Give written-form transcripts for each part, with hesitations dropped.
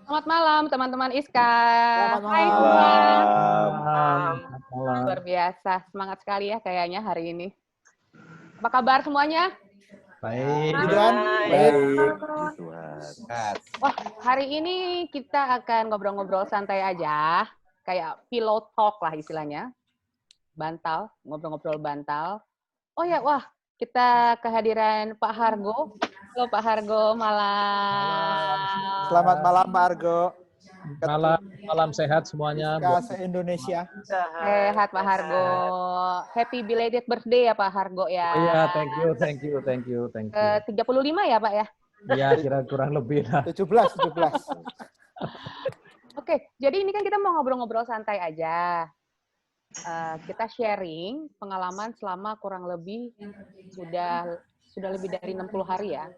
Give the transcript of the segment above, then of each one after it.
Selamat malam teman-teman Iska. Selamat Hai semua. malam. Luar biasa, semangat sekali ya kayaknya hari ini. Apa kabar semuanya? Baik. Tuhan, baik. Wah, hari ini kita akan ngobrol-ngobrol santai aja. Kayak pillow talk lah istilahnya. Bantal, ngobrol-ngobrol bantal. Oh ya, wah, kita kehadiran Pak Hargo. Halo Pak Hargo, malam. Selamat malam Pak Argo. Malam sehat semuanya. Iska se-Indonesia. Sehat Pak Hargo. Happy belated birthday ya Pak Hargo ya. Oh iya, thank you. 35 ya Pak ya? Iya, kira kurang lebih lah. 17. Oke, jadi ini kan kita mau ngobrol-ngobrol santai aja. Kita sharing pengalaman selama kurang lebih sudah lebih dari 60 hari ya.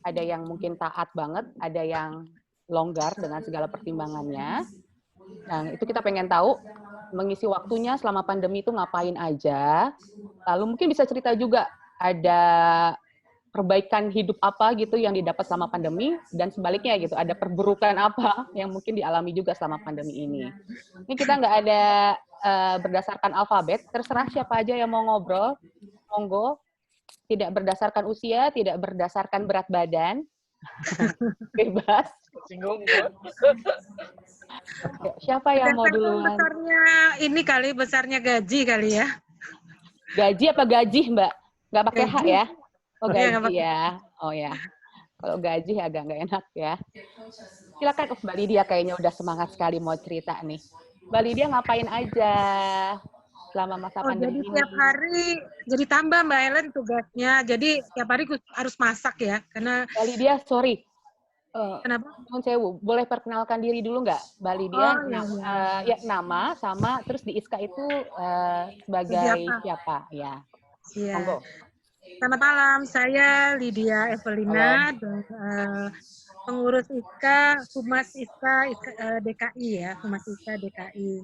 Ada yang mungkin taat banget, ada yang longgar dengan segala pertimbangannya. Nah, itu kita pengen tahu mengisi waktunya selama pandemi itu ngapain aja. Lalu mungkin bisa cerita juga ada perbaikan hidup apa gitu yang didapat selama pandemi dan sebaliknya gitu, ada perburukan apa yang mungkin dialami juga selama pandemi ini. Ini kita nggak ada berdasarkan alfabet, terserah siapa aja yang mau ngobrol, monggo. Tidak berdasarkan usia, tidak berdasarkan berat badan, bebas. Siapa yang mau duluan? Besarnya gaji kali ya. Gaji apa gaji, Mbak? Nggak pakai H ya? Oh, gaji ya. Oh ya. Kalau gaji agak nggak enak ya. Silakan, Mbak Lydia kayaknya udah semangat sekali mau cerita nih. Mbak Lydia ngapain aja selama masa pandemi jadi ini? Tiap hari, jadi tambah Mbak Ellen tugasnya. Jadi tiap hari harus masak ya. Karena Mbak Lydia, sorry. Kenapa? Sewu, boleh perkenalkan diri dulu nggak, Mbak Lydia? Ya, nama sama terus di Iska itu sebagai siapa? Ya. Monggo. Selamat malam, saya Lydia Evelina, pengurus ISKA, Humas ISKA DKI ya, Humas ISKA DKI.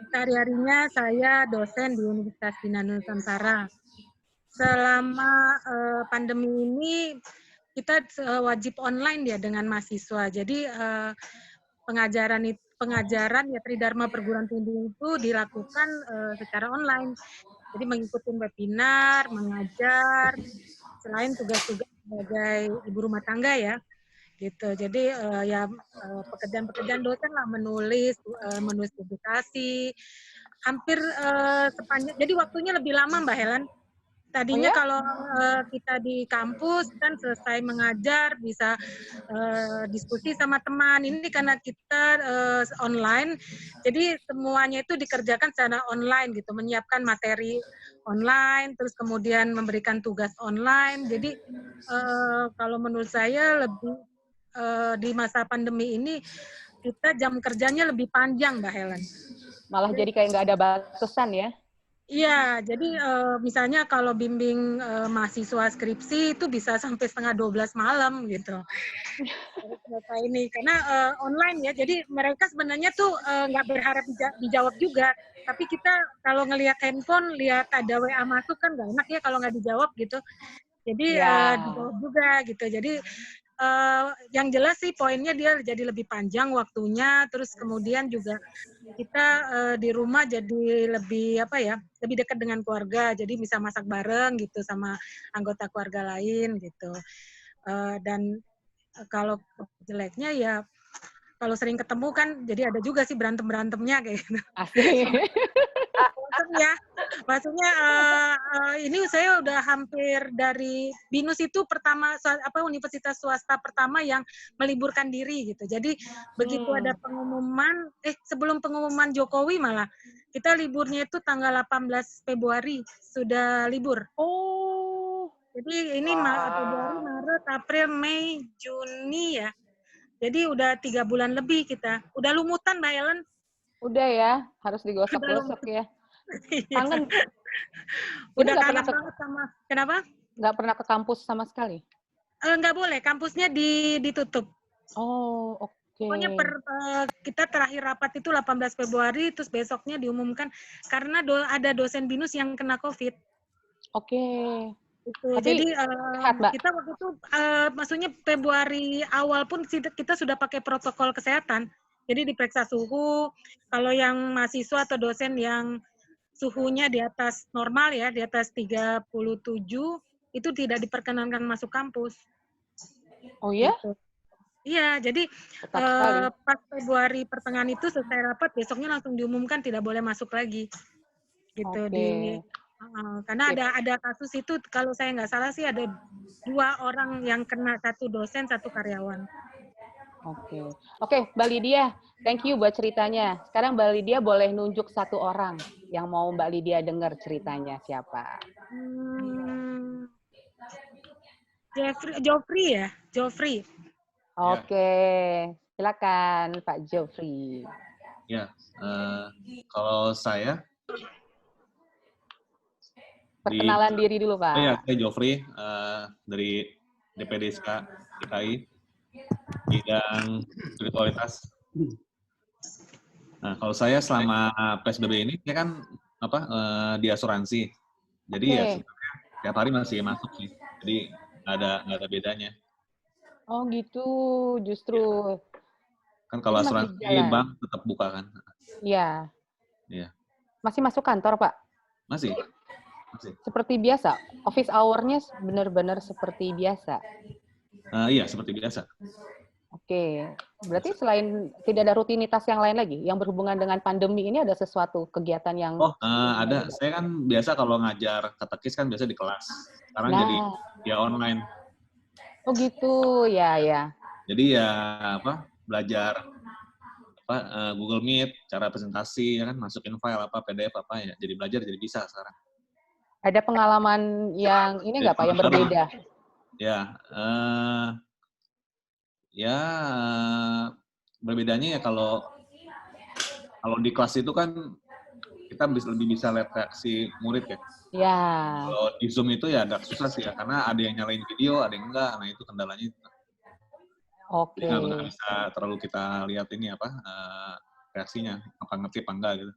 Sehari-harinya saya dosen di Universitas Bina Nusantara. Selama pandemi ini kita wajib online ya dengan mahasiswa. Jadi pengajaran ya Tridharma Perguruan Tinggi itu dilakukan secara online. Jadi mengikuti webinar, mengajar, selain tugas-tugas sebagai ibu rumah tangga ya, gitu. Jadi pekerjaan-pekerjaan dosen lah, menulis publikasi, hampir sepanjang. Jadi waktunya lebih lama Mbak Helen. Tadinya kalau kita di kampus kan selesai mengajar bisa diskusi sama teman. Ini karena kita online, jadi semuanya itu dikerjakan secara online gitu, menyiapkan materi online, terus kemudian memberikan tugas online. Jadi kalau menurut saya lebih di masa pandemi ini kita jam kerjanya lebih panjang Mbak Helen. Malah jadi kayak nggak ada batasan ya? Iya, jadi misalnya kalau bimbing mahasiswa skripsi itu bisa sampai 11:30 malam gitu. Ini karena online ya, jadi mereka sebenarnya tuh nggak berharap dijawab juga. Tapi kita kalau ngelihat handphone, lihat ada WA masuk kan nggak enak ya kalau nggak dijawab gitu. Jadi dijawab juga gitu. Jadi yang jelas sih poinnya dia jadi lebih panjang waktunya, terus kemudian juga kita di rumah jadi lebih lebih dekat dengan keluarga, jadi bisa masak bareng gitu sama anggota keluarga lain gitu. Dan kalau jeleknya ya kalau sering ketemu kan jadi ada juga sih berantem-berantemnya kayak gitu. Asik. Maksudnya ini saya udah hampir dari BINUS itu universitas swasta pertama yang meliburkan diri gitu. Jadi begitu ada pengumuman, sebelum pengumuman Jokowi malah kita liburnya itu tanggal 18 Februari sudah libur. Oh. Jadi ini Februari, Maret, April, Mei, Juni ya. Jadi udah 3 bulan lebih kita. Udah lumutan Mbak Ellen. Udah ya, harus digosok-gosok ya. Kangen. Udah kangen banget sama. Kenapa? Nggak pernah ke kampus sama sekali? Nggak boleh, kampusnya ditutup. Oh, oke. Pokoknya kita terakhir rapat itu 18 Februari, terus besoknya diumumkan karena ada dosen BINUS yang kena COVID. Oke. Itu. Tapi Jadi sehat, Mbak. kita waktu itu maksudnya Februari awal pun kita sudah pakai protokol kesehatan. Jadi diperiksa suhu. Kalau yang mahasiswa atau dosen yang suhunya di atas normal ya, di atas 37, itu tidak diperkenankan masuk kampus. Oh ya? Gitu. Iya, jadi Ketat sekali. pas Februari pertengahan itu selesai rapat, besoknya langsung diumumkan tidak boleh masuk lagi. Gitu Oke. karena ada kasus itu kalau saya nggak salah sih ada 2 orang yang kena, 1 dosen, 1 karyawan. Oke, Mbak Lydia, thank you buat ceritanya. Sekarang Mbak Lydia boleh nunjuk 1 orang yang mau Mbak Lydia dengar ceritanya siapa? Joffrey ya, Joffrey. Oke, silakan Pak Joffrey. Ya, kalau saya Perkenalan diri dulu, Pak. Saya Joffrey dari DPDSK DKI bidang spiritualitas. Nah, kalau saya selama PSBB ini saya kan di asuransi. Jadi ya sebenarnya tiap hari masih masuk sih. Jadi nggak ada bedanya. Oh gitu, justru. Kan kalau Jadi masih asuransi jalan. bank tetap buka kan? Iya. Iya. Masih masuk kantor, Pak? Masih. Seperti biasa? Office hour-nya benar-benar seperti biasa? Iya, seperti biasa. Oke. Berarti selain tidak ada rutinitas yang lain lagi, yang berhubungan dengan pandemi ini ada sesuatu kegiatan yang... Ada. Saya kan biasa kalau ngajar katekis kan biasa di kelas. Sekarang jadi ya online. Oh gitu, ya. Jadi ya belajar Google Meet, cara presentasi, ya kan masukin file PDF ya. Jadi belajar jadi bisa sekarang. Ada pengalaman yang ini nggak Pak, yang berbeda? Berbedanya ya kalau di kelas itu kan kita lebih bisa lihat reaksi murid ya. Ya. Kalau di Zoom itu ya agak susah sih ya, karena ada yang nyalain video, ada yang enggak. Nah itu kendalanya. Oke. Jadi nggak bisa terlalu kita lihat ini reaksinya, apa ngerti apa enggak gitu.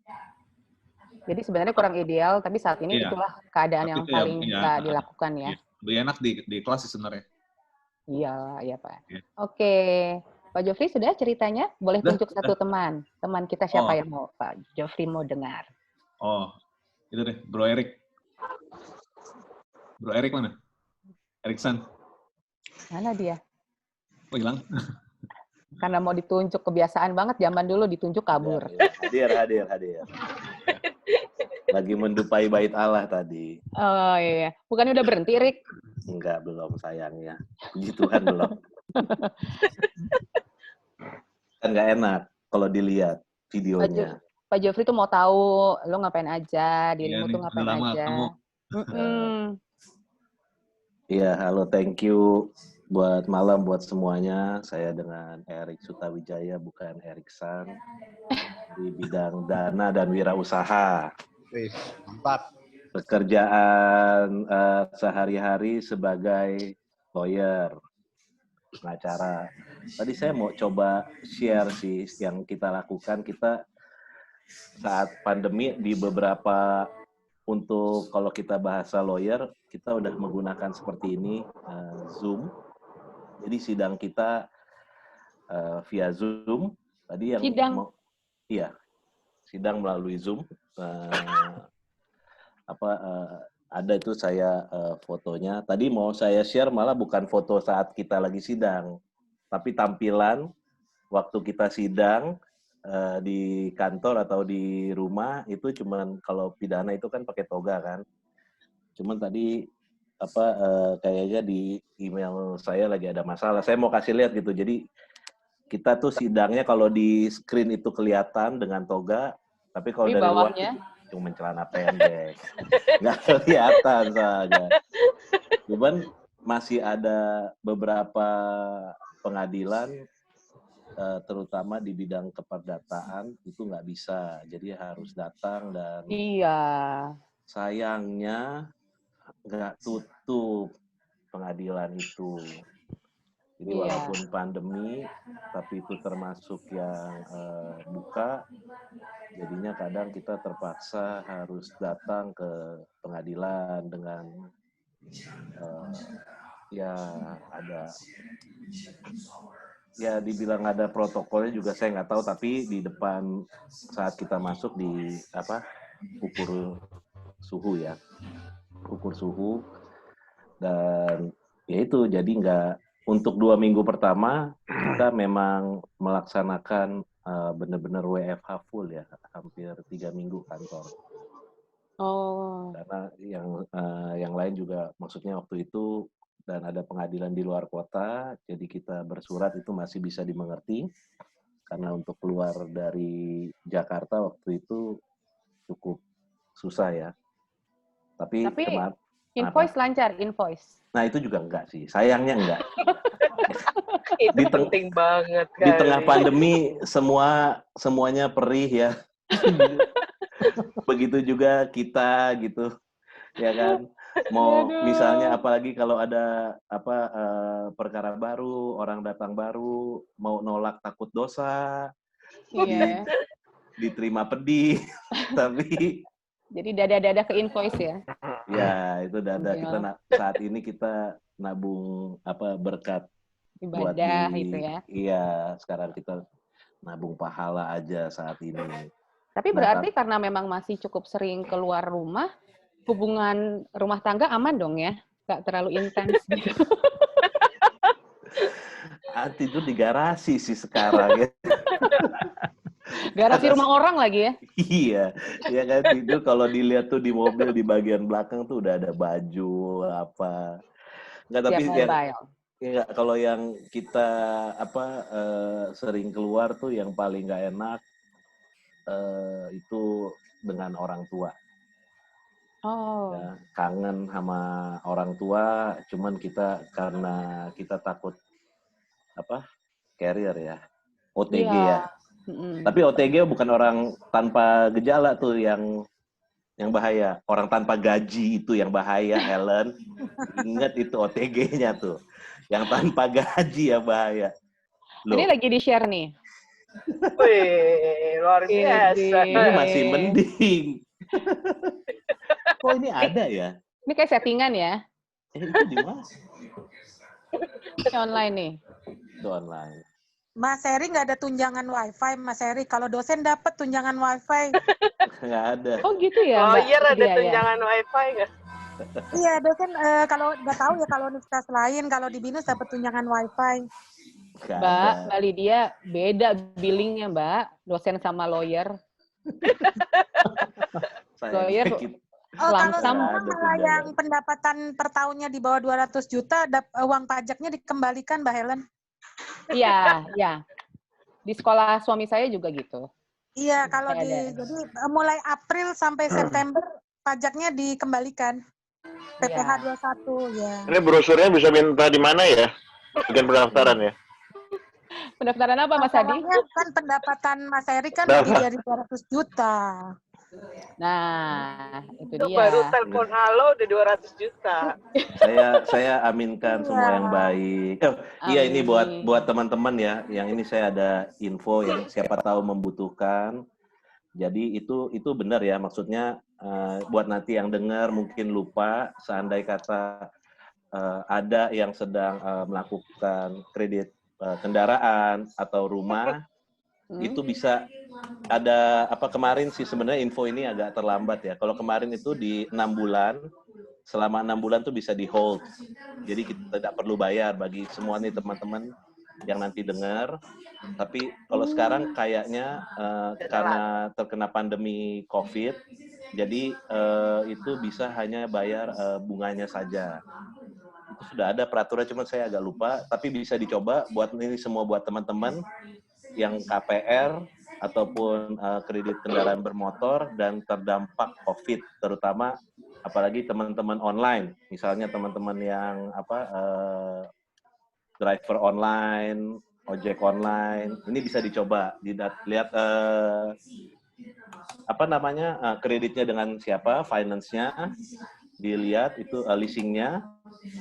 Jadi sebenarnya kurang ideal, tapi saat ini itulah keadaan yang paling bisa dilakukan ya. Lebih enak di kelas sih sebenarnya. Iya Pak. Oke, Pak Joffrey sudah ceritanya? Boleh tunjuk satu teman kita siapa yang mau Pak Joffrey mau dengar? Oh, itu deh, Bro Erik. Bro Erik mana? Eriksan. Mana dia? Oh, hilang. Karena mau ditunjuk, kebiasaan banget zaman dulu ditunjuk kabur. Ya. Hadir. Lagi mendupai bait Allah tadi. Oh iya. Bukannya udah berhenti, Rik? Enggak, belum sayangnya. Puji Tuhan belum. Kan nggak enak kalau dilihat videonya. Pak Joffrey tuh mau tahu lo ngapain aja, dirimu tuh ngapain aja. Iya, halo, thank you buat malam buat semuanya. Saya dengan Erik Sutawijaya, bukan Eriksan, di bidang dana dan wirausaha. Mantap. Pekerjaan sehari-hari sebagai lawyer, pengacara. Tadi saya mau coba share sih yang kita lakukan. Kita saat pandemi di beberapa, untuk kalau kita bahasa lawyer, kita udah menggunakan seperti ini, Zoom. Jadi sidang kita via Zoom. Tadi yang sidang melalui Zoom. Ada itu saya fotonya. Tadi mau saya share malah bukan foto saat kita lagi sidang, tapi tampilan waktu kita sidang di kantor atau di rumah. Itu cuman kalau pidana itu kan pakai toga kan. Cuman tadi kayaknya di email saya lagi ada masalah. Saya mau kasih lihat gitu. Jadi kita tuh sidangnya kalau di screen itu kelihatan dengan toga, tapi kalau dari luar cuma celana pendek, nggak kelihatan saja. Cuman masih ada beberapa pengadilan, terutama di bidang keperdataan itu nggak bisa, jadi harus datang dan sayangnya nggak tutup pengadilan itu. Jadi walaupun pandemi, tapi itu termasuk yang buka. Jadinya kadang kita terpaksa harus datang ke pengadilan dengan Ya ada, ya dibilang ada protokolnya juga saya nggak tahu, tapi di depan saat kita masuk di ukur suhu ya, ukur suhu, dan ya itu jadi nggak, untuk 2 minggu pertama kita memang melaksanakan benar-benar WFH full ya, hampir 3 minggu kantor. Oh. Karena yang lain juga maksudnya waktu itu, dan ada pengadilan di luar kota, jadi kita bersurat itu masih bisa dimengerti, karena untuk keluar dari Jakarta waktu itu cukup susah ya. Tapi invoice lancar, invoice. Nah itu juga enggak sih, sayangnya enggak. Itu penting banget kan. Di tengah pandemi semuanya perih ya. Begitu juga kita gitu, ya kan. Mau misalnya apalagi kalau ada perkara baru, orang datang baru, mau nolak takut dosa, diterima pedih, tapi jadi dada-dada ke invoice ya. Ya itu dada kita saat ini kita nabung berkat ibadah buat itu ya. Iya, sekarang kita nabung pahala aja saat ini. Tapi berarti karena memang masih cukup sering keluar rumah, hubungan rumah tangga aman dong ya? Nggak terlalu intens gitu. Tidur di garasi sih sekarang ya. Garasi rumah orang lagi ya? Iya, ya kan, tidur kalau dilihat tuh di mobil di bagian belakang tuh udah ada baju apa. Nggak, tapi ya, kalau yang kita sering keluar tuh yang paling nggak enak itu dengan orang tua. Oh. Ya, kangen sama orang tua, cuman kita karena kita takut carrier ya, OTG ya. Tapi OTG bukan orang tanpa gejala tuh yang bahaya. Orang tanpa gaji itu yang bahaya, Helen. Ingat itu OTG-nya tuh. Yang tanpa gaji ya bahaya. Loh. Ini lagi di-share nih. Wih, luar biasa. Ini masih mending. Kok ini ada ya? Ini kayak settingan ya? Itu di mana? Ini online nih. Itu online. Mas Heri nggak ada tunjangan wifi, Mas Heri. Kalau dosen dapat tunjangan wifi. Nggak ada. Oh gitu ya, Mbak? Lawyer ada ya, tunjangan wifi nggak? Iya, dosen kalau nggak tahu ya kalau universitas lain, kalau di BINUS dapat tunjangan wifi. Mbak Lydia, beda billingnya Mbak, dosen sama lawyer. Lawyer kalau sama yang pendapatan per tahunnya di bawah 200 juta, uang pajaknya dikembalikan, Mbak Helen. Iya, iya. Di sekolah suami saya juga gitu. Iya, kalau jadi mulai April sampai September pajaknya dikembalikan. PPh 21 ya. Ini brosurnya bisa minta di mana ya? Bagian pendaftaran ya? Pendaftaran apa Mas Hadi? Kan pendapatan Mas Heri kan lebih dari 200 juta. Nah, itu dia. Baru telepon halo udah 200 juta. Saya aminkan semua yang baik. Iya, ini buat teman-teman ya. Yang ini saya ada info yang siapa tahu membutuhkan. Jadi itu benar ya, maksudnya buat nanti yang dengar mungkin lupa, seandai kata ada yang sedang melakukan kredit kendaraan atau rumah, itu bisa ada kemarin sih sebenarnya info ini agak terlambat ya. Kalau kemarin itu di 6 bulan, selama 6 bulan tuh bisa di hold. Jadi kita tidak perlu bayar bagi semua nih teman-teman yang nanti dengar. Tapi kalau sekarang kayaknya karena terkena pandemi COVID, jadi itu bisa hanya bayar bunganya saja. Itu sudah ada peraturan, cuma saya agak lupa. Tapi bisa dicoba buat ini semua buat teman-teman yang KPR ataupun kredit kendaraan bermotor dan terdampak COVID, terutama apalagi teman-teman online, misalnya teman-teman yang driver online, ojek online, ini bisa dicoba, lihat kreditnya dengan siapa, finance-nya, dilihat itu leasingnya.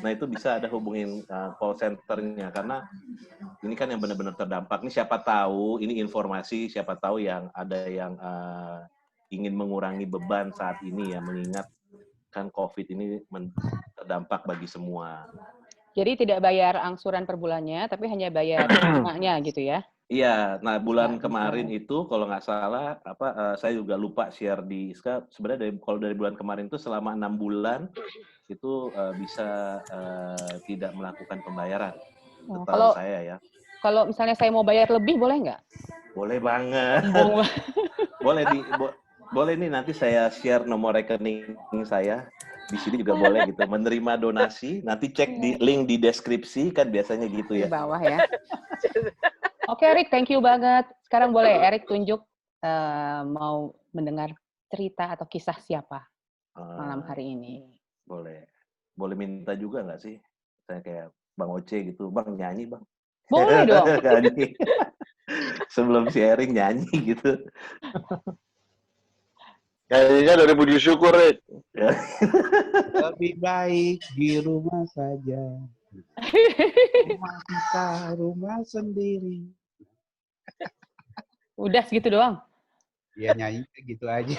Nah itu bisa ada hubungin call center-nya, karena ini kan yang benar-benar terdampak. Ini siapa tahu, ini informasi, siapa tahu yang ada yang ingin mengurangi beban saat ini ya, mengingat kan COVID ini terdampak berdampak bagi semua. Jadi tidak bayar angsuran per bulannya, tapi hanya bayar bunganya gitu ya? Iya, nah bulan Ya, kemarin itu kalau nggak salah saya juga lupa share di ISKA. Sebenarnya kalau dari bulan kemarin itu selama 6 bulan itu bisa tidak melakukan pembayaran. Kalau Saya ya. Kalau misalnya saya mau bayar lebih boleh nggak? Boleh banget. Boleh nih nanti saya share nomor rekening saya. Di sini juga boleh gitu. Menerima donasi, nanti cek di link di deskripsi kan biasanya gitu ya. Di bawah ya. Oke, Erik, thank you banget. Sekarang boleh Erik tunjuk mau mendengar cerita atau kisah siapa malam hari ini. Boleh. Boleh minta juga nggak sih? Saya kayak Bang Oce gitu. Bang, nyanyi, Bang. Boleh dong. Nyanyi. Sebelum sharing nyanyi gitu. Nyanyinya dari puji syukur, Rik. Lebih baik di rumah saja. Rumah kita, rumah sendiri. Udah segitu doang? Ya nyanyi gitu aja.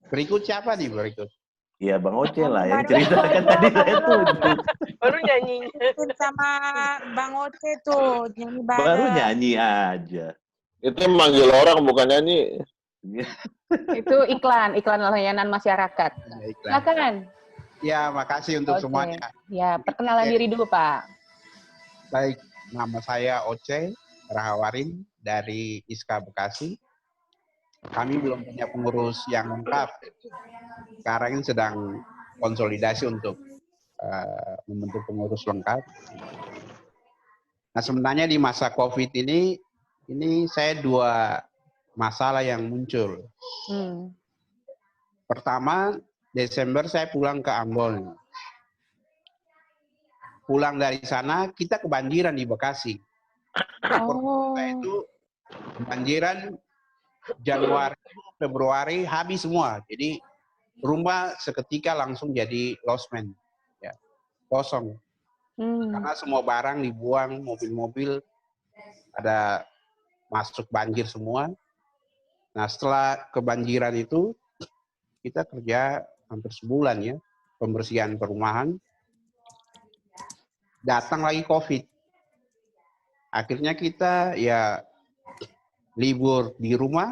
Berikut siapa nih berikut? Iya, Bang Oce lah yang ceritakan tadi saya tunjuk. Baru nyanyinya. Sama Bang Oce tuh nyanyi bareng. Baru nyanyi aja. Itu manggil orang bukan nyanyi. Itu iklan layanan masyarakat. Silakan. Ya, makasih untuk semuanya. Ya, perkenalan diri dulu, Pak. Baik, nama saya Oce Rahawarin dari ISKA Bekasi. Kami belum punya pengurus yang lengkap. Sekarang ini sedang konsolidasi untuk membentuk pengurus lengkap. Nah, sebenarnya di masa COVID ini saya dua masalah yang muncul. Pertama, Desember saya pulang ke Ambon. Pulang dari sana, kita kebanjiran di Bekasi. Itu kebanjiran Januari, Februari habis semua. Jadi rumah seketika langsung jadi losmen, ya, kosong. Karena semua barang dibuang, mobil-mobil ada masuk banjir semua. Nah, setelah kebanjiran itu kita kerja hampir sebulan ya, pembersihan perumahan. Datang lagi COVID. Akhirnya kita ya libur di rumah,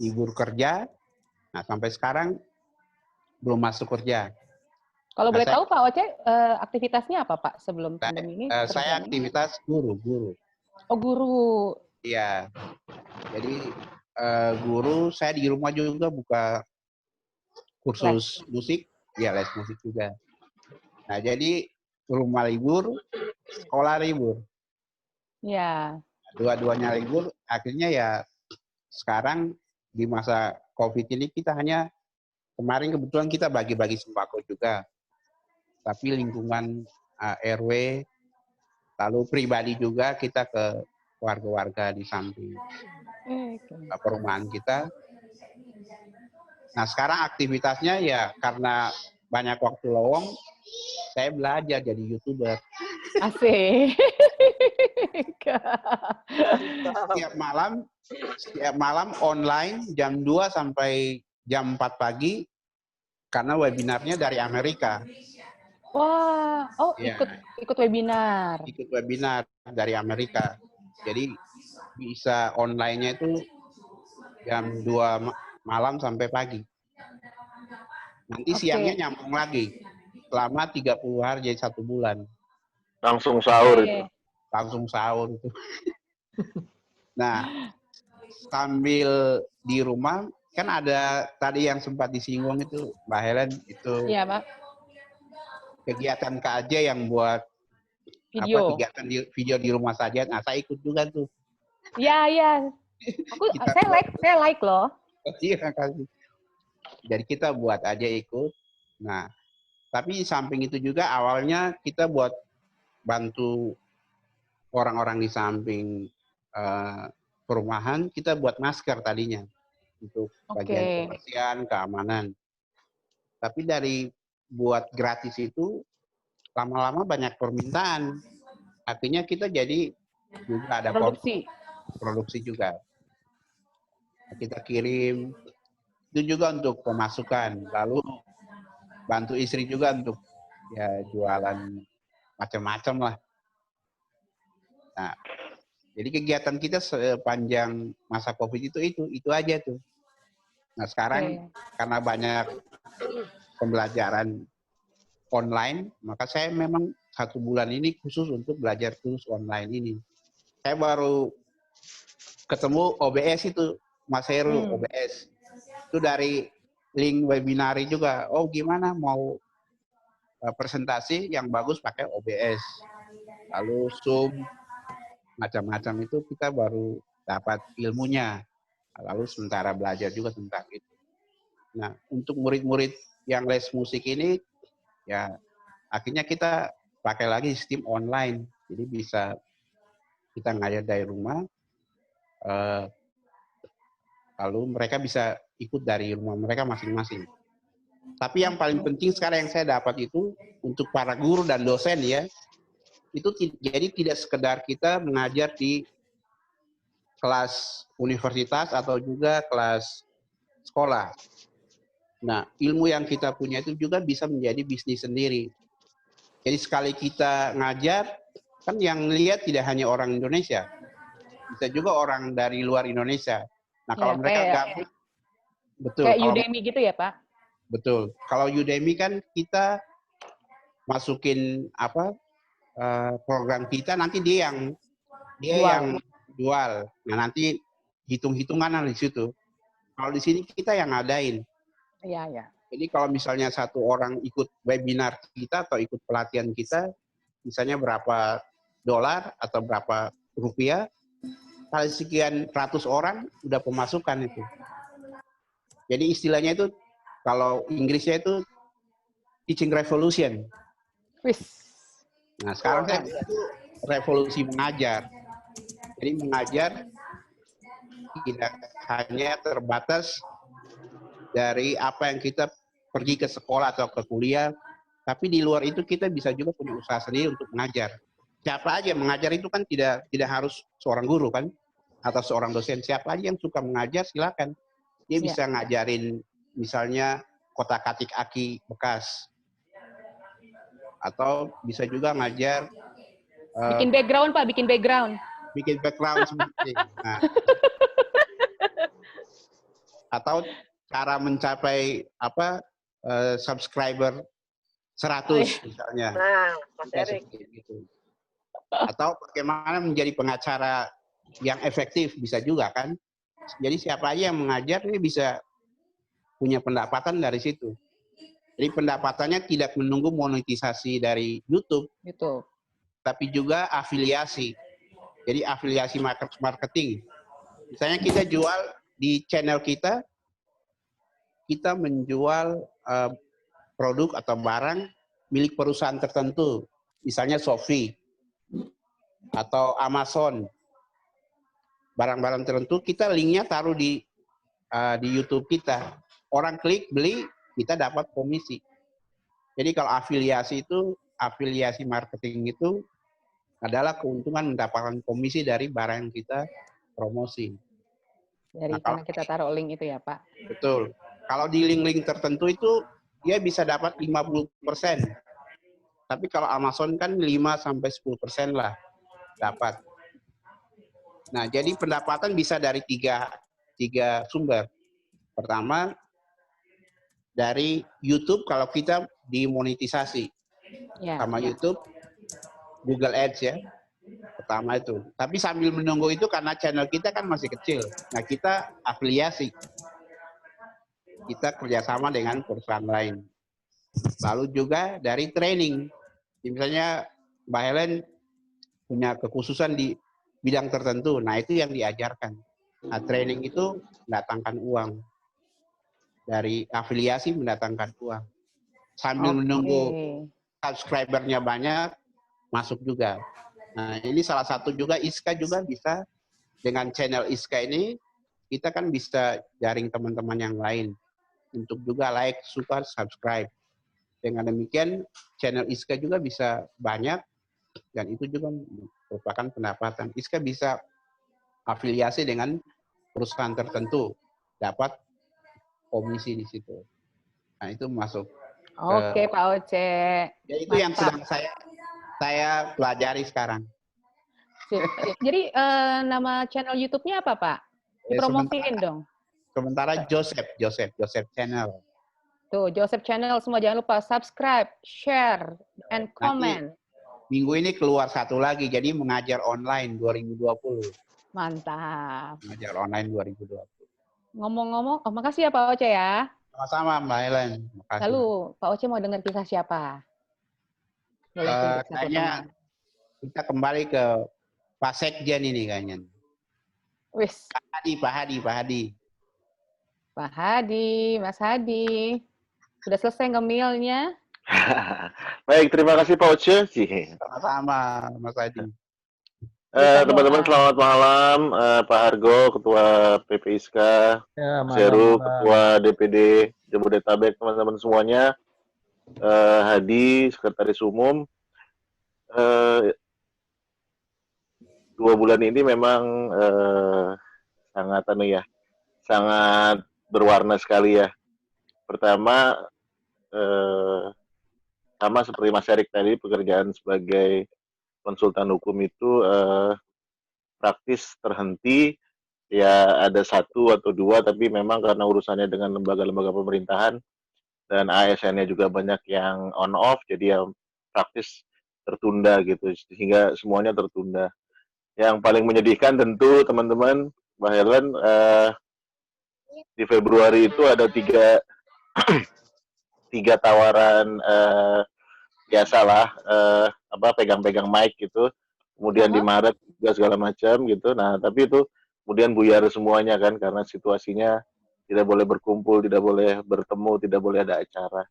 libur kerja. Nah, sampai sekarang belum masuk kerja. Kalau boleh tahu Pak Oce, aktivitasnya apa Pak sebelum pandemi ini? Saya aktivitas guru. Oh, guru. Iya. Jadi guru, saya di rumah juga buka kursus musik, ya les musik juga. Nah, jadi rumah libur, sekolah libur. Ya. Dua-duanya libur, akhirnya ya sekarang di masa COVID ini kita hanya, kemarin kebetulan kita bagi-bagi sembako juga. Tapi lingkungan RW, lalu pribadi juga kita ke warga-warga di samping perumahan kita. Nah, sekarang aktivitasnya ya karena banyak waktu lowong, saya belajar jadi YouTuber. Asik. Setiap malam online jam 2 sampai jam 4 pagi karena webinarnya dari Amerika. Wah, ya, ikut webinar. Ikut webinar dari Amerika. Jadi bisa online-nya itu jam 2 malam sampai pagi. Nanti siangnya nyambung lagi. Selama 30 hari jadi 1 bulan. Langsung sahur itu. Langsung sahur itu. Nah, sambil di rumah, kan ada tadi yang sempat disinggung itu, Mbak Helen, itu iya, Pak. Kegiatan KJ yang buat video. Kegiatan video di rumah saja. Nah, saya ikut juga tuh. Iya. Saya like loh. Iya, kasih. Jadi kita buat aja ikut. Nah, tapi samping itu juga awalnya kita buat bantu orang-orang di samping perumahan, kita buat masker tadinya untuk bagian kebersihan, keamanan. Tapi dari buat gratis itu lama-lama banyak permintaan. Akhirnya kita jadi juga ada produksi juga. Kita kirim itu juga untuk pemasukan. Lalu bantu istri juga untuk ya jualan macam-macam lah. Nah, jadi kegiatan kita sepanjang masa COVID itu aja tuh. Nah, sekarang karena banyak pembelajaran online, maka saya memang 1 bulan ini khusus untuk belajar terus online ini. Saya baru ketemu OBS itu, Mas Heru, OBS. Itu dari link webinar juga. Oh, gimana mau presentasi yang bagus pakai OBS. Lalu Zoom, macam-macam itu kita baru dapat ilmunya. Lalu sementara belajar juga tentang itu. Nah, untuk murid-murid yang les musik ini, ya akhirnya kita pakai lagi sistem online. Jadi bisa kita ngajar dari rumah, lalu mereka bisa ikut dari rumah mereka masing-masing. Tapi yang paling penting sekarang yang saya dapat itu, untuk para guru dan dosen ya, itu jadi tidak sekedar kita mengajar di kelas universitas atau juga kelas sekolah. Nah, ilmu yang kita punya itu juga bisa menjadi bisnis sendiri. Jadi sekali kita ngajar, kan yang lihat tidak hanya orang Indonesia, bisa juga orang dari luar Indonesia. Nah, kalau mereka gabung, betul. Kayak Udemy gitu ya, Pak? Betul. Kalau Udemy kan kita masukin program kita, nanti dia yang jual. Nah, nanti hitung-hitungan di situ. Kalau di sini kita yang ngadain. Iya, ya. Jadi kalau misalnya 1 orang ikut webinar kita atau ikut pelatihan kita, misalnya berapa dolar atau berapa rupiah, kali sekian ratus orang udah pemasukan itu. Jadi istilahnya itu, kalau Inggrisnya itu teaching revolution. Nah, sekarang saya itu revolusi mengajar. Jadi mengajar tidak hanya terbatas dari apa yang kita pergi ke sekolah atau ke kuliah, tapi di luar itu kita bisa juga punya usaha sendiri untuk mengajar. Siapa aja mengajar itu kan tidak harus seorang guru kan, atau seorang dosen. Siapa aja yang suka mengajar silakan. Dia bisa ngajarin misalnya kotak-katik aki bekas, atau bisa juga ngajar bikin background, Pak, bikin background. Bikin background seperti. Nah. Atau cara mencapai subscriber 100 misalnya. Nah, Mas Erik. Gitu. Atau bagaimana menjadi pengacara yang efektif, bisa juga kan. Jadi siapa aja yang mengajar dia bisa punya pendapatan dari situ. Jadi pendapatannya tidak menunggu monetisasi dari YouTube, tapi juga afiliasi. Jadi afiliasi marketing. Misalnya kita jual di channel kita menjual produk atau barang milik perusahaan tertentu, misalnya Shopee atau Amazon, barang-barang tertentu, kita linknya taruh di YouTube kita. Orang klik, beli, kita dapat komisi. Jadi kalau afiliasi marketing itu adalah keuntungan mendapatkan komisi dari barang yang kita promosi. Dari karena kita taruh link itu ya, Pak? Betul. Kalau di link-link tertentu itu, dia bisa dapat 50%. Tapi kalau Amazon kan 5-10% lah dapat. Nah, jadi pendapatan bisa dari tiga sumber. Pertama, dari YouTube kalau kita dimonetisasi sama YouTube, Google Ads ya. Pertama itu. Tapi sambil menunggu itu karena channel kita kan masih kecil. Nah, kita afiliasi. Kita kerjasama dengan perusahaan lain. Lalu juga dari training. Misalnya Mbak Helen punya kekhususan di bidang tertentu. Nah, itu yang diajarkan. Nah, training itu mendatangkan uang. Dari afiliasi mendatangkan uang. Sambil menunggu subscribernya banyak, masuk juga. Nah, ini salah satu juga ISKA juga bisa, dengan channel ISKA ini, kita kan bisa jaring teman-teman yang lain. Untuk juga like, suka, subscribe. Dengan demikian, channel ISKA juga bisa banyak, dan itu juga merupakan pendapatan. ISKA bisa afiliasi dengan perusahaan tertentu, dapat komisi di situ. Nah, itu masuk. Oke, Pak Oce. Ya, itu yang sedang saya pelajari sekarang. Jadi nama channel YouTube-nya apa, Pak? Dipromosiin dong. Sementara Joseph Channel. Tuh, Joseph Channel semua jangan lupa subscribe, share, and comment. Minggu ini keluar satu lagi, jadi mengajar online 2020. Mantap. Mengajar online 2020. Ngomong-ngomong, makasih ya Pak Oce ya. Sama-sama Mbak Helen. Makasih. Lalu Pak Oce mau dengar kisah siapa? Boleh tunjuk satu Kayaknya teman. kita kembali ke Pak Sekjen ini kayaknya. Wis. Pak Hadi. Pak Hadi, Mas Hadi. Sudah selesai ngemilnya? Baik, terima kasih Pak Oce. Sama-sama Mas Hadi. Teman-teman selamat malam, Pak Hargo, Ketua PPISK, Seru, Ketua DPD Jabodetabek, teman-teman semuanya, Hadi, Sekretaris Umum. 2 bulan ini memang sangat berwarna sekali ya. Pertama, sama seperti Mas Erik tadi, pekerjaan sebagai konsultan hukum itu praktis terhenti, ya ada 1 atau 2, tapi memang karena urusannya dengan lembaga-lembaga pemerintahan dan ASN-nya juga banyak yang on off, jadi ya praktis tertunda gitu, sehingga semuanya tertunda. Yang paling menyedihkan tentu teman-teman, Mbak Helen, di Februari itu ada 3 tawaran biasalah, pegang-pegang mic gitu. Kemudian di Maret juga segala macam gitu. Nah, tapi itu kemudian buyar semuanya kan karena situasinya tidak boleh berkumpul, tidak boleh bertemu, tidak boleh ada acara.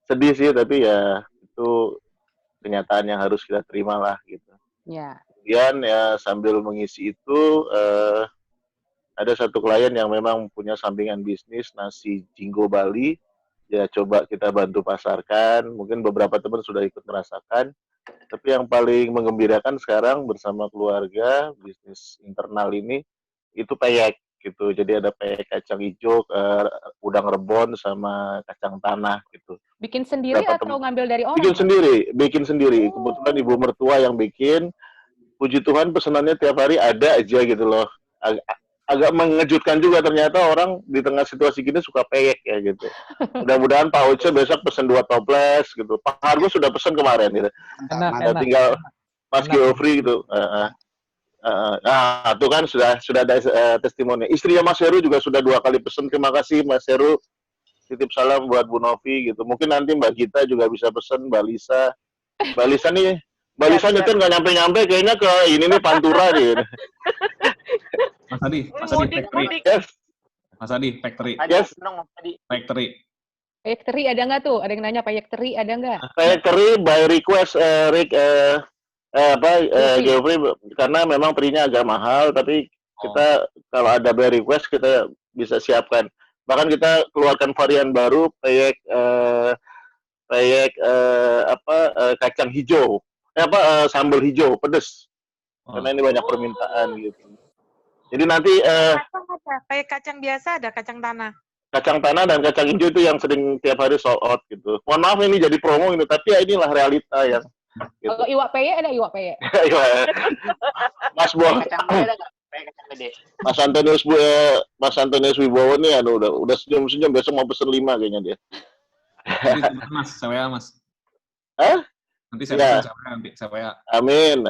Sedih sih, tapi ya itu kenyataan yang harus kita terima lah gitu. Ya. Kemudian ya sambil mengisi itu ada satu klien yang memang punya sampingan bisnis nasi Jinggo Bali. Ya coba kita bantu pasarkan, mungkin beberapa teman sudah ikut merasakan, tapi yang paling menggembirakan sekarang bersama keluarga, bisnis internal ini, itu peyek gitu, jadi ada peyek kacang hijau, udang rebon, sama kacang tanah gitu. Bikin sendiri atau ngambil dari orang? Bikin sendiri, kebetulan ibu mertua yang bikin, puji Tuhan pesanannya tiap hari ada aja gitu loh. Agak mengejutkan juga ternyata orang di tengah situasi gini suka peyek ya gitu. Mudah-mudahan Pak Oce besok pesen 2 toples gitu. Pak Hargo sudah pesen kemarin gitu. Enak. Tinggal Mas Geoffrey gitu. Nah, itu kan sudah ada testimoni. Istrinya Mas Heru juga sudah 2 kali pesen. Terima kasih Mas Heru. Titip salam buat Bu Novi gitu. Mungkin nanti Mbak Gita juga bisa pesen, Mbak Lisa. Mbak Lisa nyetir nggak nyampe-nyampe, kayaknya ke ini nih Pantura nih. Mas Adi, factory. Yes. Mas Adi, factory. Yes. Factory ada nggak tuh? Ada yang nanya factory ada nggak? Factory by request, Rick, Geoffrey, karena memang perinya agak mahal, tapi kita kalau ada by request kita bisa siapkan. Bahkan kita keluarkan varian baru, peyek kacang hijau, sambal hijau, pedes. Karena ini banyak permintaan gitu. Jadi nanti kayak kacang biasa ada kacang tanah. Kacang tanah dan kacang hijau itu yang sering tiap hari sold out gitu. Mohon maaf ini jadi promo ini, tapi ya inilah realita yang. Gitu. Kalau iwak peye ada iwak peye. Mas Bo. Mas Antonius Wibowo nih udah senyum-senyum, besok mau pesen 5 kayaknya dia. Mas, saya Mas. Hah? Nanti saya saya. Amin.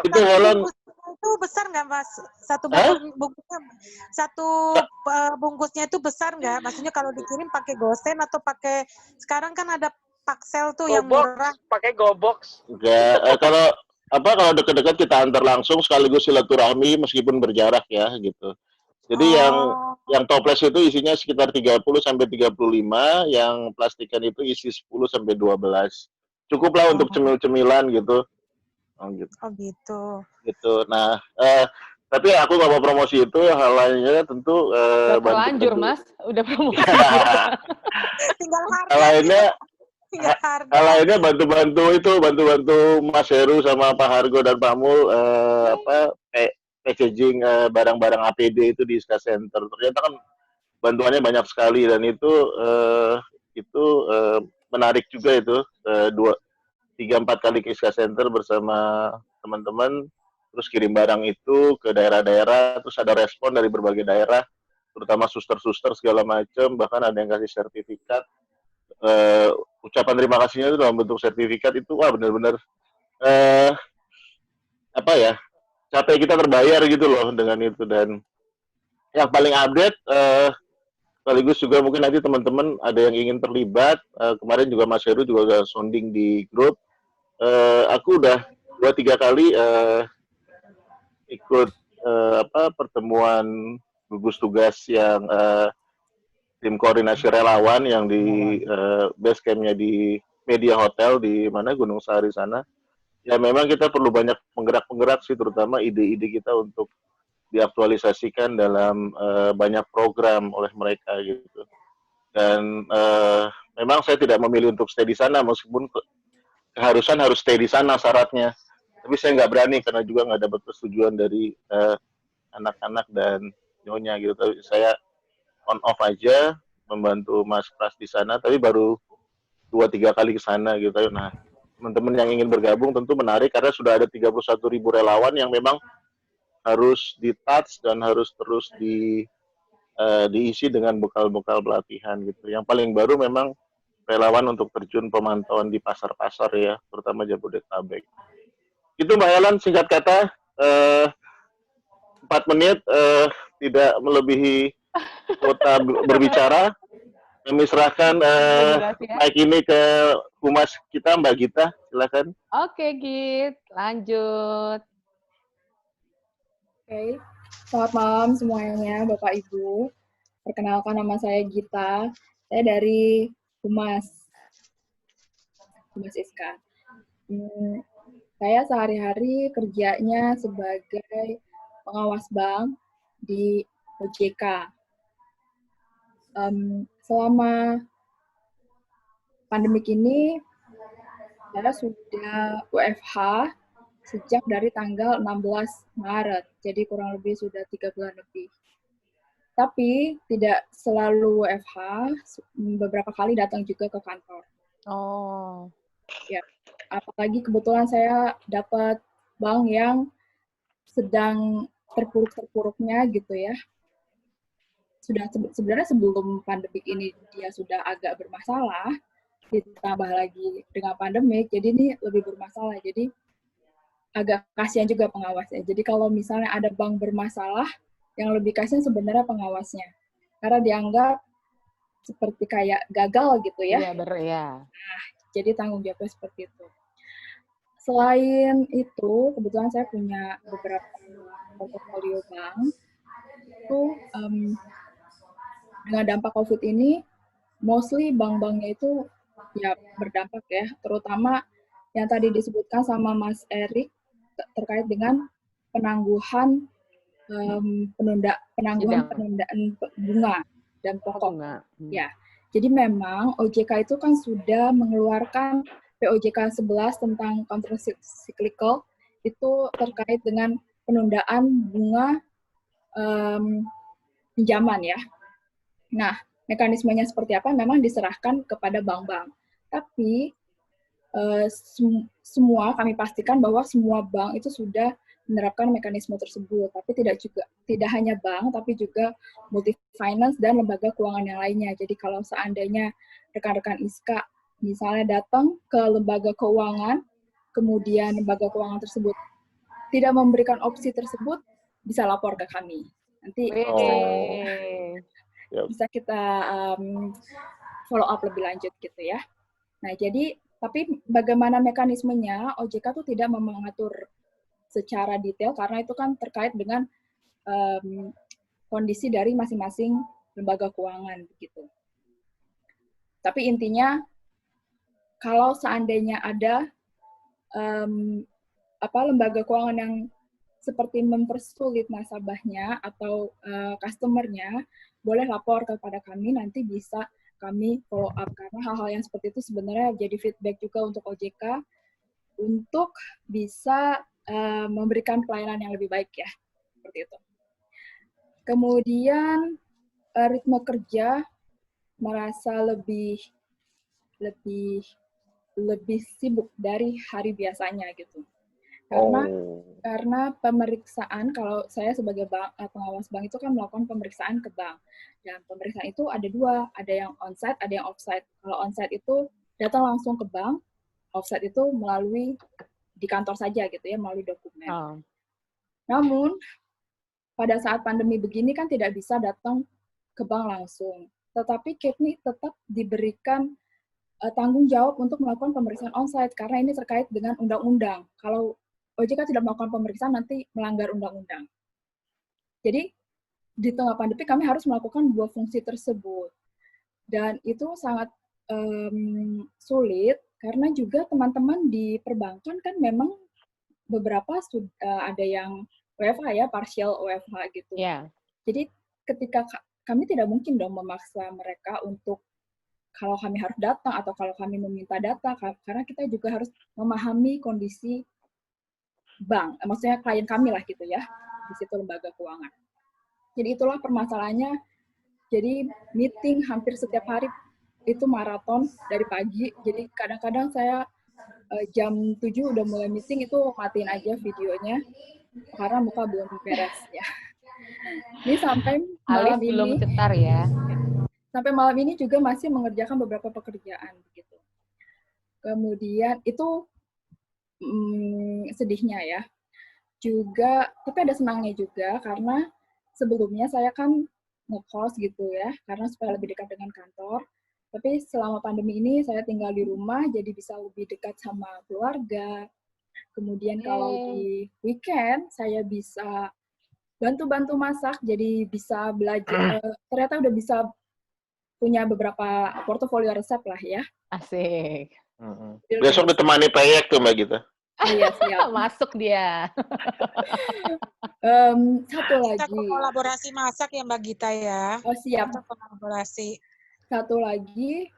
Itu Helen. Itu besar nggak Mas? Bungkusnya itu besar nggak? Maksudnya kalau dikirim pakai gosen atau pakai, sekarang kan ada paksel tuh yang murah. Pakai GoBox. Enggak, kalau dekat-dekat kita antar langsung sekaligus silaturahmi meskipun berjarak ya gitu. Jadi yang toples itu isinya sekitar 30 sampai 35, yang plastikan itu isi 10 sampai 12. Cukuplah untuk cemil-cemilan gitu. Gitu. Nah, tapi aku nggak mau promosi itu, hal lainnya tentu terlanjur Mas, udah promosi. Tinggal harga. Hal lainnya bantu Mas Heru sama Pak Hargo dan Pak Mul packaging barang-barang APD itu di ISKA Center. Ternyata kan bantuannya banyak sekali dan itu menarik juga itu 3-4 kali ke ISKA Center bersama teman-teman, terus kirim barang itu ke daerah-daerah, terus ada respon dari berbagai daerah, terutama suster-suster segala macam, bahkan ada yang kasih sertifikat. Ucapan terima kasihnya itu dalam bentuk sertifikat itu, wah benar-benar apa ya, capek kita terbayar gitu loh dengan itu. Dan yang paling update sekaligus juga mungkin nanti teman-teman ada yang ingin terlibat, kemarin juga Mas Heru juga udah sounding di grup. Aku udah 2-3 kali ikut pertemuan gugus tugas yang tim koordinasi relawan yang di base campnya di Media Hotel di mana Gunung Sahari sana. Ya memang kita perlu banyak penggerak-penggerak sih, terutama ide-ide kita untuk diaktualisasikan dalam banyak program oleh mereka gitu. Dan memang saya tidak memilih untuk stay di sana meskipun keharusan harus stay di sana syaratnya. Tapi saya nggak berani karena juga nggak dapat persetujuan dari anak-anak dan nyonya gitu. Tapi saya on off aja membantu Mas Pras di sana. Tapi baru 2-3 kali ke sana gitu. Nah, teman-teman yang ingin bergabung tentu menarik karena sudah ada 31.000 relawan yang memang harus di-touch dan harus terus diisi dengan bekal-bekal pelatihan gitu. Yang paling baru memang relawan untuk terjun pemantauan di pasar-pasar ya, terutama Jabodetabek. Itu Mbak Ellen, singkat kata, 4 menit, tidak melebihi kuota berbicara. Kami serahkan mic ini ke humas kita, Mbak Gita, silakan. Oke, Git, lanjut. Oke, selamat malam semuanya, Bapak Ibu. Perkenalkan, nama saya Gita. Saya dari Humas ISKA. Saya sehari-hari kerjanya sebagai pengawas bank di OJK. Selama pandemik ini, saya sudah WFH sejak dari tanggal 16 Maret, jadi kurang lebih sudah 3 bulan lebih. Tapi tidak selalu WFH, beberapa kali datang juga ke kantor. Oh. Ya, apalagi kebetulan saya dapat bank yang sedang terpuruk-terpuruknya gitu ya. Sebenarnya sebelum pandemik ini dia sudah agak bermasalah, ditambah lagi dengan pandemik, jadi ini lebih bermasalah. Jadi agak kasihan juga pengawasnya. Jadi kalau misalnya ada bank bermasalah, yang lebih kasihan sebenarnya pengawasnya. Karena dianggap seperti kayak gagal gitu ya. Iya, ya. Nah, jadi tanggung jawabnya seperti itu. Selain itu, kebetulan saya punya beberapa portofolio bank. Itu dengan dampak COVID ini, mostly bank-banknya itu ya berdampak ya, terutama yang tadi disebutkan sama Mas Erik terkait dengan penangguhan penangguhan penundaan bunga dan pokok. Ya, jadi memang OJK itu kan sudah mengeluarkan POJK 11 tentang countercyclical itu terkait dengan penundaan bunga pinjaman ya. Nah, mekanismenya seperti apa memang diserahkan kepada bank-bank. Tapi semua kami pastikan bahwa semua bank itu sudah menerapkan mekanisme tersebut. Tapi tidak hanya bank, tapi juga multi finance dan lembaga keuangan yang lainnya. Jadi kalau seandainya rekan-rekan ISKA misalnya datang ke lembaga keuangan, kemudian lembaga keuangan tersebut tidak memberikan opsi tersebut, bisa lapor ke kami. Nanti bisa kita follow up lebih lanjut gitu ya. Nah, jadi tapi bagaimana mekanismenya, OJK itu tidak mengatur secara detail karena itu kan terkait dengan kondisi dari masing-masing lembaga keuangan begitu. Tapi intinya kalau seandainya ada lembaga keuangan yang seperti mempersulit nasabahnya atau customer-nya, boleh lapor kepada kami, nanti bisa kami follow up. Karena hal-hal yang seperti itu sebenarnya jadi feedback juga untuk OJK untuk bisa memberikan pelayanan yang lebih baik ya, seperti itu. Kemudian ritme kerja merasa lebih sibuk dari hari biasanya gitu. Karena pemeriksaan, kalau saya sebagai pengawas bank itu kan melakukan pemeriksaan ke bank. Dan pemeriksaan itu ada dua, ada yang onsite, ada yang offsite. Kalau onsite itu datang langsung ke bank, offsite itu melalui di kantor saja gitu ya, melalui dokumen. Namun pada saat pandemi begini kan tidak bisa datang ke bank langsung. Tetapi KIPMI tetap diberikan tanggung jawab untuk melakukan pemeriksaan onsite karena ini terkait dengan undang-undang. Kalau OJK tidak melakukan pemeriksaan nanti melanggar undang-undang. Jadi di tengah pandemi kami harus melakukan dua fungsi tersebut. Dan itu sangat sulit karena juga teman-teman di perbankan kan memang beberapa ada yang WFH ya, partial WFH gitu. Yeah. Jadi ketika kami tidak mungkin dong memaksa mereka untuk kalau kami harus datang atau kalau kami meminta data, karena kita juga harus memahami kondisi bank, maksudnya klien kami lah gitu ya, di situ lembaga keuangan. Jadi itulah permasalahannya. Jadi meeting hampir setiap hari itu maraton dari pagi. Jadi kadang-kadang saya jam 7 udah mulai meeting itu matiin aja videonya karena muka belum beres ya. Ini sampai malam ini belum cetar ya. Sampai malam ini juga masih mengerjakan beberapa pekerjaan begitu. Kemudian itu sedihnya ya. Juga tapi ada senangnya juga karena sebelumnya saya kan ngekos gitu ya, karena supaya lebih dekat dengan kantor. Tapi selama pandemi ini saya tinggal di rumah, jadi bisa lebih dekat sama keluarga. Kemudian kalau di weekend, saya bisa bantu-bantu masak, jadi bisa belajar. Ternyata udah bisa punya beberapa portofolio resep lah ya. Asik. Besok ditemani proyek tuh Mbak Gita. Iya, siap. Masuk dia. Satu lagi. Kita kolaborasi masak ya Mbak Gita ya. Oh, siap. Kita kolaborasi. Satu lagi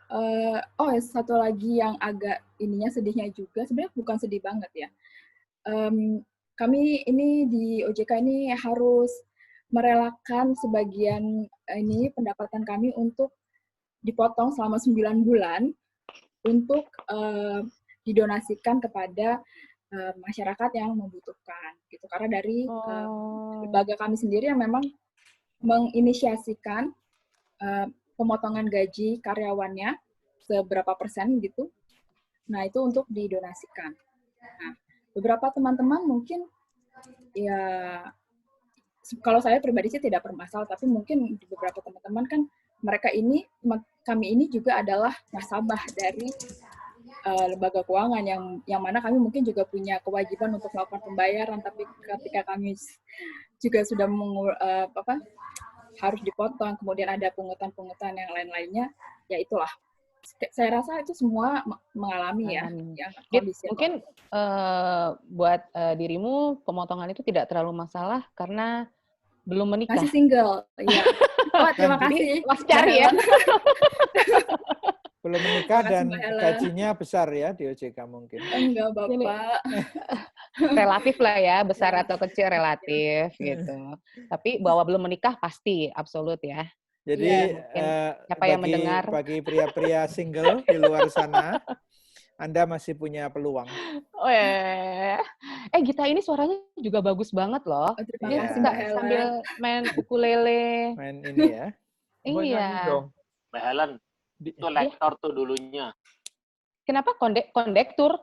yang agak ininya sedihnya juga, sebenarnya bukan sedih banget ya. Kami ini di OJK ini harus merelakan sebagian ini pendapatan kami untuk dipotong selama 9 bulan untuk didonasikan kepada masyarakat yang membutuhkan gitu. Karena dari lembaga kami sendiri yang memang menginisiasikan pemotongan gaji karyawannya seberapa persen gitu. Nah, itu untuk didonasikan. Nah, beberapa teman-teman mungkin ya kalau saya pribadi sih tidak bermasalah, tapi mungkin di beberapa teman-teman kan kami ini juga adalah nasabah dari lembaga keuangan yang mana kami mungkin juga punya kewajiban untuk melakukan pembayaran, tapi ketika kami juga sudah harus dipotong, kemudian ada pungutan-pungutan yang lain-lainnya, ya itulah. Saya rasa itu semua mengalami ya. Mungkin buat dirimu pemotongan itu tidak terlalu masalah karena belum menikah. Masih single, iya. Oh, terima kasih. Mas cari ya. Belum menikah dan gajinya besar ya di OJK mungkin. Enggak, Bapak. Relatif lah ya, besar atau kecil relatif gitu. Tapi bahwa belum menikah pasti absolut ya. Jadi siapa yang mendengar bagi pria-pria single di luar sana, Anda masih punya peluang. Oh Gita ini suaranya juga bagus banget loh. Dia bisa sambil main ukulele. Main ini ya. Iya. Mbak Helen, itu lektor tuh dulunya. Kenapa kondektur?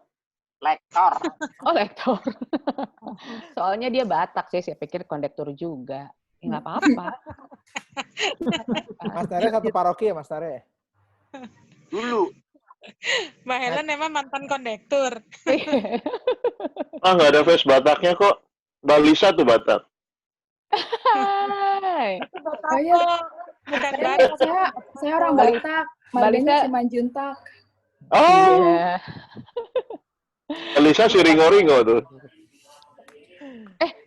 Lektor. Oh, lektor. Soalnya dia Batak sih, saya pikir kondektur juga. Ya, nggak apa-apa. Mas Tare satu paroki ya, Mas Tare? Dulu. Mbak Helen emang mantan kondektur. Nggak ada face Bataknya kok. Mbak Lisa tuh Batak. Hai. Bukan saya orang Batak. Mbak Lisa Simanjuntak. Oh. Iya. Mbak Lisa si Ringo-Ringo tuh.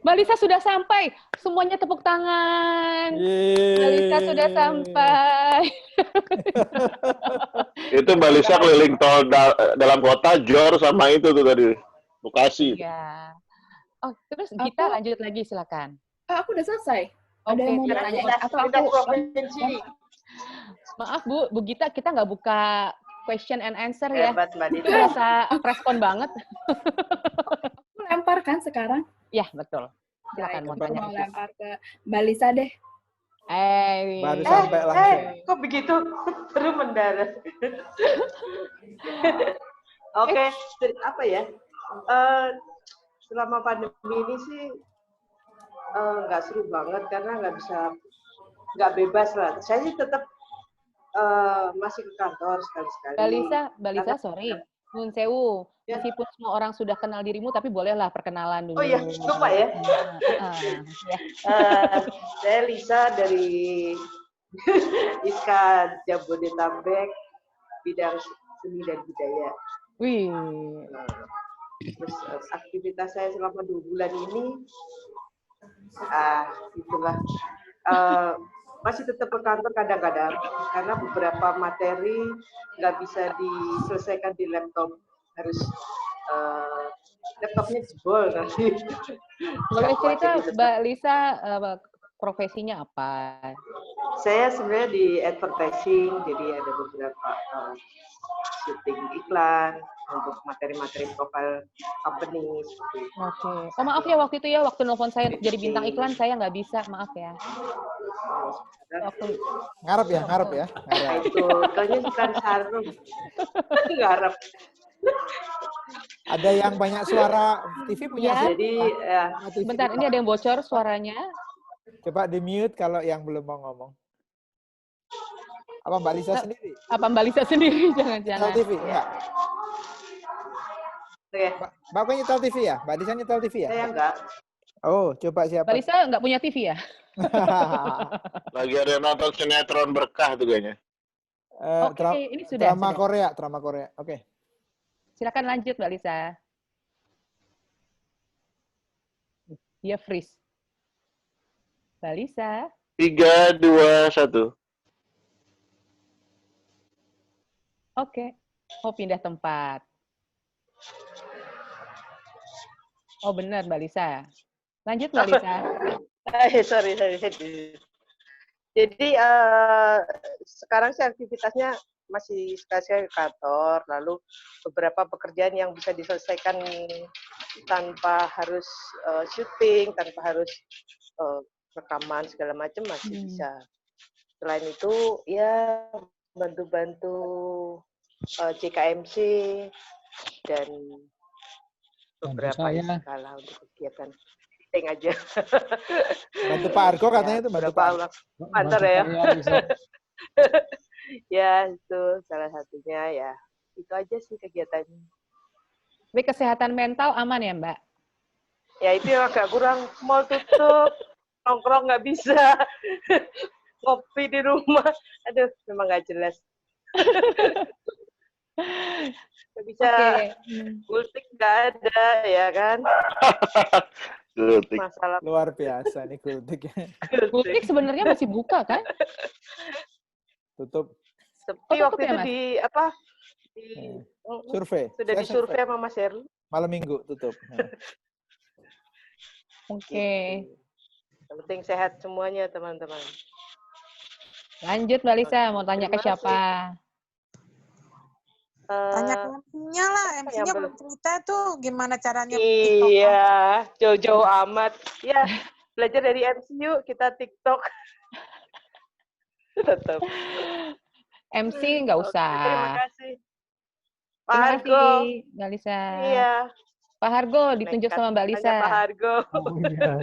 Mbak Lisa sudah sampai. Semuanya tepuk tangan. Mbak Lisa sudah sampai. Itu Mbak Lisa keliling tol dalam kota, Jor sama itu tuh tadi. Bekasi. Iya. Oh, terus kita lanjut lagi silakan. Aku udah selesai. Ada yang mau Oke, bertanya Kita atau kita aku provinsi. maaf Bu Gita, kita nggak buka question and answer ya. Hebat Mbak Itu Dita. berasa respon banget. aku lempar kan sekarang? Ya, betul. Silakan Baik, mau aku tanya. mau lempar ke Mbak Lisa deh. Baru sampai langsung. Kok begitu? Baru mendarat. Oke, jadi apa ya? Selama pandemi ini sih nggak seru banget karena nggak bebas lah. Saya sih tetap masih ke kantor sekali-sekali. Mbak Lisa, sorry. Nun sewu, meskipun semua orang sudah kenal dirimu, tapi bolehlah perkenalan dulu. Oh iya, lupa ya. Saya Lisa dari ISKA Jabodetabek, bidang seni dan budaya. Wih. Terus aktivitas saya selama 2 bulan ini, itulah. Masih tetap ke kantor kadang-kadang karena beberapa materi nggak bisa diselesaikan di laptop, harus laptopnya jebol nanti. Boleh cerita Mbak Lisa profesinya apa? Saya sebenarnya di advertising, jadi ada beberapa syuting iklan untuk materi-materi profil company. Oke. Oh maaf ya waktu itu ya, waktu nelfon saya untuk jadi bintang iklan saya nggak bisa, maaf ya. Ngarep ya. Itu kayaknya bukan sarung. Ngarep. Ada yang banyak suara TV punya Ya. sih? Jadi Bentar, ini ada yang bocor suaranya. Coba di mute kalau yang belum mau ngomong. Apa Mbak Lisa sendiri? Apa Mbak Lisa sendiri? Jangan-jangan. Nyetel TV? Enggak. Mbak punya nyetel TV ya? Mbak Lisa nyetel TV ya? Saya enggak. Oh, coba siapa? Mbak Lisa nggak punya TV ya? Lagi ada nonton sinetron Berkah tuh kayaknya. Oke, ini sudah. Drama Korea. Oke. Silakan lanjut Mbak Lisa. Dia freeze. Mbak Lisa. 3, 2, 1. Oke. Oh, pindah tempat. Oh, benar Mbak Lisa. Lanjut Mbak Lisa. Sorry. Jadi sekarang sih aktivitasnya masih sekali ke kantor, lalu beberapa pekerjaan yang bisa diselesaikan tanpa harus syuting, tanpa harus rekaman segala macam masih bisa. Selain itu ya bantu-bantu JKMC dan beberapa skala untuk kegiatan meeting aja. Bantu Pak Argo katanya itu bantu Pak Argo. Kantor ya. Ya, itu salah satunya ya. Itu aja sih kegiatannya. Tapi kesehatan mental aman ya, Mbak? Ya, itu yang agak kurang. Mall tutup, nongkrong nggak bisa, ngopi di rumah. Aduh, memang nggak jelas. Nggak bisa, gultik nggak ada, ya kan? Gultik. Masalah. Luar biasa nih gultik. Gultik sebenarnya masih buka kan? Tutup. Sepi waktu itu di apa? Survei. Sudah disurvei sama Mas Herli. Malam Minggu tutup. Oke. Yang penting sehat semuanya, teman-teman. Lanjut, Mbak Lisa. Mau tanya ke siapa? Tanya ke MC-nya lah. MC-nya belum cerita tuh gimana caranya. Iya, jauh-jauh amat. Ya, belajar dari MC yuk, kita TikTok. Tetap. MC nggak usah. Oke, terima kasih. Pak Terima Hargo. kasih, Mbak Lisa. Iya. Pak Hargo ditunjuk sama Mbak Lisa. Pak Hargo. Oh iya,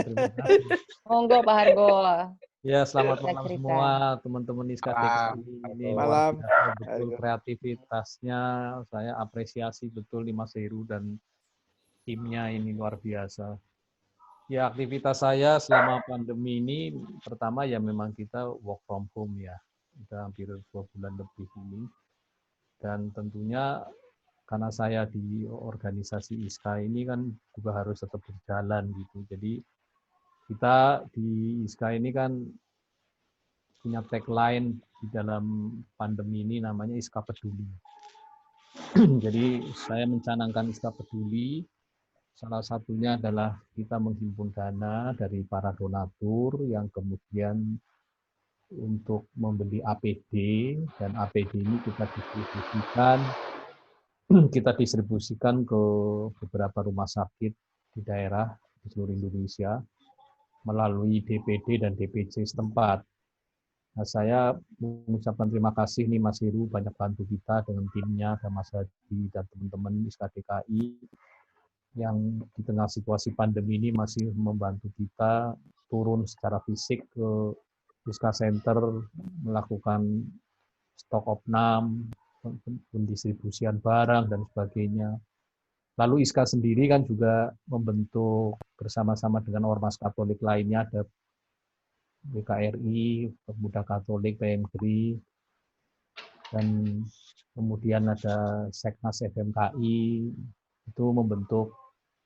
terima kasih. Monggo Pak Hargo. Ya, selamat malam semua teman-teman ISKA ini. Malam. Betul kreativitasnya saya apresiasi betul nih Mas Heru dan timnya ini luar biasa. Ya, aktivitas saya selama pandemi ini pertama ya memang kita work from home ya. Udah hampir 2 bulan lebih ini. Dan tentunya karena saya di organisasi ISKA ini kan juga harus tetap berjalan gitu. Jadi kita di ISKA ini kan punya tagline di dalam pandemi ini namanya ISKA Peduli. Jadi saya mencanangkan ISKA Peduli Salah satunya adalah kita menghimpun dana dari para donatur yang kemudian untuk membeli APD, dan APD ini kita distribusikan ke beberapa rumah sakit di daerah di seluruh Indonesia melalui DPD dan DPC setempat. Nah, saya mengucapkan terima kasih nih Mas Heru banyak bantu kita dengan timnya, ada Mas Hadi dan teman-teman di SKDKI yang di tengah situasi pandemi ini masih membantu kita turun secara fisik ke Wisca Center, melakukan stok opnam, pendistribusian barang, dan sebagainya. Lalu ISKA sendiri kan juga membentuk bersama-sama dengan Ormas Katolik lainnya, ada WKRI, Pemuda Katolik, PMGRI, dan kemudian ada Seknas FMKI, itu membentuk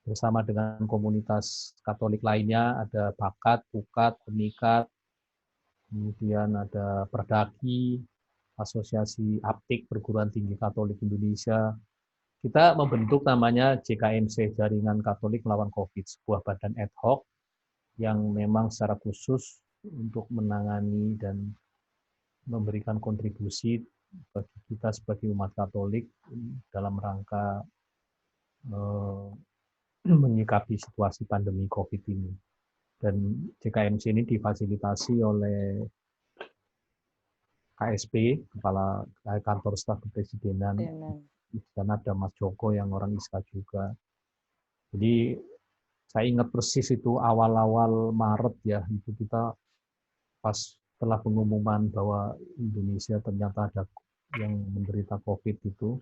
bersama dengan komunitas Katolik lainnya, ada Bakat, Pukat, Penikat, kemudian ada Perdaki, Asosiasi Aptik Perguruan Tinggi Katolik Indonesia. Kita membentuk namanya JKMC, Jaringan Katolik Melawan COVID, sebuah badan ad hoc yang memang secara khusus untuk menangani dan memberikan kontribusi bagi kita sebagai umat Katolik dalam rangka menyikapi situasi pandemi COVID ini. Dan JKMC ini difasilitasi oleh KSP, Kepala Kantor Staf Kepresidenan. Di sana ada Mas Joko yang orang ISKA juga. Jadi saya ingat persis itu awal-awal Maret ya, itu kita pas setelah pengumuman bahwa Indonesia ternyata ada yang menderita COVID itu,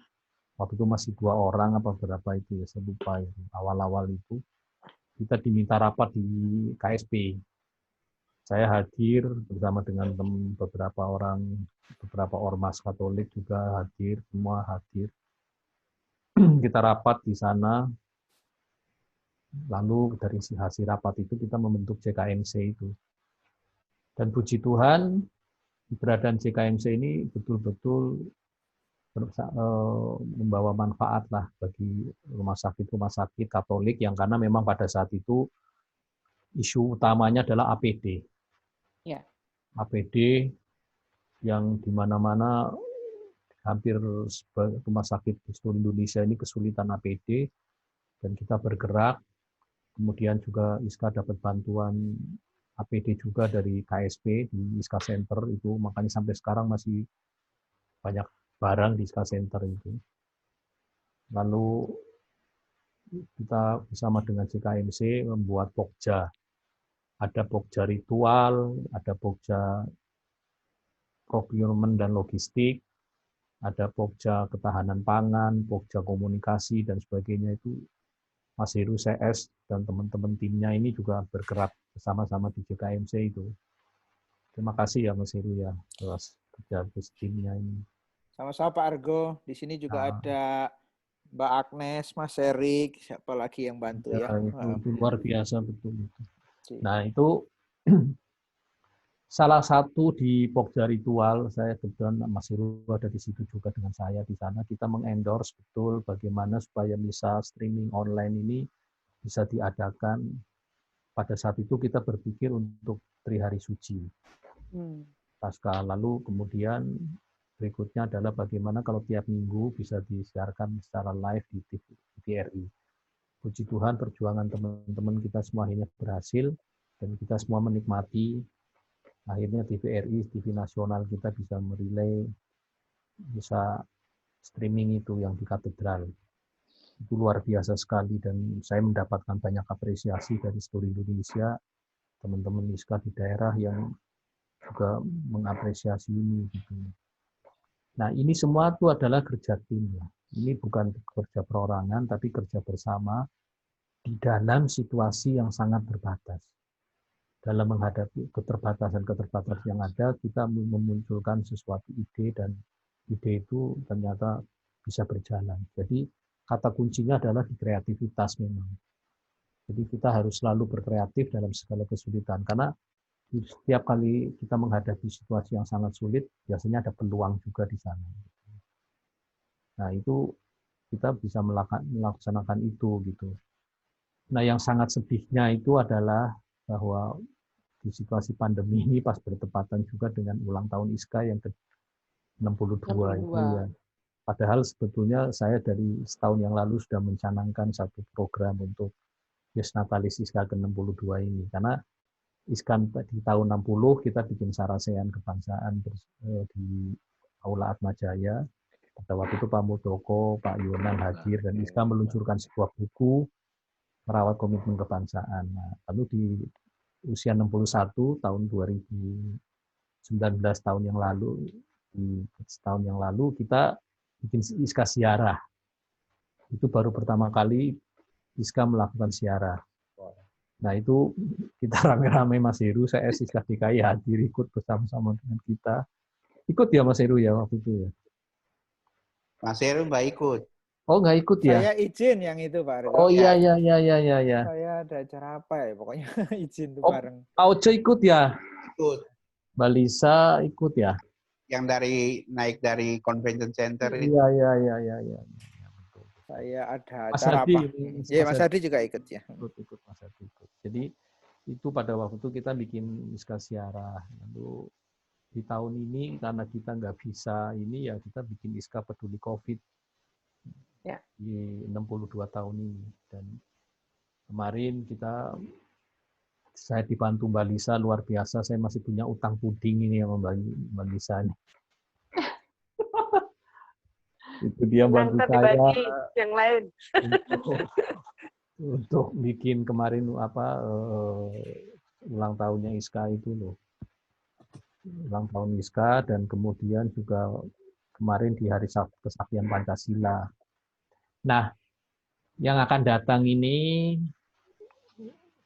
waktu itu masih 2 orang apa berapa itu ya, saya lupa ya, awal-awal itu, kita diminta rapat di KSP. Saya hadir bersama dengan beberapa ormas Katolik juga hadir, semua hadir. Kita rapat di sana, lalu dari hasil rapat itu kita membentuk JKMC itu. Dan puji Tuhan, keberadaan JKMC ini betul-betul membawa manfaat lah bagi rumah sakit Katolik yang karena memang pada saat itu isu utamanya adalah APD. Ya. APD yang di mana-mana hampir rumah sakit di seluruh Indonesia ini kesulitan APD, dan kita bergerak. Kemudian juga ISKA dapat bantuan APD juga dari KSP di ISKA Center itu, makanya sampai sekarang masih banyak barang di ISKA Center itu. Lalu kita bersama dengan JKMC membuat Pokja. Ada Pokja ritual, ada Pokja procurement dan logistik, ada Pokja ketahanan pangan, Pokja komunikasi, dan sebagainya. Itu Mas Heru CS dan teman-teman timnya ini juga bergerak bersama-sama di JKMC itu. Terima kasih ya Mas Heru ya atas kerja timnya ini. Sama-sama Pak Argo. Di sini juga ada Mbak Agnes, Mas Erik, siapa lagi yang bantu ya? Itu luar biasa betul itu. Nah itu salah satu di Pokja ritual, saya kebetulan Mas Heru ada di situ juga dengan saya di sana. Kita mengendorse betul bagaimana supaya bisa streaming online ini bisa diadakan. Pada saat itu kita berpikir untuk Trihari Suci. Pasca, lalu kemudian berikutnya adalah bagaimana kalau tiap minggu bisa disiarkan secara live di TVRI. Puji Tuhan perjuangan teman-teman kita semua akhirnya berhasil dan kita semua menikmati. Akhirnya TVRI, TV nasional kita bisa merelay, bisa streaming itu yang di katedral. Itu luar biasa sekali dan saya mendapatkan banyak apresiasi dari seluruh Indonesia, teman-teman ISKA di daerah yang juga mengapresiasi ini. Gitu. Nah ini semua itu adalah kerja tim. Ya. Ini bukan kerja perorangan, tapi kerja bersama di dalam situasi yang sangat terbatas. Dalam menghadapi keterbatasan-keterbatasan yang ada, kita memunculkan sesuatu ide, dan ide itu ternyata bisa berjalan. Jadi kata kuncinya adalah di kreativitas memang. Jadi kita harus selalu berkreatif dalam segala kesulitan, karena setiap kali kita menghadapi situasi yang sangat sulit, biasanya ada peluang juga di sana. Nah itu kita bisa melaksanakan itu gitu. Nah, yang sangat sedihnya itu adalah bahwa di situasi pandemi ini pas bertepatan juga dengan ulang tahun ISKA yang ke-62 itu ya. Padahal sebetulnya saya dari setahun yang lalu sudah mencanangkan satu program untuk Yus Natalis ISKA ke-62 ini. Karena ISKA di tahun 60 kita bikin sarasean kebangsaan di Aula Atmajaya. Pada waktu itu Pak Muldoko, Pak Yonan hadir, dan ISKA meluncurkan sebuah buku merawat komitmen kebangsaan. Nah, lalu di usia 61 tahun 2019 tahun yang lalu, setahun yang lalu kita bikin ISKA Siarah. Itu baru pertama kali ISKA melakukan siarah. Nah itu kita rame-rame Mas Heru, saya ISKA DKI hadir ikut bersama-sama dengan kita. Ikut ya Mas Heru ya waktu itu ya? Mas Heru nggak ikut. Oh nggak ikut ya? Saya izin yang itu Pak Argo. Oh iya. Saya ada acara apa ya, pokoknya izin tuh bareng. Pak Oce ikut ya? Ikut. Mbak Lisa ikut ya? Yang naik dari Convention Center. Iya. Saya ada Mas acara Hadi, apa? Iya, Mas Hadi juga ikut ya. Ikut Mas Hadi ikut. Jadi itu pada waktu itu kita bikin ISKA Siarah. Lalu di tahun ini karena kita nggak bisa ini ya kita bikin ISKA Peduli COVID ya. Di 62 tahun ini. Dan kemarin saya dibantu Mbak Lisa luar biasa. Saya masih punya utang puding ini sama Mbak Lisa. Itu dia bantu saya yang lain untuk bikin kemarin ulang tahunnya ISKA itu loh. Ulang tahun ISKA dan kemudian juga kemarin di Hari Kesaktian Pancasila. Nah, yang akan datang ini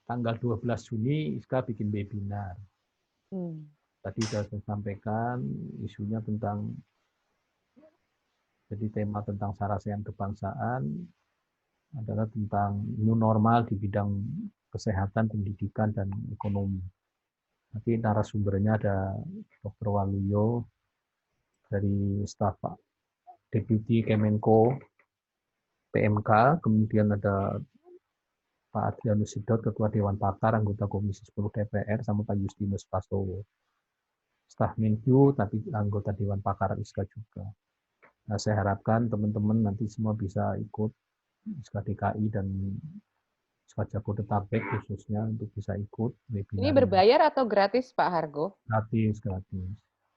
tanggal 12 Juni ISKA bikin webinar. Tadi sudah saya sampaikan isunya tentang jadi tema tentang sarasean kebangsaan adalah tentang new normal di bidang kesehatan, pendidikan, dan ekonomi. Nanti narasumbernya ada Dr. Waluyo dari staf Deputi Kemenko PMK, kemudian ada Pak Adrianus Sidot, Ketua Dewan Pakar, anggota Komisi 10 DPR, sama Pak Justinus Prastowo. Staf Menkyu, tapi anggota Dewan Pakar ISKA juga. Nah, saya harapkan teman-teman nanti semua bisa ikut ISKA DKI dan ISKA Jabodetabek khususnya untuk bisa ikut webinar. Ini berbayar atau gratis Pak Hargo? Gratis.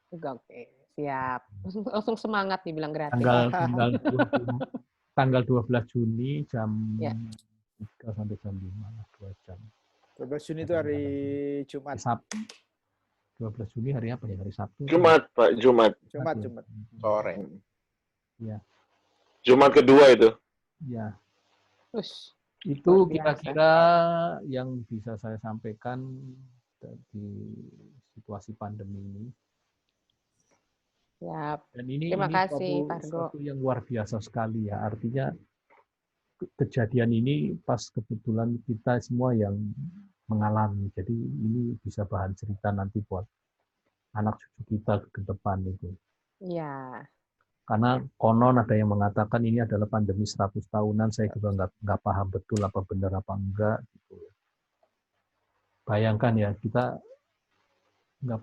Oke, siap. Langsung semangat nih bilang gratis. Tanggal 12 Juni jam 3 sampai jam 5, 2 jam. 12 Juni itu hari Jumat. Sabtu. 12 Juni hari apa ya? Hari Sabtu. Jumat, Pak, Jumat. Sore. Ya. Jumat kedua itu. Ya. Itu kira-kira yang bisa saya sampaikan di situasi pandemi ini. Siap. Dan ini Terima kasih, Pak Hargo. Suatu yang luar biasa sekali ya. Artinya kejadian ini pas kebetulan kita semua yang mengalami. Jadi ini bisa bahan cerita nanti buat anak cucu kita ke depan itu. Iya. Karena konon ada yang mengatakan ini adalah pandemi 100 tahunan, saya juga nggak paham betul apa benar apa enggak. Gitu. Bayangkan ya, kita nggak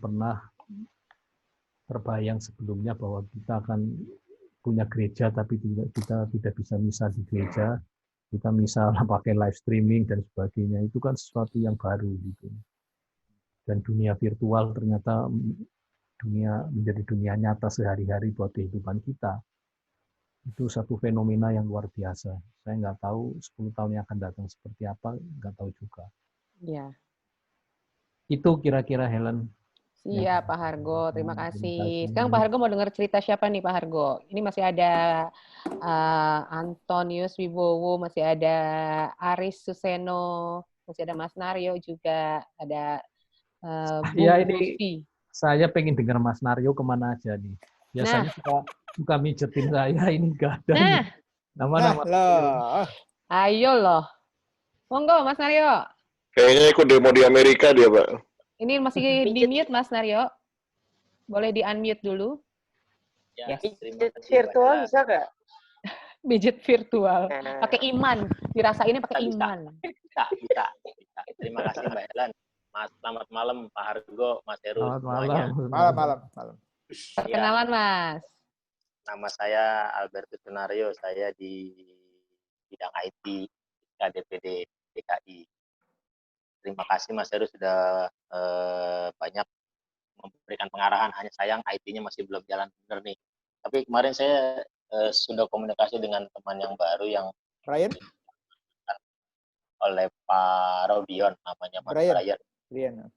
pernah terbayang sebelumnya bahwa kita akan punya gereja, tapi kita tidak bisa misa di gereja, kita misalnya pakai live streaming dan sebagainya, itu kan sesuatu yang baru gitu. Dan dunia virtual ternyata menjadi dunia nyata sehari-hari buat kehidupan kita. Itu satu fenomena yang luar biasa. Saya nggak tahu 10 tahun yang akan datang seperti apa, nggak tahu juga. Iya. Itu kira-kira Helen. Siap Pak Hargo, terima kasih. Sekarang Pak Hargo mau dengar cerita siapa nih Pak Hargo? Ini masih ada Antonius Wibowo, masih ada Aris Suseno, masih ada Mas Naryo juga, ada ya ini saya pengen dengar Mas Naryo kemana aja nih. Biasanya suka mijetin saya, ini enggak ada. Nama-nama. Ayo loh. Monggo Mas Naryo. Kayaknya ikut demo di Amerika dia, Pak. Ini masih di-mute Mas Naryo. Boleh di-unmute dulu. Ya, virtual bisa nggak? Pijit virtual. Pakai iman. Dirasainnya pakai iman. Bisa. Terima kasih Mbak Helen. Mas, selamat malam Pak Hargo, Mas Heru Selamat semuanya. Malam. Perkenalan, Mas. Nama saya Albertus Sunario, saya di bidang IT KDPD DKI. Terima kasih Mas Heru sudah banyak memberikan pengarahan. Hanya sayang IT-nya masih belum jalan benar nih. Tapi kemarin saya sudah komunikasi dengan teman yang baru yang Ryan? oleh Pak Robion, namanya Mas Ryan.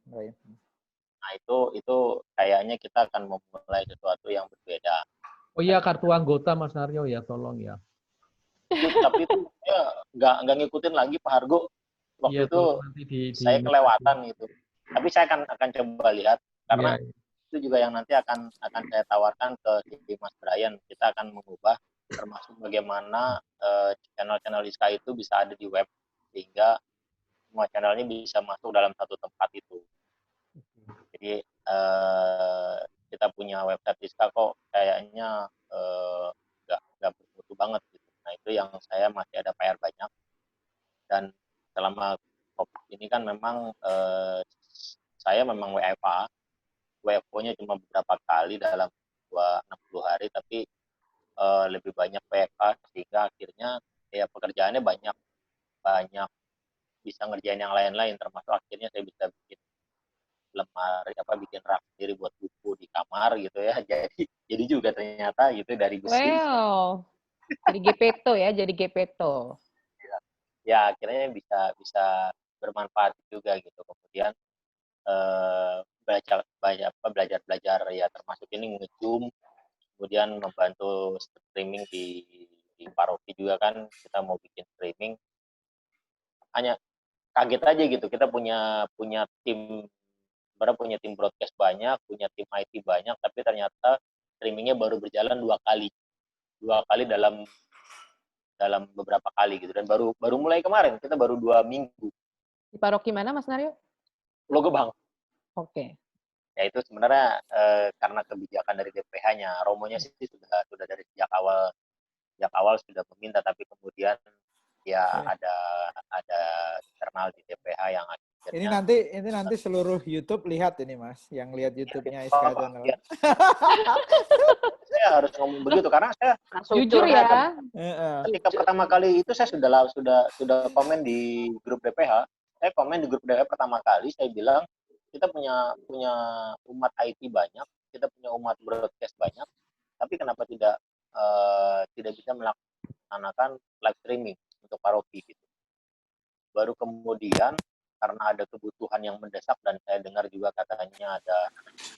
Nah itu kayaknya kita akan memulai sesuatu yang berbeda. Oh iya, kartu anggota Mas Naryo ya, tolong ya. Tapi itu saya nggak ngikutin lagi Pak Hargo. Waktu Iya, itu saya kelewatan gitu. Tapi saya akan coba lihat karena itu juga yang nanti akan saya tawarkan ke Mas Brian. Kita akan mengubah termasuk bagaimana channel-channel ISKA itu bisa ada di web sehingga semua channelnya bisa masuk dalam satu tempat itu. Jadi kita punya website ISKA kok kayaknya nggak bermutu banget gitu. Nah itu yang saya masih ada PR banyak. Dan selama COVID ini kan memang saya memang WFA. WFO-nya cuma beberapa kali dalam 60 hari, tapi lebih banyak WFA sehingga akhirnya ya pekerjaannya banyak bisa ngerjain yang lain-lain, termasuk akhirnya saya bisa bikin lemari bikin rak sendiri buat buku di kamar gitu ya. Jadi juga ternyata gitu dari besi. Wow. Jadi Gepeto ya, jadi Gepeto. Ya akhirnya bisa bermanfaat juga gitu. Kemudian belajar ya termasuk ini nge-zoom, kemudian membantu streaming di paroki juga kan, kita mau bikin streaming. Hanya kaget aja gitu, kita punya tim broadcast banyak, punya tim IT banyak, tapi ternyata streamingnya baru berjalan 2 kali dalam beberapa kali gitu, dan baru mulai kemarin, kita baru 2 minggu. Di paroki mana Mas Naryo? Pulau Gebang. Oke. Ya itu sebenarnya karena kebijakan dari DPH-nya, Romonya sih sudah dari sejak awal sudah meminta, tapi kemudian ada internal di DPH yang akhirnya ini nanti seluruh YouTube lihat ini Mas, yang lihat YouTube-nya ISKA Channel. Ya. Saya harus ngomong begitu karena saya jujur ya. Ketika pertama kali itu saya sudah komen di grup DPH. Saya komen di grup DPH pertama kali, saya bilang kita punya umat IT banyak, kita punya umat broadcast banyak, tapi kenapa tidak bisa melaksanakan live streaming untuk paroki gitu. Baru kemudian karena ada kebutuhan yang mendesak dan saya dengar juga katanya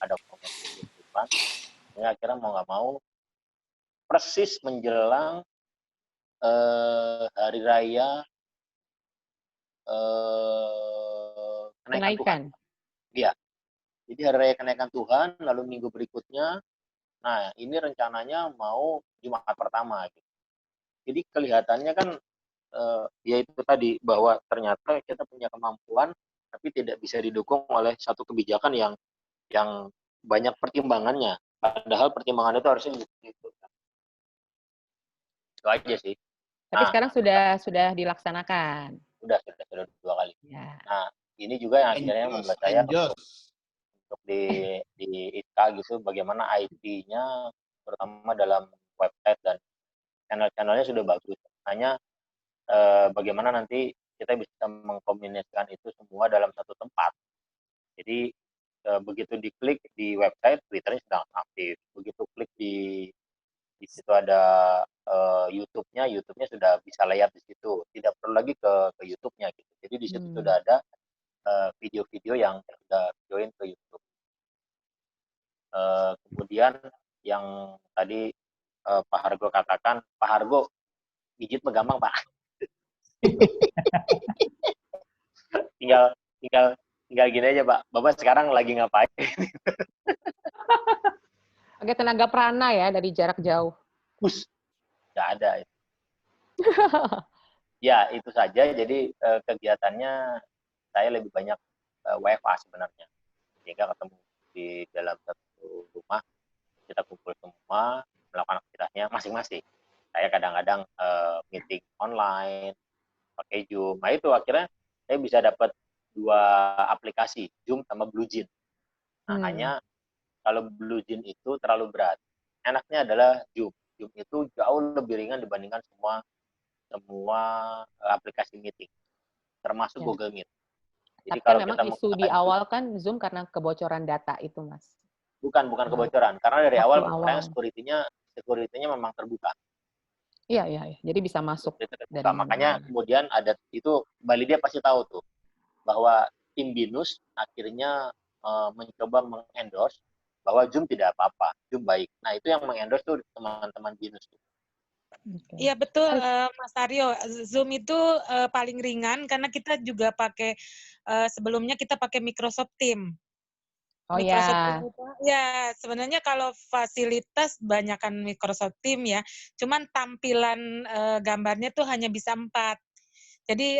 ada kebutuhan, saya akhirnya mau nggak mau persis menjelang hari raya kenaikan Tuhan. Iya. Jadi hari raya kenaikan Tuhan, lalu minggu berikutnya, nah ini rencananya mau Jumat pertama gitu. Jadi kelihatannya kan ya itu tadi bahwa ternyata kita punya kemampuan tapi tidak bisa didukung oleh satu kebijakan yang banyak pertimbangannya. Padahal pertimbangan itu harusnya itu aja sih. Tapi sekarang sudah dilaksanakan. Sudah 2 kali. Ya. Nah ini juga yang akhirnya membuat saya untuk di ISKA gitu, bagaimana IT-nya terutama dalam website dan channel-channelnya sudah bagus. Hanya bagaimana nanti kita bisa mengkombinasikan itu semua dalam satu tempat. Jadi begitu diklik di website, Twitternya sedang aktif. Begitu klik di situ ada YouTube-nya sudah bisa lihat di situ. Tidak perlu lagi ke YouTube-nya gitu. Jadi di situ sudah ada video-video yang sudah join ke YouTube. Kemudian yang tadi Pak Hargo katakan, Pak Hargo pijit gampang Pak. tinggal gini aja Pak. Bapak sekarang lagi ngapain? Pakai tenaga prana ya dari jarak jauh. Nggak ada. Ya itu saja. Jadi kegiatannya saya lebih banyak WFA sebenarnya. Sehingga ketemu di dalam satu rumah, kita kumpul semua, melakukan aktivitasnya masing-masing. Saya kadang-kadang meeting online, pakai Zoom. Nah itu akhirnya saya bisa dapat 2 aplikasi, Zoom sama BlueJean. Nah hanya kalau BlueJean itu terlalu berat. Enaknya adalah Zoom. Zoom itu jauh lebih ringan dibandingkan semua aplikasi meeting, termasuk Ya. Google Meet. Jadi Tapi kan kalau memang kita isu di menggunakan awal kan Zoom karena kebocoran data itu, Mas. bukan kebocoran, karena dari awal Waktu orang awal. security-nya memang terbuka. Iya. Jadi bisa masuk dari Makanya mana-mana. kemudian ada itu, Mbak Lydia pasti tahu tuh, bahwa tim BINUS akhirnya mencoba mengendorse bahwa Zoom tidak apa-apa, Zoom baik. Nah itu yang mengendorse tuh teman-teman BINUS tuh. Iya betul, Mas Aryo. Zoom itu paling ringan karena kita juga pakai sebelumnya kita pakai Microsoft Teams. Oh Microsoft ya. Teams itu, ya sebenarnya kalau fasilitas banyakan Microsoft Teams ya, cuman tampilan gambarnya tuh hanya bisa 4. Jadi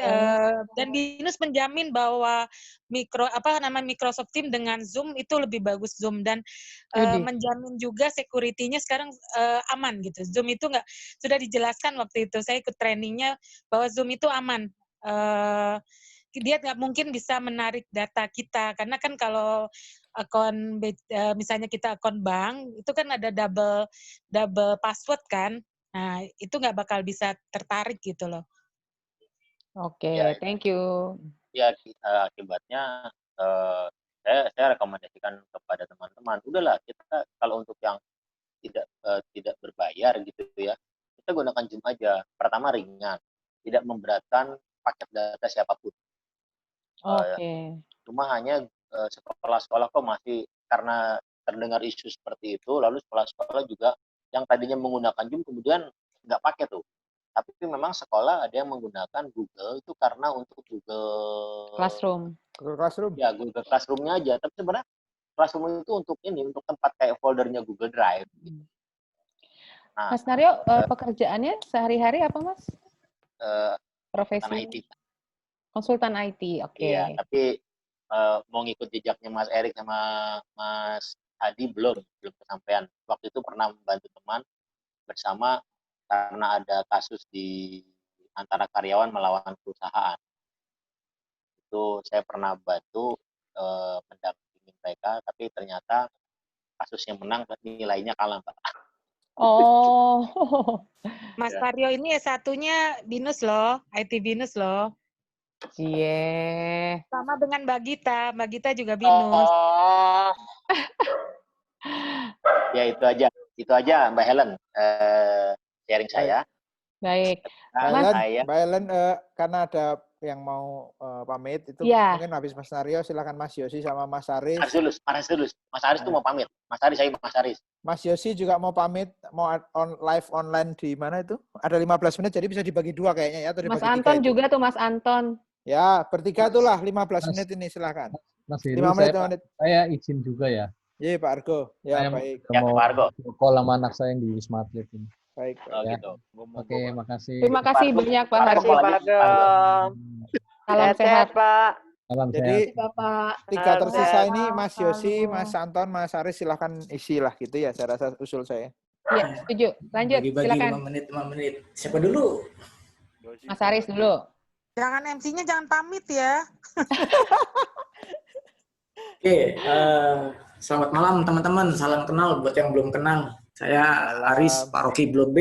dan BINUS menjamin bahwa Microsoft Teams dengan Zoom itu lebih bagus Zoom, dan menjamin juga security-nya sekarang aman gitu. Zoom itu sudah dijelaskan waktu itu saya ikut trainingnya bahwa Zoom itu aman. Dia nggak mungkin bisa menarik data kita karena kan kalau akun misalnya kita akun bank itu kan ada double password kan. Nah itu nggak bakal bisa tertarik gitu loh. Oke, thank you. Ya, akibatnya saya rekomendasikan kepada teman-teman, udahlah kita kalau untuk yang tidak berbayar gitu ya, kita gunakan Zoom aja. Pertama ringan, tidak memberatkan paket data siapapun. Cuma hanya sekolah-sekolah kok masih, karena terdengar isu seperti itu, lalu sekolah-sekolah juga yang tadinya menggunakan Zoom kemudian nggak pakai tuh. Tapi memang sekolah ada yang menggunakan Google itu karena untuk Google Classroom. Ya, Google Classroom-nya aja. Tapi sebenarnya Classroom itu untuk tempat kayak foldernya Google Drive. Nah, Mas Naryo, pekerjaannya sehari-hari apa, Mas? Profesi? Konsultan IT, oke. Iya, tapi mau ngikut jejaknya Mas Erik sama Mas Hadi belum kesampaian. Waktu itu pernah membantu teman bersama karena ada kasus di antara karyawan melawan perusahaan. Itu saya pernah bantu mendampingi mereka, tapi ternyata kasusnya menang, nilainya kalah, Pak. Oh. Mas Aryo ini S1-nya BINUS loh, IT BINUS loh. Iya. Sama dengan Mbak Gita juga BINUS. Ya itu aja Mbak Helen sharing saya. Baik. Mbak Helen, karena ada yang mau pamit itu mungkin habis Mas Naryo, silakan Mas Yosi sama Mas Aris. Mas Aris tuh mau pamit. Mas Aris. Mas Yosi juga mau pamit, mau live online di mana itu? Ada 15 menit, jadi bisa dibagi 2 kayaknya ya. Atau Mas Anton juga tuh, Mas Anton. Ya, bertiga itulah 15 menit ini, silakan. Mas Heru, saya izin juga ya. Iya, Pak Argo. Ya, saya baik. Mau Pak Argo. Call sama anak saya yang di Wisma Atlet ini. Baik, Pak. Ya. Gitu. Oke, makasih. Terima kasih banyak Pak Hardi. Salam sehat, Pak. Salam Jadi, sehat. Bapak. 3 tersisa ini Mas Yosi, Mas Anton, Mas Aris, silakan isi lah gitu ya, saya rasa usul saya. Iya, setuju. Lanjut, silakan. 5 menit. Siapa dulu? Mas Aris dulu. Jangan MC-nya jangan pamit ya. Oke, selamat malam teman-teman. Salam kenal buat yang belum kenal. Saya Aris, Paroki Blok B.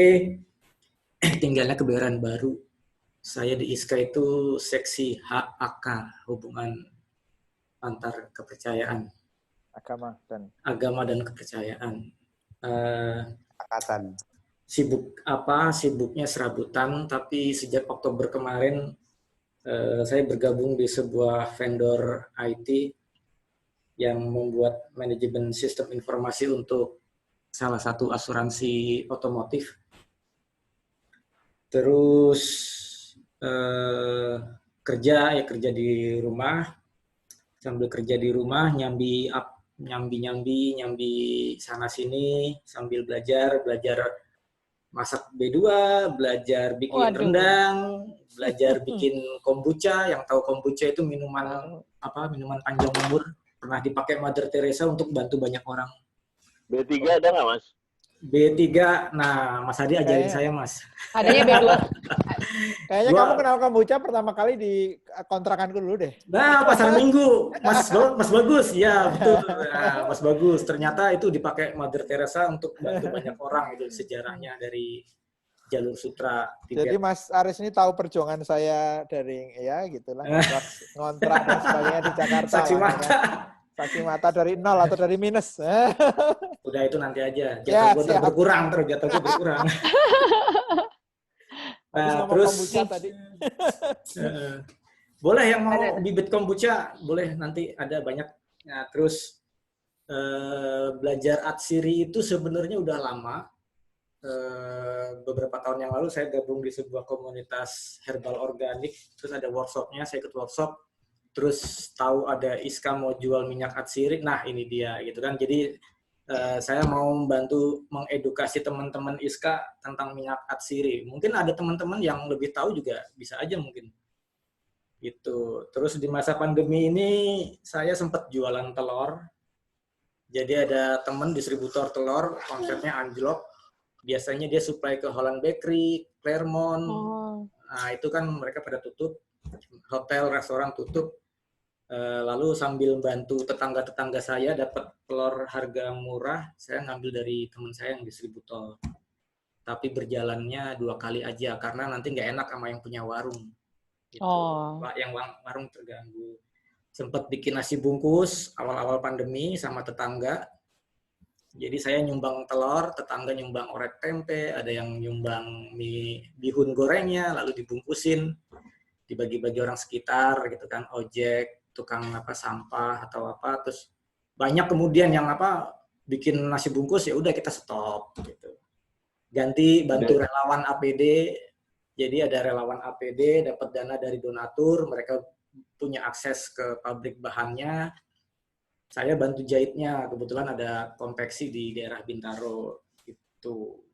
Tinggalnya Kebayoran Baru. Saya di ISKA itu seksi HAK, hubungan antar kepercayaan. Agama dan kepercayaan. Angkatan. Sibuknya serabutan, tapi sejak Oktober kemarin saya bergabung di sebuah vendor IT yang membuat manajemen sistem informasi untuk salah satu asuransi otomotif. Terus kerja di rumah, sambil kerja di rumah nyambi sana sini sambil belajar masak B2, belajar bikin rendang, belajar bikin kombucha. Yang tahu kombucha itu minuman panjang umur, pernah dipakai Mother Teresa untuk bantu banyak orang. B3 ada nggak, Mas? B3, nah Mas Hadi ajarin saya, Mas. Adanya B2. Kayaknya kamu kenal kombucha pertama kali di kontrakanku dulu deh. Nah, pasar Minggu, Mas Bagus, ya betul. Nah, Mas Bagus, ternyata itu dipakai Mother Teresa untuk bantu banyak orang, itu sejarahnya dari jalur sutra Tibet. Jadi Mas Aris ini tahu perjuangan saya dari ya gitulah ngontrak dan sebagainya di Jakarta. Saksi mata. Saksi mata dari nol atau dari minus. Udah itu nanti aja. Jatuh gue berkurang, jatuh gue berkurang. Nah, terus tadi. Boleh yang mau bibit kombucha, boleh nanti ada banyak. Nah, terus belajar atsiri itu sebenarnya udah lama. Beberapa tahun yang lalu saya gabung di sebuah komunitas herbal organik, terus ada workshopnya, saya ikut workshop. Terus tahu ada Iska mau jual minyak atsiri, nah ini dia gitu kan. Jadi saya mau membantu mengedukasi teman-teman Iska tentang minyak atsiri. Mungkin ada teman-teman yang lebih tahu juga bisa aja mungkin. Gitu. Terus di masa pandemi ini saya sempat jualan telur. Jadi ada teman distributor telur, konsepnya anjlok. Biasanya dia supply ke Holland Bakery, Claremont. Nah itu kan mereka pada tutup, hotel, restoran tutup. Lalu sambil bantu tetangga-tetangga saya dapat telur harga murah, saya ngambil dari teman saya yang distributor. Tapi berjalannya 2 kali aja, karena nanti nggak enak sama yang punya warung. Gitu. Pak, yang warung terganggu. Sempat bikin nasi bungkus awal-awal pandemi sama tetangga. Jadi saya nyumbang telur, tetangga nyumbang orek tempe, ada yang nyumbang mie bihun gorengnya, lalu dibungkusin, dibagi-bagi orang sekitar, gitu kan, ojek, tukang sampah atau apa, terus banyak kemudian yang bikin nasi bungkus, ya udah kita stop gitu. Ganti bantu relawan APD. Jadi ada relawan APD dapat dana dari donatur, mereka punya akses ke pabrik bahannya. Saya bantu jahitnya, kebetulan ada konveksi di daerah Bintaro gitu.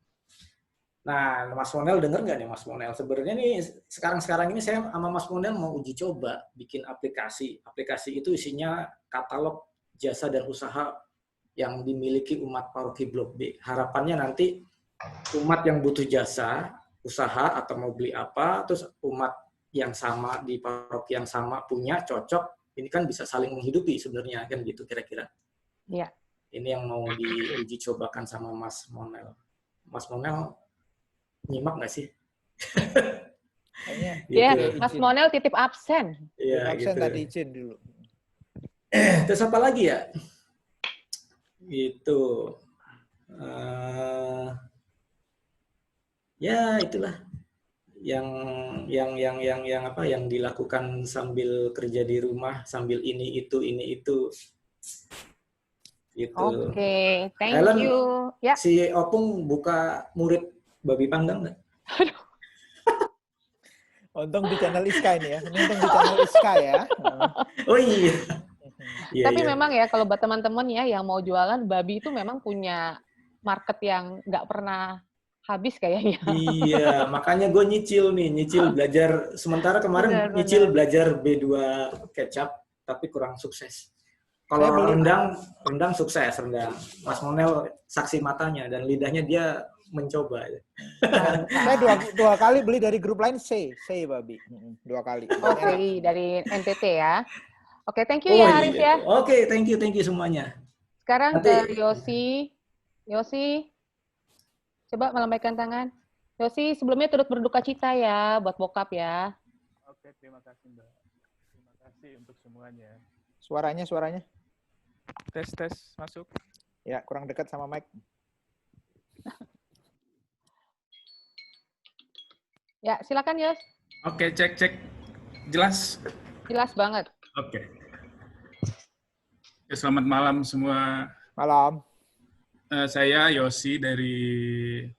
Nah, Mas Monel denger nggak nih Mas Monel? Sebenarnya nih sekarang ini saya sama Mas Monel mau uji coba bikin aplikasi. Aplikasi itu isinya katalog jasa dan usaha yang dimiliki umat paroki Blok B. Harapannya nanti umat yang butuh jasa, usaha atau mau beli apa, terus umat yang sama di paroki yang sama punya cocok, ini kan bisa saling menghidupi sebenarnya kan gitu kira-kira. Iya. Ini yang mau diuji cobakan sama Mas Monel. Mas Monel nyimak nggak sih? Ya, gitu. Mas Monel titip absen. Iya, absen gitu. Tadi izin dulu. Terus apa lagi ya? Itu. Ya itulah yang dilakukan sambil kerja di rumah, sambil ini itu. Gitu. Oke, thank Helen, you. Ya. Si Opung buka murid babi panggang nggak? Untung di channel Iska ini ya. Untung di channel Iska ya. Oh iya. Tapi memang ya kalau buat teman-teman ya yang mau jualan babi itu memang punya market yang nggak pernah habis kayaknya. Iya, makanya gue nyicil belajar. Sementara kemarin nyicil belajar B2 kecap, tapi kurang sukses. Kalau rendang sukses, rendang. Mas Monel saksi matanya dan lidahnya dia mencoba. Saya dua kali beli dari grup lain C babi. 2 kali. Oke, dari NTT ya. Oke, thank you ya Haris ya. Oke, thank you semuanya. Sekarang ke Yosi, coba melambaikan tangan. Yosi, sebelumnya turut berduka cita ya buat bokap ya. Oke, terima kasih Mbak. Terima kasih untuk semuanya. Suaranya. Tes, masuk. Ya, kurang dekat sama mic. Ya, silakan Yos. Oke, cek. Jelas? Jelas banget. Oke. Ya, selamat malam semua. Malam. Saya Yosi dari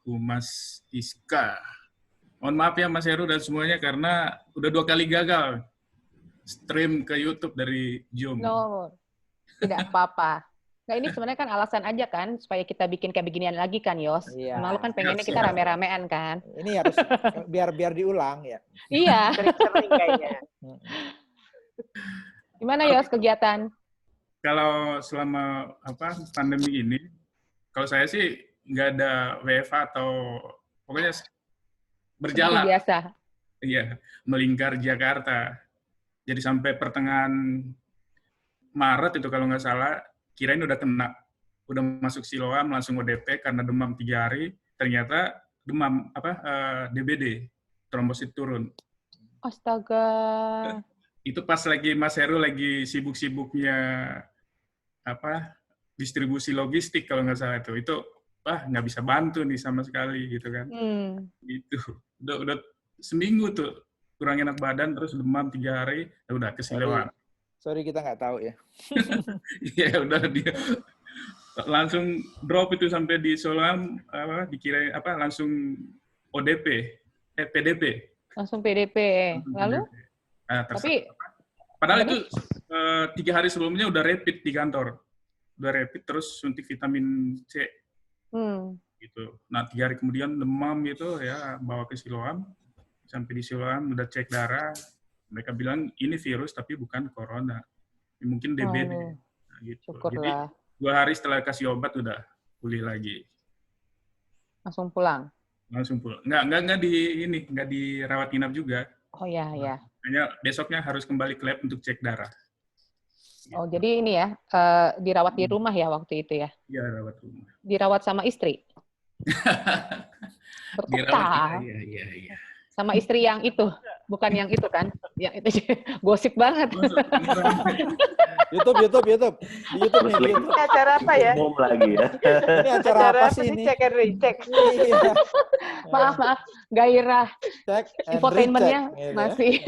Humas Iska. Mohon maaf ya Mas Heru dan semuanya karena udah 2 kali gagal stream ke YouTube dari Zoom. No, tidak apa-apa. Nah ini sebenarnya kan alasan aja kan supaya kita bikin kayak beginian lagi kan Yos. Iya. Lalu kan pengennya kita rame-ramean kan. Ini harus biar diulang ya. Iya. Sering-sering kayaknya. Gimana Yos kegiatan? Kalau selama pandemi ini, kalau saya sih nggak ada WFH atau pokoknya berjalan. Seperti biasa. Iya, melingkar Jakarta. Jadi sampai pertengahan Maret itu kalau nggak salah, kirain udah kena, udah masuk Siloam langsung ODP karena demam 3 hari, ternyata demam DBD, trombosit turun. Astaga. Itu pas lagi Mas Heru lagi sibuk-sibuknya distribusi logistik kalau nggak salah itu nggak bisa bantu nih sama sekali gitu kan. Gitu. Udah seminggu tuh kurang enak badan terus demam 3 hari, udah ke Siloam. Sorry kita nggak tahu ya. Iya udah dia langsung drop itu sampai di Siloam dikira langsung ODP, PDP. Langsung PDP. Lalu? Tapi padahal itu 3 hari sebelumnya udah rapid di kantor. Udah rapid terus suntik vitamin C. Gitu. Nah, 3 hari kemudian demam gitu ya, bawa ke Siloam. Sampai di Siloam udah cek darah. Mereka bilang ini virus tapi bukan corona. Mungkin DBD. Nah, gitu. Jadi 2 hari setelah kasih obat udah pulih lagi. Langsung pulang. Langsung pulang. Nggak dirawat inap juga. Oh ya, ya. Hanya besoknya harus kembali ke lab untuk cek darah. Oh, jadi ini ya, dirawat di rumah ya waktu itu ya? Iya, rawat rumah. Dirawat sama istri? Berkata. Iya. Sama istri yang itu, bukan yang itu kan? Yang itu gosip banget. YouTube. Di YouTube nih. Ini acara apa ya? Umum lagi ya. Ini acara apa sih ini? Check and recheck. Maaf, gairah infotainmentnya masih.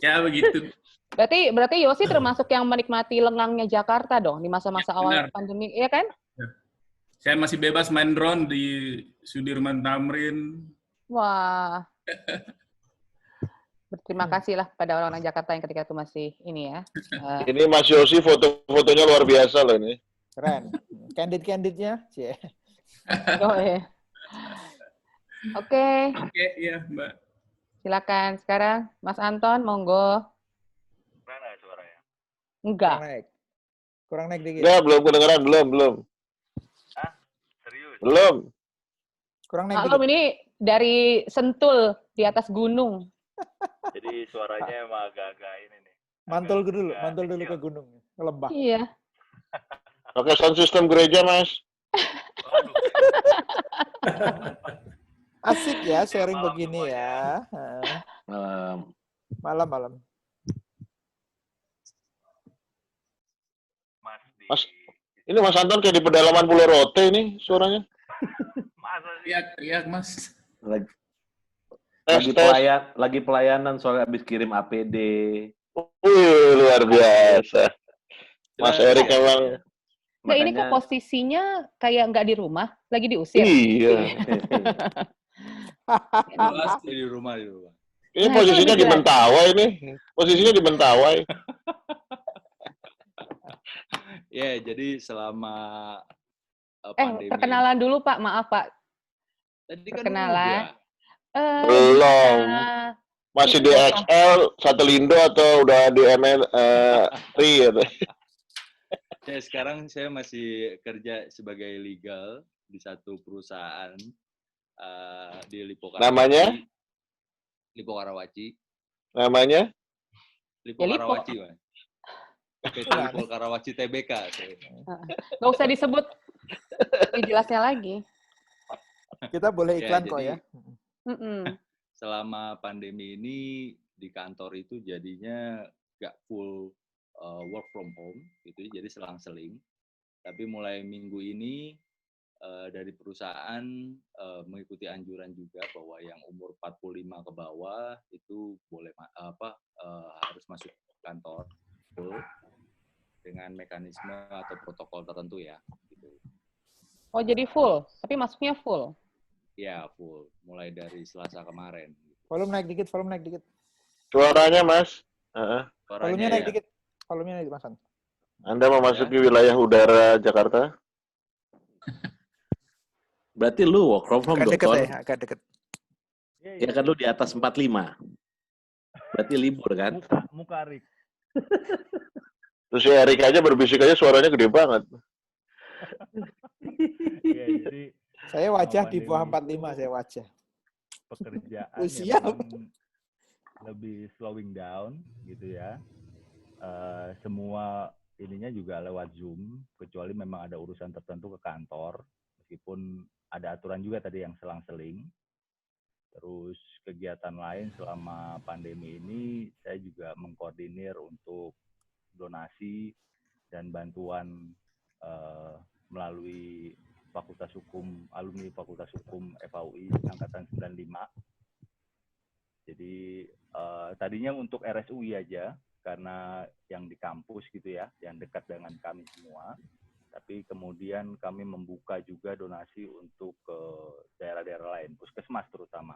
Ya begitu. Berarti Yosi termasuk yang menikmati lengangnya Jakarta dong di masa-masa awal pandemi, iya kan? Ya. Saya masih bebas main drone di Sudirman Tamrin. Wah. Berterima kasih lah pada orang-orang Jakarta yang ketika itu masih ini ya. Ini Mas Yosi foto-fotonya luar biasa loh ini. Keren. Candid-candidnya. Oh, iya. Oke, iya Mbak. Silakan sekarang Mas Anton, monggo. Mana suaranya? Enggak. Kurang naik dikit. Enggak, belum kedengeran, belum. Hah? Serius? Belum. Kurang naik dikit. Ini dari Sentul di atas gunung. Jadi suaranya emang agak-agak ini nih. Mantul dulu ke gunung, ke lembah. Iya. Pakai sound system gereja, Mas. Asik ya sharing begini ya. Malam. Mas, ini Mas Anton kayak di pedalaman Pulau Rote ini suaranya. Teriak, Mas. Lagi pelayanan soalnya habis kirim APD. Luar biasa. Mas Erik emang. Nah, ini kok posisinya kayak nggak di rumah, lagi diusir. Iya. di rumah. Ini posisinya di Mentawai ini. Posisinya di Mentawai. Ya, jadi selama pandemi. Perkenalan dulu Pak, maaf Pak. Tadi kan perkenalan. Belum. Masih di XL, Satelindo atau udah di ML3 gitu. Ya, sekarang saya masih kerja sebagai legal di satu perusahaan di Lipo Karawaci. Namanya? Lipo Karawaci. Namanya? Lipo Karawaci, Mas. PT Lipo Karawaci TBK. Nggak usah disebut jelasnya lagi. Kita boleh iklan kok ya. Selama pandemi ini di kantor itu jadinya nggak full work from home gitu, jadi selang-seling. Tapi mulai minggu ini dari perusahaan mengikuti anjuran juga bahwa yang umur 45 ke bawah itu boleh harus masuk kantor dengan mekanisme atau protokol tertentu ya. Gitu. Oh jadi full, tapi masuknya full? Ya full, mulai dari Selasa kemarin. Volume naik dikit. Suaranya Mas. Volumenya naik dikit. Volumenya naik Mas. Anda memasuki wilayah udara Jakarta? Berarti lu work from home, Dokter? Agak deket. Ya kan lu di atas 45. Berarti libur kan? Muka Erik. Terus si Erik aja berbisik aja suaranya gede banget. Ya, jadi Saya wajah di pandemi bawah itu 45, saya wajah. pekerjaan Usia. memang lebih slowing down gitu ya. Semua ininya juga lewat Zoom, kecuali memang ada urusan tertentu ke kantor, meskipun ada aturan juga tadi yang selang-seling. Terus kegiatan lain selama pandemi ini saya juga mengkoordinir untuk donasi dan bantuan melalui Fakultas Hukum, alumni Fakultas Hukum FAUI angkatan 95. Jadi tadinya untuk RSUI aja karena yang di kampus gitu ya, yang dekat dengan kami semua. Tapi kemudian kami membuka juga donasi untuk ke daerah-daerah lain, puskesmas terutama.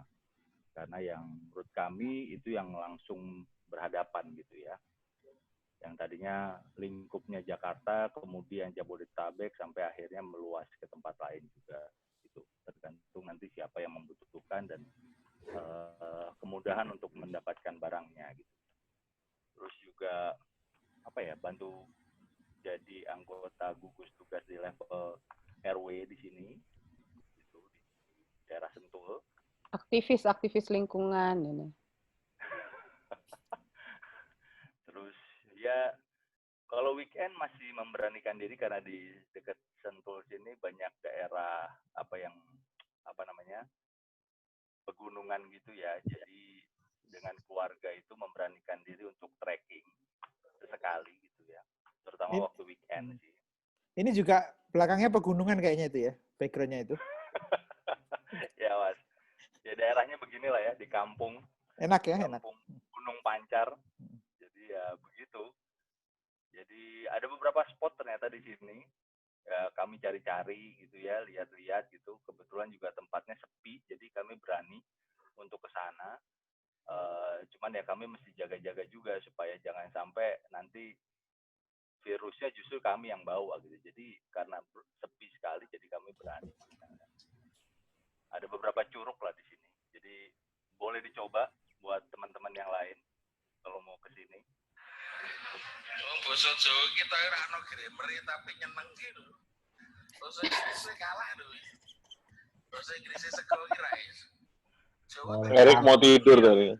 Karena yang menurut kami itu yang langsung berhadapan gitu ya. Yang tadinya lingkupnya Jakarta, kemudian Jabodetabek, sampai akhirnya meluas ke tempat lain juga. Itu tergantung nanti siapa yang membutuhkan dan kemudahan untuk mendapatkan barangnya gitu. Terus juga bantu jadi anggota gugus tugas di level RW di sini, gitu, di daerah Sentul. Aktivis lingkungan ini. Terus ya kalau weekend masih memberanikan diri karena di dekat Sentul sini banyak daerah pegunungan gitu ya. Jadi dengan keluarga itu memberanikan diri untuk trekking sesekali gitu ya. Terutama waktu weekend sih. Ini juga belakangnya pegunungan kayaknya itu ya, background-nya itu. Ya Mas, ya daerahnya beginilah ya, di kampung. Enak ya, enak. Gunung Pancar. Jadi ya begitu. Jadi ada beberapa spot ternyata di sini. Ya, kami cari-cari gitu ya, lihat-lihat gitu. Kebetulan juga tempatnya sepi, jadi kami berani untuk ke sana. Cuman ya kami mesti jaga-jaga juga supaya jangan sampai nanti virusnya justru kami yang bawa gitu. Jadi karena sepi sekali, jadi kami berani. Ada beberapa curug lah di sini. Jadi boleh dicoba buat teman-teman yang lain kalau mau ke sini. Bosok Jawa kita ora ono grammar tapi nyeneng gitu. Bosok Inggris kalah dulu. Bosok Inggris sekolah kira Erik mau tidur tadi.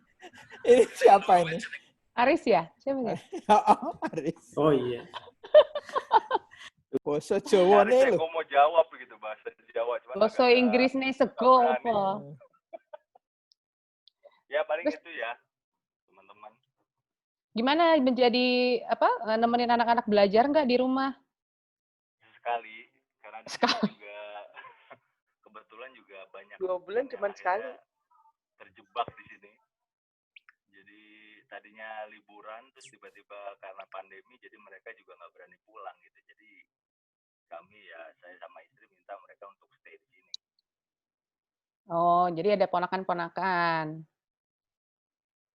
Ini siapa ini? Aris ya? Siapa ya? Aris. Oh iya. Bosok Jawa nih lho. Aku mau jawab gitu bahasa Jawa cuman Bosok Inggris nih sego apa? Ya paling itu ya. Teman-teman. Gimana menjadi nemenin anak-anak belajar nggak di rumah? Sekali, karena juga kebetulan juga banyak. 2 bulan cuma sekali. Terjebak di sini. Jadi tadinya liburan, terus tiba-tiba karena pandemi, jadi mereka juga nggak berani pulang gitu. Jadi kami saya sama istri minta mereka untuk stay di sini. Oh, jadi ada ponakan-ponakan.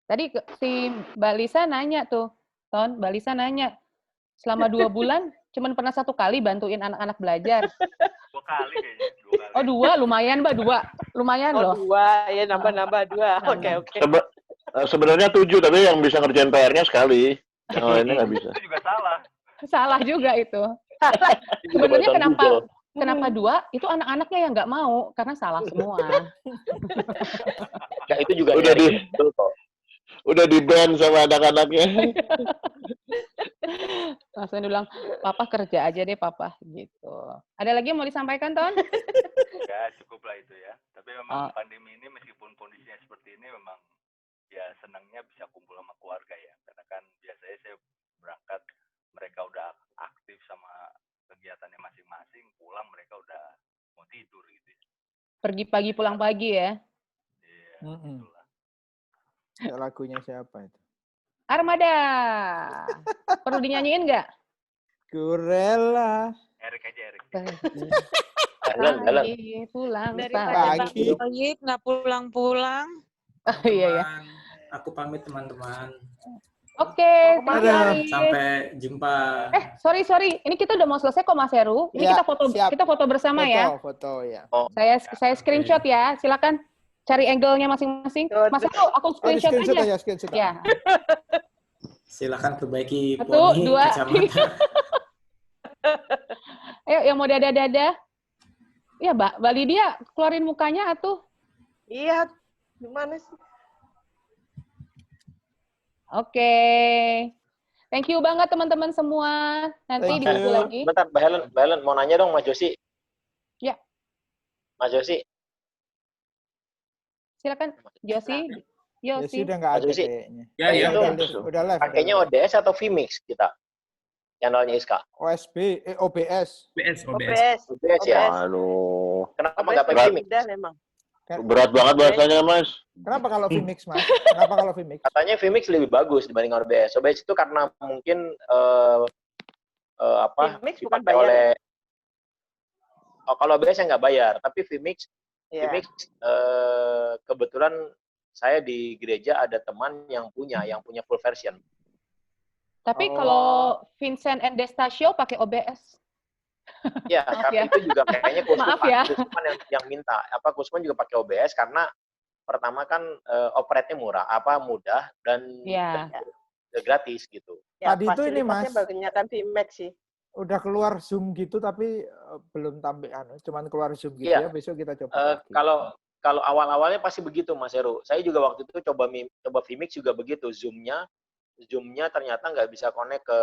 Tadi si Mbak Lisa nanya tuh, Mbak Lisa nanya, selama 2 bulan cuman pernah 1 kali bantuin anak-anak belajar. 2 kali kayaknya. 2 kali. Oh 2, lumayan Mbak, 2. Lumayan loh. 2, ya nambah 2. Oke. Sebenarnya 7, tapi yang bisa ngerjain PR-nya sekali. Yang lainnya nggak bisa. Itu juga salah. Salah juga itu. Sebenarnya kenapa 2? Itu anak-anaknya yang nggak mau, karena salah semua. Ya, itu juga udah di-ban sama anak-anaknya. Langsung bilang, Papa kerja aja deh, Papa. Gitu. Ada lagi yang mau disampaikan, Ton? Ya, cukup lah itu ya. Tapi memang pandemi ini, meskipun kondisinya seperti ini, memang ya senangnya bisa kumpul sama keluarga ya. Karena kan biasanya saya berangkat, mereka udah aktif sama kegiatannya masing-masing, pulang mereka udah mau tidur gitu ya. Pergi pagi, pulang pagi ya? Iya, itulah. Ya, lagunya siapa itu? Armada. Perlu dinyanyiin nggak? Kurela. Erik aja, Erik. Pagi, pulang pagi. Pagi, nggak pulang-pulang. Oh iya ya. Aku pamit teman-teman. Oke, sampai jumpa. Sorry. Ini kita udah mau selesai kok Mas Heru. Ini ya, kita foto bersama ya. Foto ya. Saya screenshot ya. Silakan cari angle-nya masing-masing. Mas Heru, aku screenshot aja. Screenshot. Ya. Silakan perbaiki 1, 2, kacamata. Ayo yang mau dada-dada. Iya, Mbak Lydia, keluarin mukanya atuh. Iya, gimana sih? Oke. Thank you banget teman-teman semua. Nanti ditunggu lagi. Bentar, Mbak Helen, mau nanya dong Mas Josi. Ya. Mas Josi. Silakan, Josi. Yosi udah nggak ada kayaknya. Ya. Udah live. Pakainya ODS atau vMix kita? Channelnya Iska. OSB, OBS. OBS ya. Aduh. Kenapa nggak pakai vMix? Berat banget bahasanya, Mas. Kenapa kalau vMix, Mas? Kenapa kalau vMix? Katanya vMix lebih bagus dibanding OBS. OBS itu karena mungkin vMix bukan dipakai bayar. Oleh kalau OBS nggak bayar, tapi vMix kebetulan saya di gereja ada teman yang punya full version. Tapi kalau Vincent and Destasio pakai OBS. Ya, karena itu juga kayaknya Kusman yang minta. Kusman juga pakai OBS karena pertama kan operate-nya mudah dan gratis gitu. Ya, tadi itu ini Mas. Kebanyakan vMax sih. Udah keluar Zoom gitu tapi belum tampil cuman keluar Zoom gitu ya. Besok kita coba. Kalau awal-awalnya pasti begitu Mas Heru. Saya juga waktu itu coba vMix juga begitu. Zoom-nya ternyata nggak bisa connect ke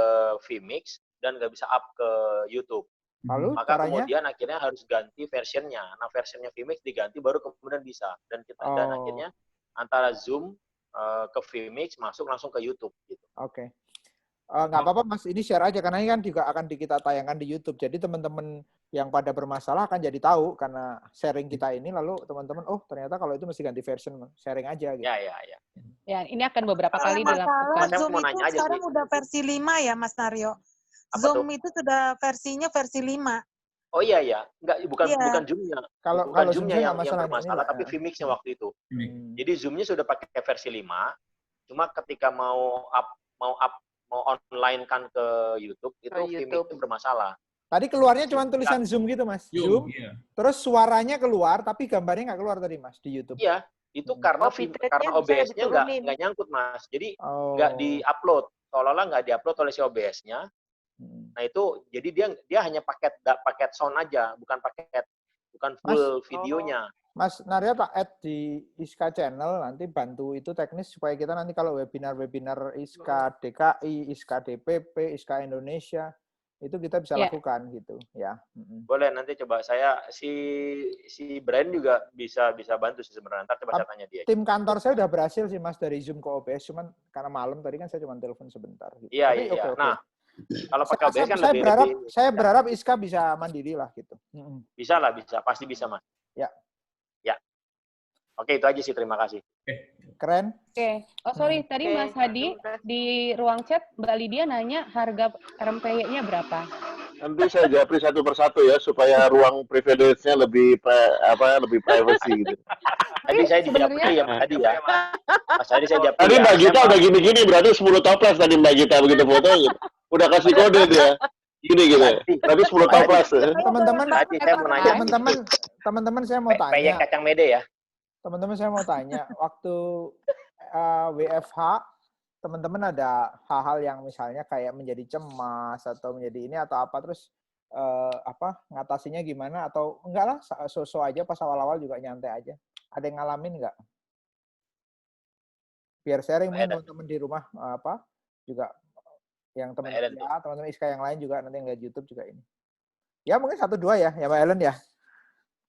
vMix dan nggak bisa up ke YouTube. Lalu, maka caranya? kemudian akhirnya harus ganti versionnya. Nah, versionnya vMix diganti baru kemudian bisa. Dan dan akhirnya antara Zoom ke vMix masuk langsung ke YouTube. Gitu. Oke. Nggak apa-apa Mas, ini share aja karena ini kan juga akan kita tayangkan di YouTube. Jadi teman-teman yang pada bermasalah akan jadi tahu karena sharing kita ini, lalu teman-teman, oh ternyata kalau itu mesti ganti version, sharing aja gitu. Ya. Ya, ini akan beberapa kali dilakukan. Zoom itu sekarang udah versi 5 ya Mas Naryo. Zoom itu sudah versinya versi 5. Oh iya. Bukan Zoom-nya. Kalau Zoom-nya yang bermasalah, tapi vMix-nya waktu itu. Jadi Zoom-nya sudah pakai versi 5. Cuma ketika mau online kan ke YouTube, itu vMix itu bermasalah. Tadi keluarnya cuma tulisan Zoom gitu, Mas. Zoom. Iya. Terus suaranya keluar, tapi gambarnya nggak keluar tadi, Mas, di YouTube. Iya, itu karena OBS-nya nggak nyangkut, Mas. Jadi nggak di-upload. Seolah-olah nggak di-upload oleh si OBS-nya. Nah itu, jadi dia hanya paket sound aja, bukan full videonya. Mas Naryo tak add di ISKA channel, nanti bantu itu teknis supaya kita nanti kalau webinar ISKA DKI, ISKA DPP, ISKA Indonesia, itu kita bisa lakukan gitu ya. Boleh, nanti coba saya si Brian juga bisa bantu sih sebenarnya. Ntar coba saya tanya dia. Tim kantor saya udah berhasil sih Mas dari Zoom ke OBS, cuman karena malam tadi kan saya cuma telepon sebentar. Gitu. Iya. Okay. Nah, kalau pakai OBS kan saya berharap ISKA bisa mandiri lah gitu. Bisa, pasti bisa Mas. Ya. Oke, itu aja sih, terima kasih. Keren. Oke. Oh sorry, tadi Mas Hadi di ruang chat Mbak Lydia nanya harga rempeyeknya berapa? Nanti saya japri satu persatu ya supaya ruang privilege-nya lebih privacy gitu. Tadi saya dijapri ya Mas Hadi ya. Mas Hadi saya japri. Tadi Mbak Gita udah gini-gini berarti 10 toples tadi Mbak Gita begitu foto gitu. Udah kasih kode dia. Gini gitu. Tadi 10 toples. Teman-teman saya mau tanya. Peyek kacang mede ya. Teman-teman saya mau tanya, waktu WFH, teman-teman ada hal-hal yang misalnya kayak menjadi cemas atau menjadi ini atau apa, terus ngatasinya gimana atau enggak lah, so-so aja pas awal-awal juga nyantai aja. Ada yang ngalamin nggak? Biar sharing mungkin teman-teman di rumah juga yang teman-teman ISKA yang lain juga nanti yang lihat YouTube juga ini. Ya mungkin 1-2 ya Mbak Ellen ya.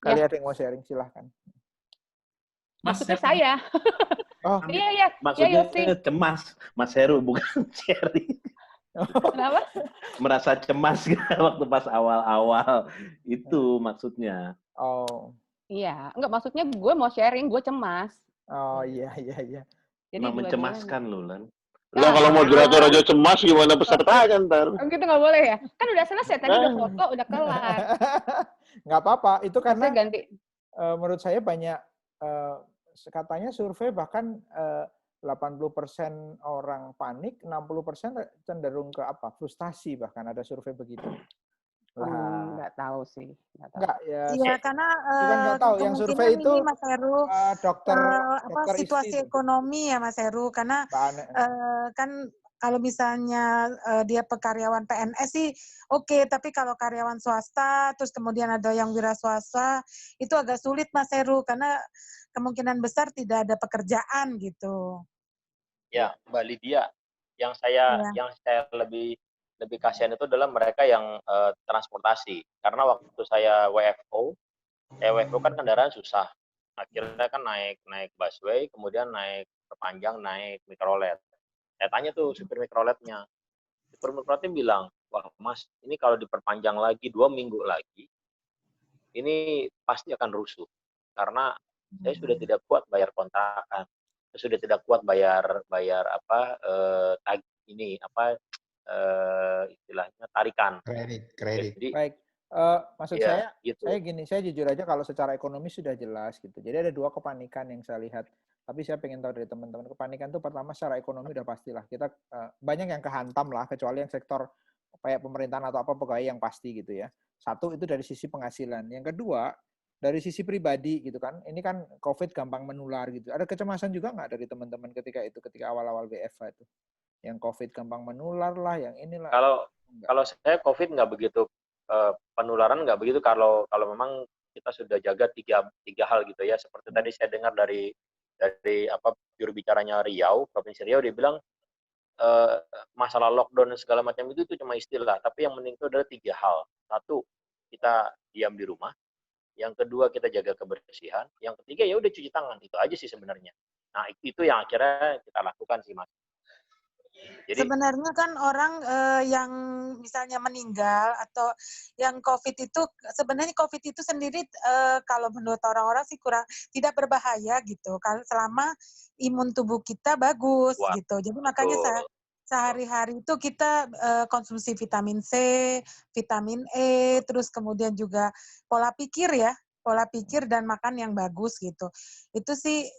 Kali ada yang mau sharing silahkan. Maksudnya saya. Iya. Maksudnya cemas, Mas Heru, bukan sharing. Kenapa? Merasa cemas waktu pas awal-awal. Itu maksudnya. Oh. Iya. Enggak, maksudnya gue mau sharing, gue cemas. Oh iya. Jadi mencemaskan loh, Lan. Lah kalau moderator aja cemas gimana pesertanya ntar? Gitu nggak boleh ya? Kan udah selesai, tadi udah foto, udah kelar. Nggak apa-apa, itu karena ganti. Menurut saya banyak katanya survei bahkan 80% orang panik, 60% cenderung ke frustasi, bahkan ada survei begitu. Nggak tahu sih. Nggak ya. Iya, karena nggak tahu. Yang survei itu Mas Heru, dokter situasi ekonomi ya Mas Heru, karena kan Kalau misalnya dia karyawan PNS sih oke, tapi kalau karyawan swasta, terus kemudian ada yang wira swasta, itu agak sulit Mas Heru, karena kemungkinan besar tidak ada pekerjaan gitu. Ya, Mbak Lydia, yang saya lebih kasihan itu adalah mereka yang transportasi. Karena waktu saya WFO kan kendaraan susah. Akhirnya kan naik busway, kemudian naik perpanjang, naik mikrolet. Saya tanya tuh supir mikroletnya. Supir mikroletnya bilang, wah Mas, ini kalau diperpanjang lagi 2 minggu lagi, ini pasti akan rusuh. Karena saya sudah tidak kuat bayar kontrakan. Saya sudah tidak kuat bayar istilahnya tarikan. Kredit. Jadi, baik. Maksud ya, saya, gitu. saya gini, saya jujur aja kalau secara ekonomi sudah jelas gitu. Jadi ada 2 kepanikan yang saya lihat. Tapi saya pengen tahu dari teman-teman. Kepanikan itu pertama secara ekonomi udah pastilah. Kita banyak yang kehantam lah, kecuali yang sektor kayak pemerintahan atau apa pegawai yang pasti gitu ya. Satu itu dari sisi penghasilan. Yang kedua dari sisi pribadi gitu kan. Ini kan COVID gampang menular gitu. Ada kecemasan juga nggak dari teman-teman ketika awal-awal WFH itu? Yang COVID gampang menular lah, yang inilah. Kalau saya COVID nggak begitu, penularan nggak begitu kalau memang kita sudah jaga tiga hal gitu ya. Seperti tadi saya dengar dari juru bicaranya Riau, Provinsi Riau, dia bilang masalah lockdown dan segala macam itu cuma istilah, tapi yang penting itu adalah 3 hal. Satu, kita diam di rumah. Yang kedua, kita jaga kebersihan. Yang ketiga, ya udah cuci tangan. Itu aja sih sebenarnya. Nah, itu yang akhirnya kita lakukan sih, Mas. Jadi, sebenarnya kan orang yang misalnya meninggal atau yang COVID itu, sebenarnya COVID itu sendiri kalau menurut orang-orang sih tidak berbahaya gitu, selama imun tubuh kita bagus gitu. Jadi makanya sehari-hari itu kita konsumsi vitamin C, vitamin E, terus kemudian juga pola pikir dan makan yang bagus gitu. Itu sih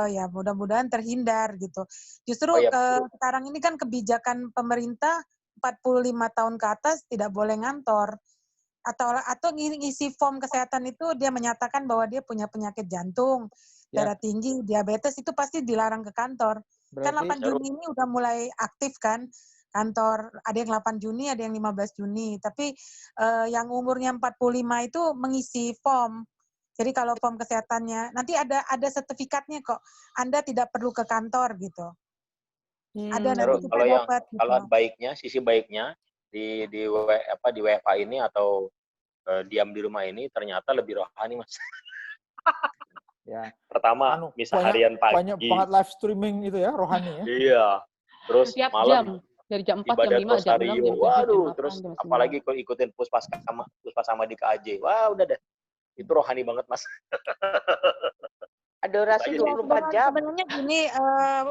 ya mudah-mudahan terhindar gitu. Justru sekarang ini kan kebijakan pemerintah 45 tahun ke atas tidak boleh ngantor. Atau ngisi form kesehatan itu dia menyatakan bahwa dia punya penyakit jantung, darah tinggi, diabetes, itu pasti dilarang ke kantor. Kan 8 Juni ini udah mulai aktif kan kantor, ada yang 8 Juni, ada yang 15 Juni. Tapi yang umurnya 45 itu mengisi form. Jadi kalau form kesehatannya, nanti ada sertifikatnya kok. Anda tidak perlu ke kantor gitu. Ada nanti kita dapat. Kalau baiknya, sisi baiknya di WFH ini atau diam di rumah ini ternyata lebih rohani, Mas. Ya. Pertama, misal harian pagi. Banyak banget live streaming itu ya, rohani ya. Iya. Terus setiap malam jam. Dari jam 4, ibadah jam 5, jam 6, jam 7, waduh, jam 8, terus jam 9. apalagi kalau ikutin Puspasama di KAJ. Wah, udah deh. Itu rohani banget, Mas. Adorasi 24 jam. Sebenarnya gini,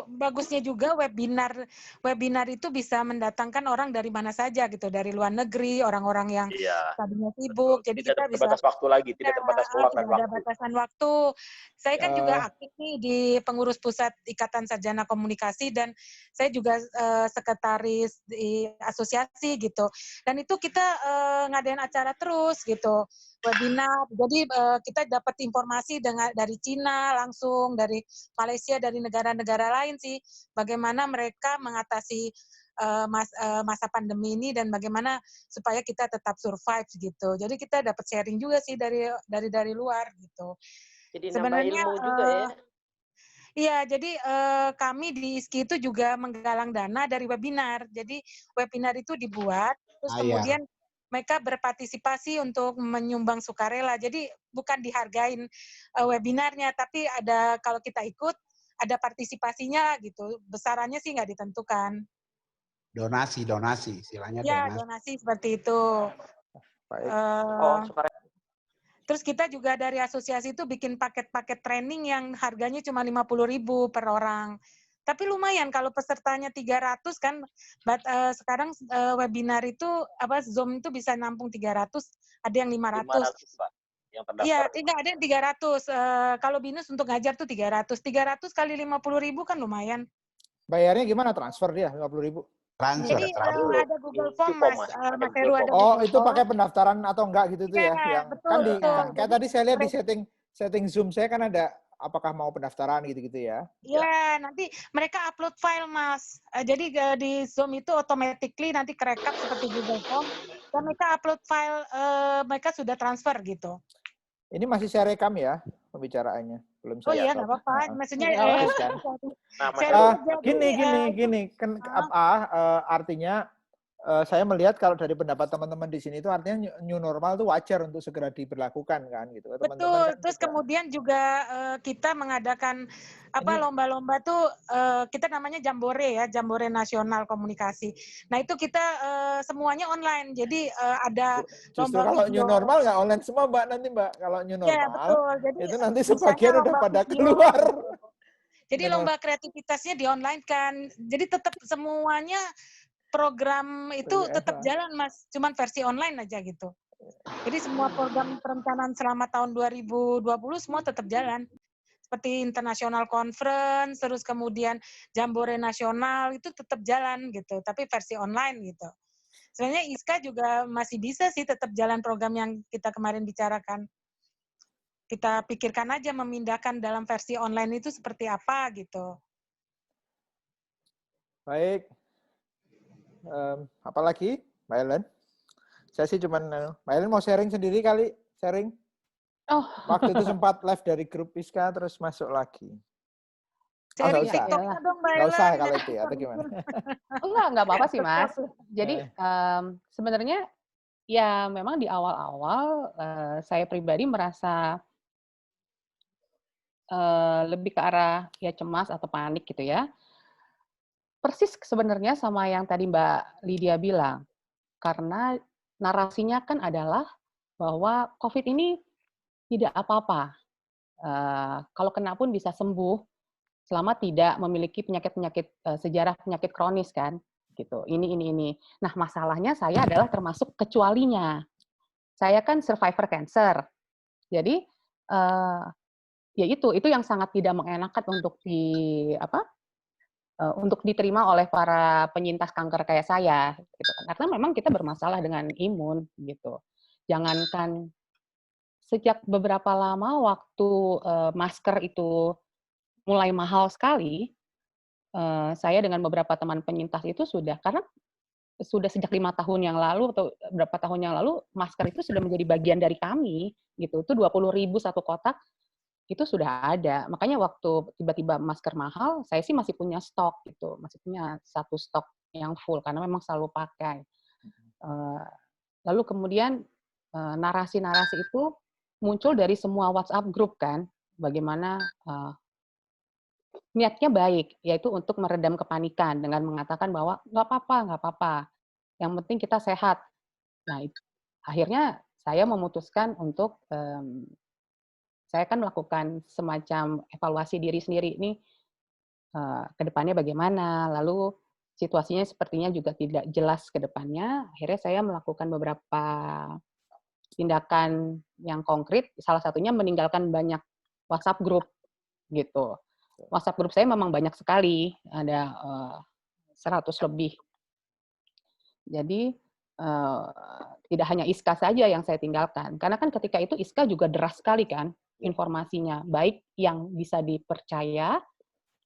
bagusnya juga webinar itu bisa mendatangkan orang dari mana saja gitu, dari luar negeri, orang-orang yang tadinya sibuk. Jadi tidak kita bisa terbatas waktu lagi, tidak terbatas waktu. Tidak ada batasan waktu. Saya kan juga aktif nih di pengurus pusat Ikatan Sarjana Komunikasi dan saya juga sekretaris di asosiasi gitu. Dan itu kita ngadain acara terus gitu, webinar. Jadi kita dapat informasi dari Cina langsung, dari Malaysia, dari negara-negara lain sih, bagaimana mereka mengatasi masa pandemi ini dan bagaimana supaya kita tetap survive gitu. Jadi kita dapat sharing juga sih dari luar gitu. Jadi sebenarnya nambah ilmu juga ya. Iya, jadi kami di ISKI itu juga menggalang dana dari webinar. Jadi webinar itu dibuat, terus kemudian mereka berpartisipasi untuk menyumbang sukarela. Jadi bukan dihargain webinarnya, tapi ada kalau kita ikut ada partisipasinya gitu. Besarannya sih nggak ditentukan. Donasi, istilahnya ya, donasi seperti itu. Terus kita juga dari asosiasi itu bikin paket-paket training yang harganya cuma 50.000 per orang. Tapi lumayan kalau pesertanya 300 kan, sekarang webinar itu Zoom itu bisa nampung 300, ada yang 500. 500, Pak. Yang terdaftar. Iya, enggak ada yang 300. Kalau BINUS untuk ngajar tuh 300. 300 kali 50.000 kan lumayan. Bayarnya gimana? Transfer dia 50.000? Transfer. Jadi ada Google Form, Mas Heru, ada Oh, Google itu Form. pakai pendaftaran atau enggak gitu tuh ya? Yang betul, kan betul. kayak tadi saya lihat di setting Zoom saya kan ada apakah mau pendaftaran gitu-gitu ya? Ya, nanti mereka upload file, Mas. Jadi di Zoom itu automatically nanti kerekap seperti Google Form, dan mereka upload file, mereka sudah transfer gitu. Ini masih saya rekam ya pembicaraannya, belum Oh saya iya, stop. nggak apa-apa. Maksudnya Bagus kan? Gini, kan artinya saya melihat kalau dari pendapat teman-teman di sini itu artinya new normal itu wajar untuk segera diberlakukan kan gitu. Teman-teman betul. kan Terus kemudian juga kita mengadakan lomba-lomba tuh kita namanya Jambore ya, Jambore Nasional Komunikasi. Nah itu kita semuanya online. Jadi ada justru lomba kalau video. new normal nggak online semua Mbak nanti Mbak. Kalau new normal Ya, betul. Jadi itu nanti misalnya sebagian udah lomba pada video, keluar. Jadi lomba kreativitasnya di online kan. Jadi tetap semuanya program itu tetap jalan, Mas. Cuman versi online aja gitu. Jadi semua program perencanaan selama tahun 2020 semua tetap jalan. Seperti International Conference, terus kemudian Jambore Nasional itu tetap jalan gitu, tapi versi online gitu. Sebenarnya ISKA juga masih bisa sih tetap jalan program yang kita kemarin bicarakan. Kita pikirkan aja memindahkan dalam versi online itu seperti apa gitu. Baik. Apalagi, Mbak Ellen? Saya sih cuman, Mbak Ellen mau sharing sendiri kali, sharing. Oh. Waktu itu sempat live dari grup ISKA terus masuk lagi. Sharing TikToknya dong, Mbak Ellen. Nggak usah kalau itu ya, atau gimana? Enggak apa-apa sih, Mas. Jadi sebenarnya ya memang di awal-awal saya pribadi merasa lebih ke arah ya cemas atau panik gitu ya. Persis sebenarnya sama yang tadi Mbak Lydia bilang. Karena narasinya kan adalah bahwa COVID ini tidak apa-apa. Kalau kena pun bisa sembuh selama tidak memiliki penyakit-penyakit sejarah penyakit kronis kan, gitu. Ini. Nah, masalahnya saya adalah termasuk kecualinya. Saya kan survivor cancer. Jadi ya itu yang sangat tidak mengenakan untuk diterima oleh para penyintas kanker kayak saya, gitu kan. Karena memang kita bermasalah dengan imun, gitu. Jangankan sejak beberapa lama waktu masker itu mulai mahal sekali, saya dengan beberapa teman penyintas itu karena sudah sejak 5 tahun yang lalu atau berapa tahun yang lalu masker itu sudah menjadi bagian dari kami, gitu. Itu 20.000 satu kotak. Itu sudah ada. Makanya waktu tiba-tiba masker mahal, saya sih masih punya stok gitu, masih punya satu stok yang full karena memang selalu pakai. Lalu kemudian narasi-narasi itu muncul dari semua WhatsApp group kan, bagaimana niatnya baik, yaitu untuk meredam kepanikan dengan mengatakan bahwa nggak apa-apa, yang penting kita sehat. Nah, akhirnya saya memutuskan untuk saya kan melakukan semacam evaluasi diri sendiri ini ke depannya bagaimana, lalu situasinya sepertinya juga tidak jelas ke depannya. Akhirnya saya melakukan beberapa tindakan yang konkret, salah satunya meninggalkan banyak WhatsApp group gitu. WhatsApp group saya memang banyak sekali, ada 100 lebih. Jadi tidak hanya ISKA saja yang saya tinggalkan, karena kan ketika itu ISKA juga deras sekali kan informasinya, baik yang bisa dipercaya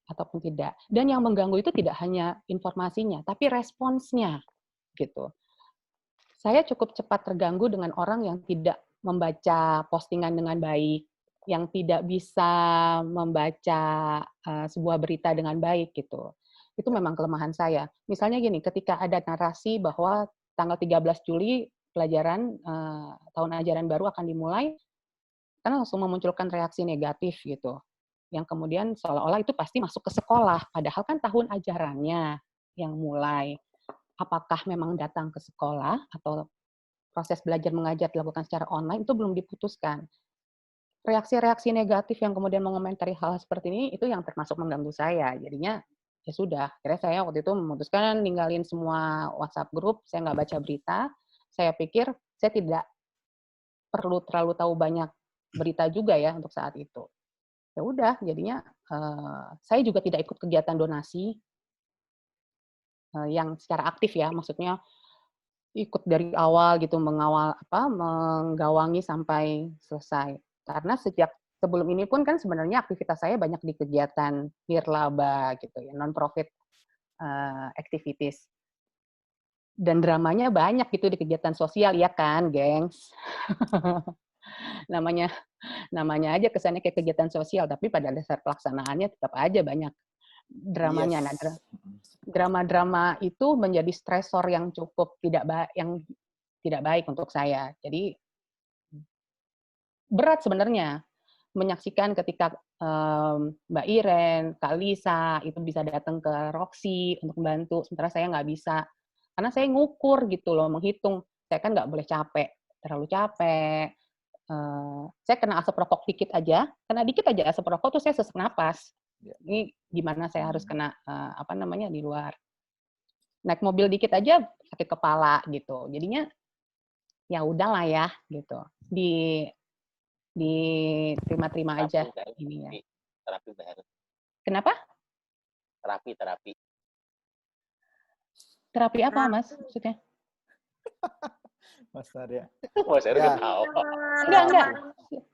ataupun tidak. Dan yang mengganggu itu tidak hanya informasinya, tapi responsnya, gitu. Saya cukup cepat terganggu dengan orang yang tidak membaca postingan dengan baik, yang tidak bisa membaca sebuah berita dengan baik, gitu. Itu memang kelemahan saya. Misalnya gini, ketika ada narasi bahwa tanggal 13 Juli pelajaran tahun ajaran baru akan dimulai, karena langsung memunculkan reaksi negatif gitu. Yang kemudian seolah-olah itu pasti masuk ke sekolah, padahal kan tahun ajarannya yang mulai. Apakah memang datang ke sekolah atau proses belajar mengajar dilakukan secara online itu belum diputuskan. Reaksi-reaksi negatif yang kemudian mengomentari hal seperti ini itu yang termasuk mengganggu saya. Jadinya ya sudah, akhirnya saya waktu itu memutuskan ninggalin semua WhatsApp group, saya nggak baca berita. Saya pikir saya tidak perlu terlalu tahu banyak berita juga ya untuk saat itu. Ya udah, jadinya saya juga tidak ikut kegiatan donasi yang secara aktif ya, maksudnya ikut dari awal gitu, menggawangi sampai selesai. Karena sejak sebelum ini pun kan sebenarnya aktivitas saya banyak di kegiatan nirlaba gitu ya, non-profit activities. Dan dramanya banyak gitu di kegiatan sosial, ya kan, gengs? namanya aja kesannya kayak kegiatan sosial, tapi pada dasar pelaksanaannya tetap aja banyak dramanya. Nah, drama-drama itu menjadi stresor yang cukup tidak baik untuk saya. Jadi berat sebenarnya menyaksikan ketika Mbak Iren, Kak Lisa itu bisa datang ke Roxy untuk membantu, sementara saya nggak bisa. Karena saya ngukur gitu loh, menghitung. Saya kan nggak boleh capek, terlalu capek. Saya kena asap rokok dikit aja asap rokok tuh saya sesak napas. Ini gimana saya harus kena di luar. Naik mobil dikit aja sakit kepala gitu. Jadinya ya udahlah ya gitu. Diterima-terima aja ini ya. Terapi baru. Kenapa? Terapi. Terapi apa, Mas? Maksudnya? Mas Narya. Mas Narya Ya. tahu. Enggak.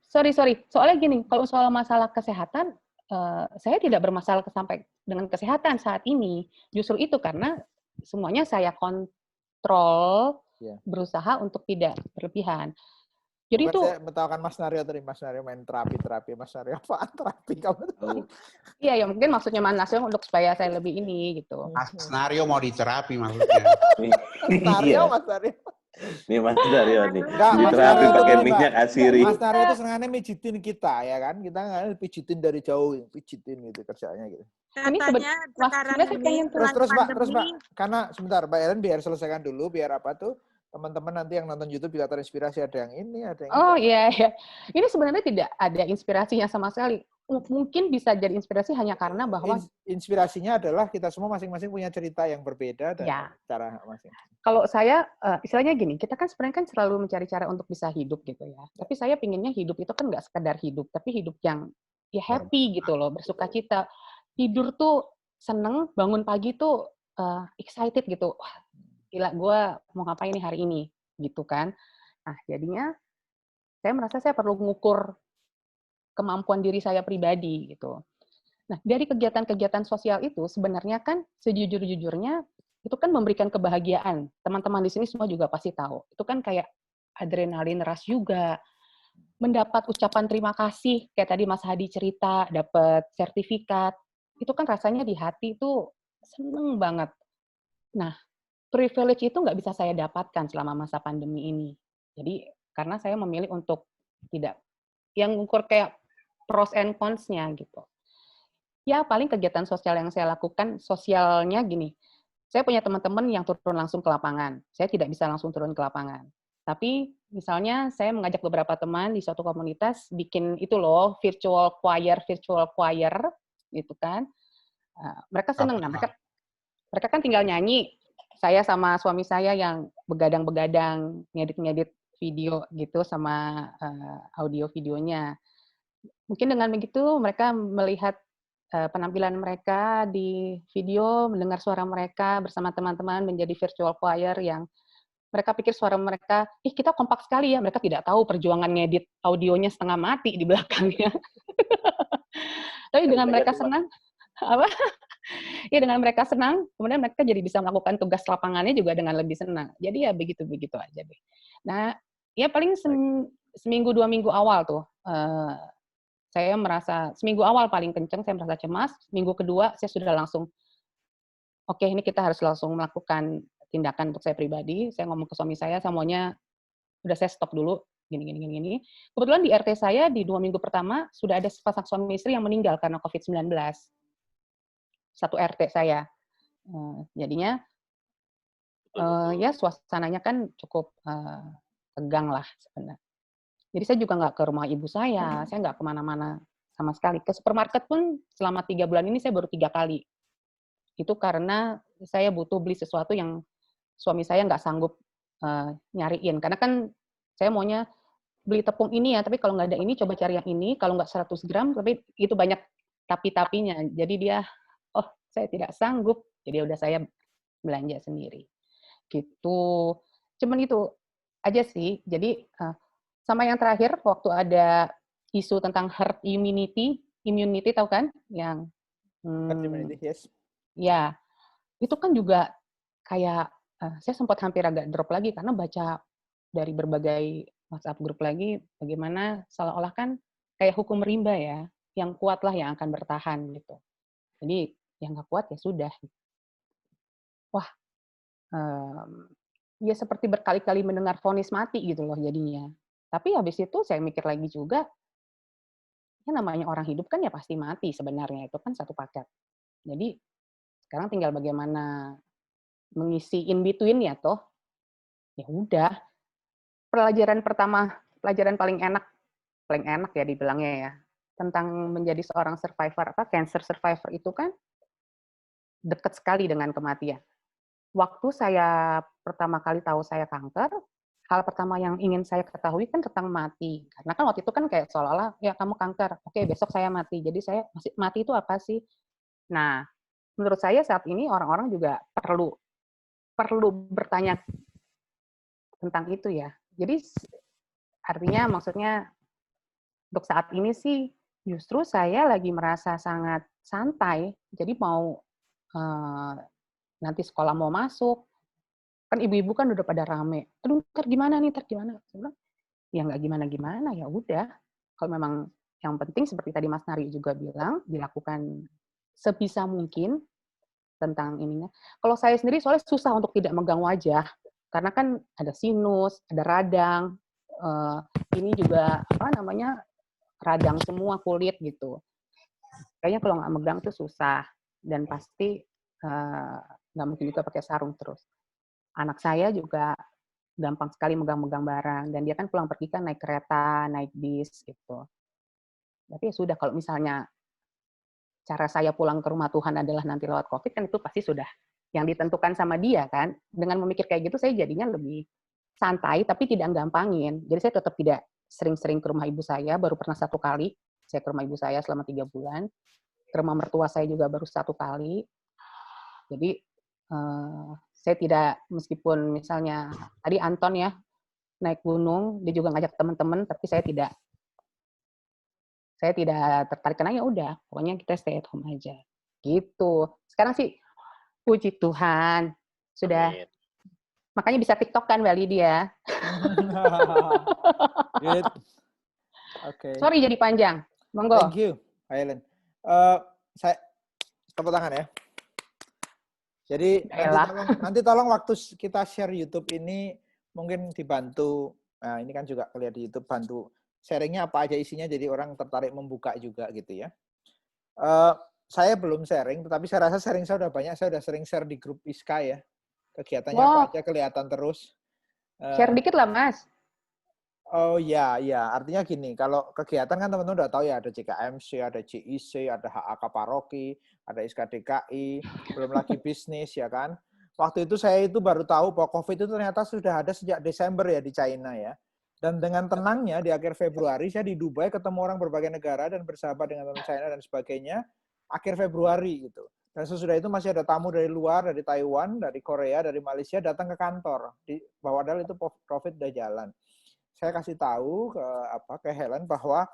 Sorry. Soalnya gini, kalau soal masalah kesehatan, saya tidak bermasalah sampai dengan kesehatan saat ini. Justru itu karena semuanya saya kontrol, berusaha untuk tidak berlebihan. Jadi itu saya bertahukan Mas Naryo tadi, Mas Naryo main terapi. Mas Naryo apaan terapi kamu tahu? Iya, ya mungkin maksudnya Mas Naryo untuk supaya saya lebih ini gitu. Mas Naryo mau diterapi maksudnya. Mas Naryo. Nih Mas Naryo nih. Enggak, diterapi pakai minyak asiri. Mas Naryo itu sengaja mijitin kita ya kan? Kita nggak pijitin dari jauh, pijitin gitu kerjanya gitu. Katanya sekarang ini terus Mbak, karena sebentar Mbak Ellen biar selesaikan dulu biar apa tuh teman-teman nanti yang nonton YouTube juga terinspirasi, ada yang ini, ada yang iya. Ini sebenarnya tidak ada inspirasinya sama sekali. Mungkin bisa jadi inspirasi hanya karena bahwa inspirasinya adalah kita semua masing-masing punya cerita yang berbeda dan cara masing. Kalau saya istilahnya gini, kita kan sebenarnya selalu mencari cara untuk bisa hidup gitu ya. Tapi saya pinginnya hidup itu kan nggak sekedar hidup, tapi hidup yang ya happy gitu loh, bersukacita. Tidur tuh seneng, bangun pagi tuh excited gitu. Wah, gila, gue mau ngapain nih hari ini, gitu kan. Nah, jadinya saya merasa saya perlu mengukur kemampuan diri saya pribadi, gitu. Nah, dari kegiatan-kegiatan sosial itu, sebenarnya kan sejujur-jujurnya, itu kan memberikan kebahagiaan. Teman-teman di sini semua juga pasti tahu. Itu kan kayak adrenalin rush juga. Mendapat ucapan terima kasih, kayak tadi Mas Hadi cerita, dapat sertifikat, itu kan rasanya di hati itu seneng banget. Nah, privilege itu nggak bisa saya dapatkan selama masa pandemi ini. Jadi, karena saya memilih untuk tidak, yang ukur kayak pros and cons-nya gitu. Ya, paling kegiatan sosial yang saya lakukan, sosialnya gini, saya punya teman-teman yang turun langsung ke lapangan. Saya tidak bisa langsung turun ke lapangan. Tapi, misalnya saya mengajak beberapa teman di suatu komunitas, bikin itu loh, virtual choir, gitu kan. Mereka senang. Nah, mereka kan tinggal nyanyi. Saya sama suami saya yang begadang-begadang, ngedit-ngedit video gitu sama audio videonya. Mungkin dengan begitu mereka melihat penampilan mereka di video, mendengar suara mereka bersama teman-teman menjadi virtual choir yang mereka pikir suara mereka, kita kompak sekali ya. Mereka tidak tahu perjuangan ngedit audionya setengah mati di belakangnya. Tapi dengan mereka senang, ya dengan mereka senang, kemudian mereka jadi bisa melakukan tugas lapangannya juga dengan lebih senang. Jadi ya begitu-begitu aja deh. Nah, ya paling seminggu 2 minggu awal tuh, saya merasa, seminggu awal paling kenceng saya merasa cemas, minggu kedua saya sudah langsung, oke, ini kita harus langsung melakukan tindakan untuk saya pribadi. Saya ngomong ke suami saya maunya udah saya stop dulu, gini. Kebetulan di RT saya di 2 minggu pertama sudah ada sepasang suami istri yang meninggal karena COVID-19. Satu RT saya. Jadinya ya suasananya kan cukup tegang lah sebenarnya. Jadi saya juga nggak ke rumah ibu saya nggak kemana-mana sama sekali. Ke supermarket pun selama 3 bulan ini saya baru 3 kali. Itu karena saya butuh beli sesuatu yang suami saya nggak sanggup nyariin. Karena kan saya maunya beli tepung ini ya, tapi kalau nggak ada ini, coba cari yang ini. Kalau nggak 100 gram, tapi itu banyak tapi-tapinya. Jadi dia, saya tidak sanggup. Jadi udah saya belanja sendiri. Gitu. Cuman itu aja sih. Jadi sama yang terakhir, waktu ada isu tentang herd immunity tahu kan? Yang Herd immunity, yes. Ya, itu kan juga kayak saya sempat hampir agak drop lagi karena baca dari berbagai WhatsApp grup lagi bagaimana seolah-olah kan kayak hukum rimba ya, yang kuatlah yang akan bertahan gitu. Jadi yang nggak kuat ya sudah. Wah, ya seperti berkali-kali mendengar vonis mati gitu loh jadinya. Tapi habis itu saya mikir lagi juga, ya namanya orang hidup kan ya pasti mati sebenarnya, itu kan satu paket. Jadi sekarang tinggal bagaimana mengisi in between ya toh. Ya udah. Pelajaran pertama, pelajaran paling enak ya dibilangnya ya, tentang menjadi seorang survivor cancer survivor itu kan dekat sekali dengan kematian. Waktu saya pertama kali tahu saya kanker, hal pertama yang ingin saya ketahui kan tentang mati. Karena kan waktu itu kan kayak seolah-olah, ya kamu kanker, oke besok saya mati. Jadi saya mati itu apa sih? Nah, menurut saya saat ini orang-orang juga perlu bertanya tentang itu ya. Jadi artinya maksudnya untuk saat ini sih justru saya lagi merasa sangat santai. Jadi mau nanti sekolah mau masuk, kan ibu-ibu kan udah pada rame. Aduh, ntar gimana nih, ntar gimana? Saya bilang, ya nggak gimana-gimana, ya udah. Kalau memang yang penting seperti tadi Mas Nari juga bilang, dilakukan sebisa mungkin tentang ininya. Kalau saya sendiri soalnya susah untuk tidak megang wajah, karena kan ada sinus, ada radang, ini juga radang semua kulit gitu. Kayaknya kalau nggak megang tuh susah, dan pasti nggak mungkin juga pakai sarung terus. Anak saya juga gampang sekali megang-megang barang, dan dia kan pulang pergi kan naik kereta, naik bis gitu. Tapi ya sudah, kalau misalnya cara saya pulang ke rumah Tuhan adalah nanti lewat COVID, kan itu pasti sudah yang ditentukan sama dia kan. Dengan memikir kayak gitu, saya jadinya lebih santai, tapi tidak gampangin. Jadi saya tetap tidak sering-sering ke rumah ibu saya, baru pernah 1 kali. Saya ke rumah ibu saya selama 3 bulan. Ke rumah mertua saya juga baru 1 kali. Jadi saya tidak, meskipun misalnya tadi Anton ya naik gunung, dia juga ngajak teman-teman, tapi saya tidak tertarik, karena ya udah, pokoknya kita stay at home aja. Gitu. Sekarang sih puji Tuhan sudah. Amin. Makanya bisa TikTok kan Mbak Lydia. Good. Okay. Sorry jadi panjang. Monggo. Thank you, Helen. Saya tepuk tangan ya. Jadi nanti tolong waktu kita share YouTube ini mungkin dibantu. Nah, ini kan juga lihat di YouTube, bantu sharingnya apa aja isinya, jadi orang tertarik membuka juga gitu ya. Saya belum sharing, tetapi saya rasa sharing saya udah banyak. Saya udah sering share di grup ISKA ya. Kegiatannya apa aja kelihatan terus. Share dikit lah Mas. Oh ya, artinya gini, kalau kegiatan kan teman-teman udah tahu ya, ada JKMC, ada CIC, ada HAK Paroki, ada ISKA-DKI, belum lagi bisnis ya kan. Waktu itu saya itu baru tahu bahwa COVID itu ternyata sudah ada sejak Desember ya di China ya. Dan dengan tenangnya di akhir Februari saya di Dubai ketemu orang berbagai negara dan bersahabat dengan teman China dan sebagainya akhir Februari gitu. Dan sesudah itu masih ada tamu dari luar, dari Taiwan, dari Korea, dari Malaysia datang ke kantor bahwa padahal itu COVID udah jalan. Saya kasih tahu ke Helen bahwa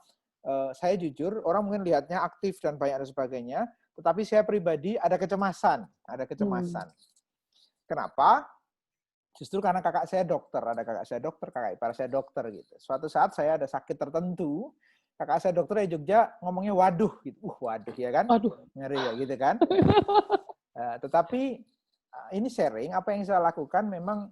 saya jujur, orang mungkin lihatnya aktif dan banyak dan sebagainya, tetapi saya pribadi ada kecemasan. Kenapa? Justru karena kakak saya dokter, kakak ipar saya dokter gitu. Suatu saat saya ada sakit tertentu, kakak saya dokter di Jogja ngomongnya waduh gitu. Waduh ya kan? Waduh. Ngeri ya gitu kan? Tetapi ini sharing, apa yang saya lakukan memang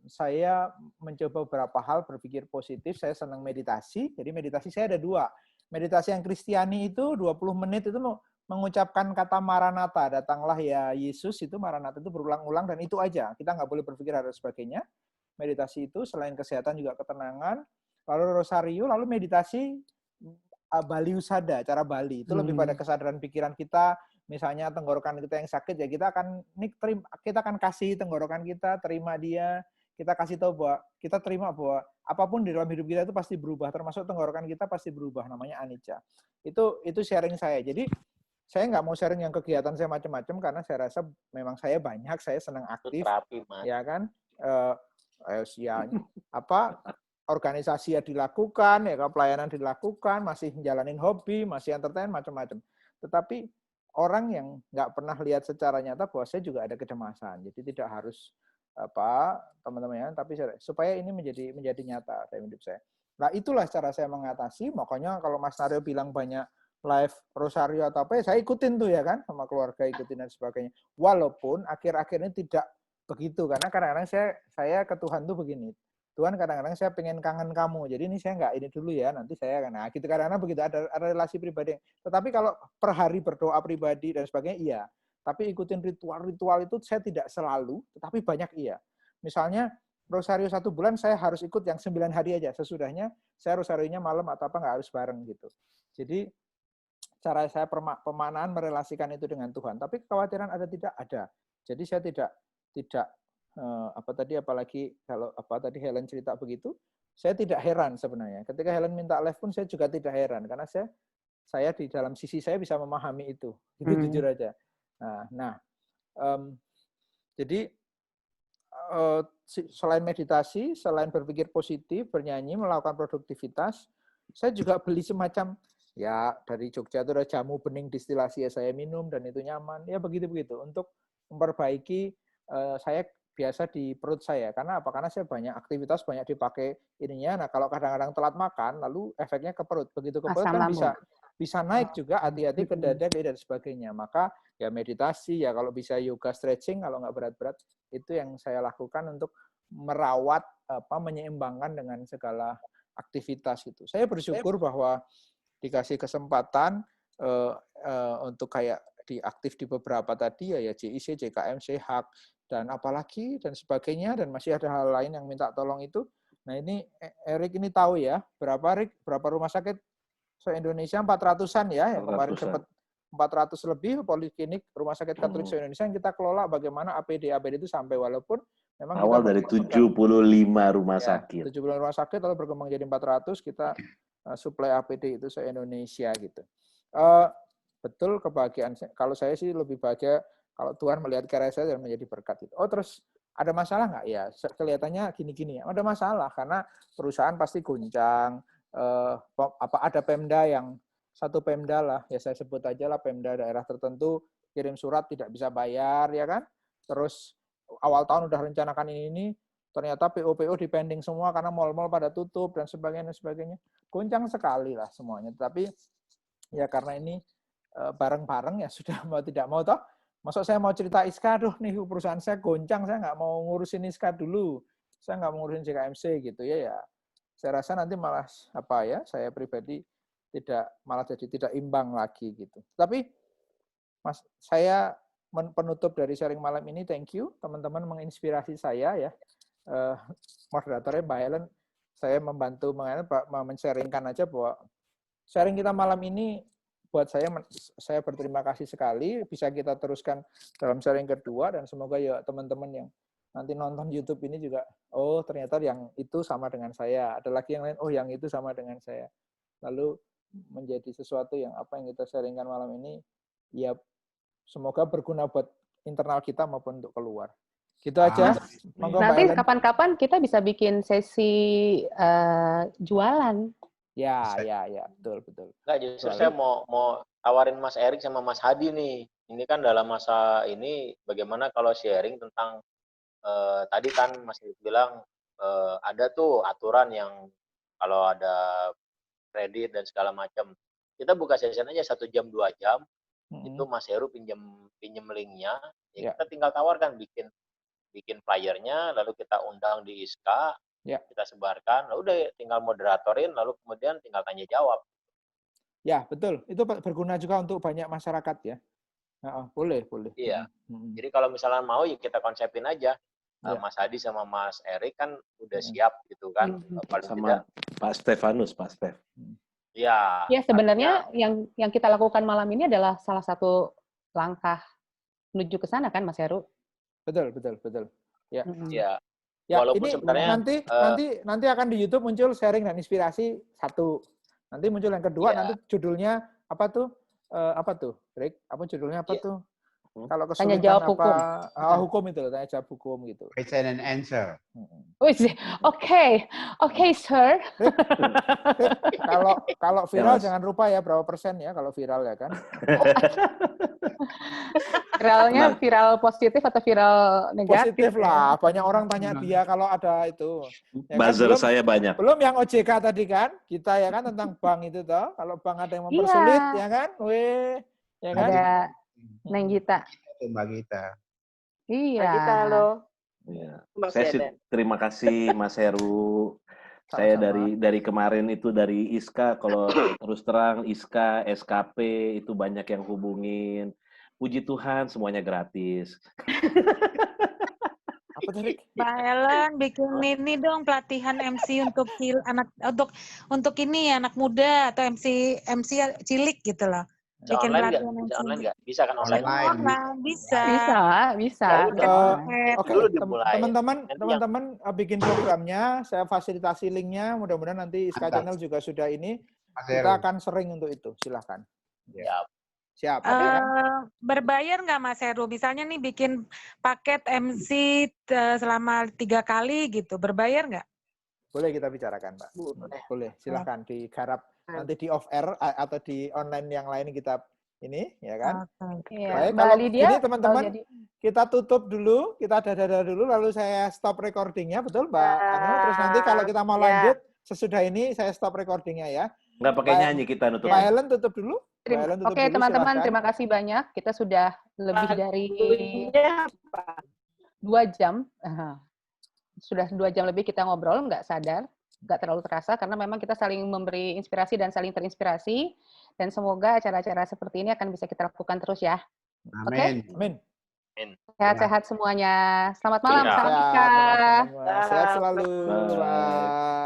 saya mencoba beberapa hal berpikir positif. Saya senang meditasi. Jadi meditasi saya ada 2. Meditasi yang Kristiani itu 20 menit itu mengucapkan kata Maranatha, datanglah ya Yesus, itu Maranatha itu berulang-ulang dan itu aja. Kita nggak boleh berpikir hal sebagainya. Meditasi itu selain kesehatan juga ketenangan. Lalu rosario, lalu meditasi Bali Usada, cara Bali. Itu lebih pada kesadaran pikiran kita. Misalnya tenggorokan kita yang sakit ya kita akan kasih tenggorokan kita, terima dia, kita kasih tahu bahwa kita terima bahwa apapun di dalam hidup kita itu pasti berubah, termasuk tenggorokan kita pasti berubah, namanya anicca. Itu sharing saya. Jadi saya nggak mau sharing yang kegiatan saya macam-macam karena saya rasa memang saya banyak, saya senang aktif, terapi, Mas. ya kan? organisasi ya dilakukan, ya pelayanan dilakukan, masih menjalanin hobi, masih entertain, macam-macam. Tetapi orang yang nggak pernah lihat secara nyata bahwa saya juga ada kecemasan. Jadi tidak harus teman-teman ya, tapi supaya ini menjadi nyata dalam hidup saya. Nah, itulah cara saya mengatasi. Makanya kalau Mas Naryo bilang banyak live rosario atau apa, saya ikutin tuh ya kan, sama keluarga ikutin dan sebagainya. Walaupun akhir-akhir ini tidak begitu, karena kadang-kadang saya ke Tuhan tuh begini. Tuhan, kadang-kadang saya pengen kangen kamu, jadi ini saya nggak ini dulu ya, nanti saya nah gitu, kadang-kadang begitu, ada relasi pribadi. Tetapi kalau per hari berdoa pribadi dan sebagainya, iya. Tapi ikutin ritual-ritual itu saya tidak selalu, tetapi banyak iya. Misalnya rosario 1 bulan saya harus ikut yang 9 hari aja, sesudahnya saya rosarionya malam atau apa nggak harus bareng gitu. Jadi cara saya pemaknaan merelasikan itu dengan Tuhan. Tapi kekhawatiran ada tidak? Ada. Jadi saya tidak apalagi kalau tadi Helen cerita begitu, saya tidak heran sebenarnya. Ketika Helen minta live pun saya juga tidak heran karena saya di dalam sisi saya bisa memahami itu. Itu jujur aja. Jadi selain meditasi, selain berpikir positif, bernyanyi, melakukan produktivitas, saya juga beli semacam ya dari Jogja itu ada jamu bening distilasi ya saya minum dan itu nyaman. Ya begitu-begitu untuk memperbaiki saya biasa di perut saya. Karena apa? Karena saya banyak aktivitas, banyak dipakai ininya. Nah, kalau kadang-kadang telat makan, lalu efeknya ke perut. Begitu ke perut kan bisa naik juga, hati-hati ke dada dan sebagainya. Maka ya meditasi, ya kalau bisa yoga stretching, kalau nggak berat-berat, itu yang saya lakukan untuk merawat, menyeimbangkan dengan segala aktivitas itu. Saya bersyukur bahwa dikasih kesempatan untuk kayak diaktif di beberapa tadi ya JIC, JKM, SEHAK, dan apalagi dan sebagainya, dan masih ada hal lain yang minta tolong itu. Nah ini Erik ini tahu ya berapa rumah sakit se-Indonesia 400-an ya, yang kemarin sempat 400 lebih poliklinik rumah sakit Katolik se-Indonesia yang kita kelola bagaimana APD itu sampai walaupun memang awal dari 75 rumah sakit. 75 rumah sakit lalu berkembang jadi 400, kita suplai APD itu se-Indonesia gitu. Betul kebahagiaan. Kalau saya sih lebih bahagia kalau Tuhan melihat karya saya dan menjadi berkat itu. Oh terus ada masalah nggak? Ya kelihatannya gini-gini ya. Ada masalah karena perusahaan pasti goncang. Ada Pemda yang satu Pemda lah, ya saya sebut aja lah Pemda daerah tertentu kirim surat tidak bisa bayar ya kan. Terus awal tahun udah rencanakan ini ternyata PO dipending semua karena mal-mal pada tutup dan sebagainya. Goncang sekali lah semuanya. Tapi ya karena ini bareng-bareng ya sudah mau tidak mau toh. Masuk saya mau cerita ISKA, aduh nih perusahaan saya goncang, saya nggak mau ngurusin ISKA dulu, saya nggak mau ngurusin JKMC gitu ya. Saya rasa nanti malah saya pribadi malah jadi tidak imbang lagi gitu. Tapi Mas, saya penutup dari sharing malam ini, thank you teman-teman menginspirasi saya ya. Moderatornya Mbak Helen, saya membantu men-sharingkan aja bahwa sharing kita malam ini buat saya berterima kasih sekali, bisa kita teruskan dalam sharing kedua, dan semoga ya teman-teman yang nanti nonton YouTube ini juga, oh ternyata yang itu sama dengan saya, ada lagi yang lain, oh yang itu sama dengan saya. Lalu menjadi sesuatu yang apa yang kita sharingkan malam ini, ya semoga berguna buat internal kita maupun untuk keluar. Gitu aja. Nanti kapan-kapan kita bisa bikin sesi jualan. Ya, betul. Enggak, justru saya mau tawarin Mas Erik sama Mas Hadi nih. Ini kan dalam masa ini bagaimana kalau sharing tentang tadi kan Mas Erik bilang ada tuh aturan yang kalau ada kredit dan segala macam. Kita buka session aja 1 jam 2 jam. Itu Mas Heru pinjem linknya. Ya, kita tinggal tawarkan bikin flyernya, lalu kita undang di ISKA. Kita sebarkan, lalu udah tinggal moderatorin, lalu kemudian tinggal tanya jawab. Ya, betul. Itu berguna juga untuk banyak masyarakat ya. Boleh. Iya. Jadi kalau misalnya mau, ya kita konsepin aja. Mas Hadi sama Mas Erik kan udah siap gitu kan. Paling sama tidak. Pak Stefanus, Pak Stef. Iya. Ya, sebenarnya yang kita lakukan malam ini adalah salah satu langkah menuju ke sana kan, Mas Heru? Betul. Ya. Iya. Ya, walaupun ini sebenarnya nanti akan di YouTube muncul sharing dan inspirasi 1. Nanti muncul yang kedua, nanti judulnya apa tuh, Rick? Apa judulnya apa tuh? Kalau kesulitan tanya jawab hukum itu, tanya jawab hukum gitu. Question and answer. Oke, sir. Kalau viral jangan lupa ya berapa persen ya kalau viral ya kan. Viralnya viral positif atau viral negatif? Positif lah. Banyak orang tanya dia kalau ada itu. Ya kan? Buzzer saya banyak. Belum yang OJK tadi kan, kita ya kan tentang bank itu toh. Kalau bank ada yang mempersulit ya kan, ya kan. Ada Neng Gita. Mbak Gita. Iya. Mbak Gita, halo. Ya. Saya sih terima kasih Mas Heru. Saya dari kemarin itu dari ISKA, kalau terus terang ISKA, SKP itu banyak yang hubungin. Puji Tuhan semuanya gratis. Apa tadi? Mbak Ellen bikin ini dong pelatihan MC untuk untuk ini anak muda atau MC cilik gitu loh. Bisa Bikin online nggak? pelatihan Bisa MC. online nggak? Bisa kan online? Bisa. Bisa. Oke, Dulu dimulai. teman-teman bikin programnya, saya fasilitasi linknya. Mudah-mudahan nanti ISKA Channel juga sudah ini. Kita akan sering untuk itu. Silahkan. Siap. Berbayar nggak Mas Heru? Misalnya nih bikin paket MC selama 3 kali gitu. Berbayar nggak? Boleh kita bicarakan, Pak. Boleh. Silahkan digarap nanti di off air atau di online yang lain kita ini, ya kan? Baik, kalau ini teman-teman kita tutup dulu, kita dadah dulu, lalu saya stop recordingnya, betul Mbak Anu? Terus nanti kalau kita mau lanjut sesudah ini saya stop recordingnya ya. Nggak pakai nyanyi kita nutup. Mbak Ellen tutup dulu. Oke, teman-teman, terima kasih banyak. Kita sudah lebih dari 2 jam. Sudah 2 jam lebih kita ngobrol, nggak sadar, nggak terlalu terasa, karena memang kita saling memberi inspirasi dan saling terinspirasi. Dan semoga acara-acara seperti ini akan bisa kita lakukan terus ya. Amin. Amin. Sehat-sehat semuanya. Selamat malam. Salam Sehat selalu. Bye.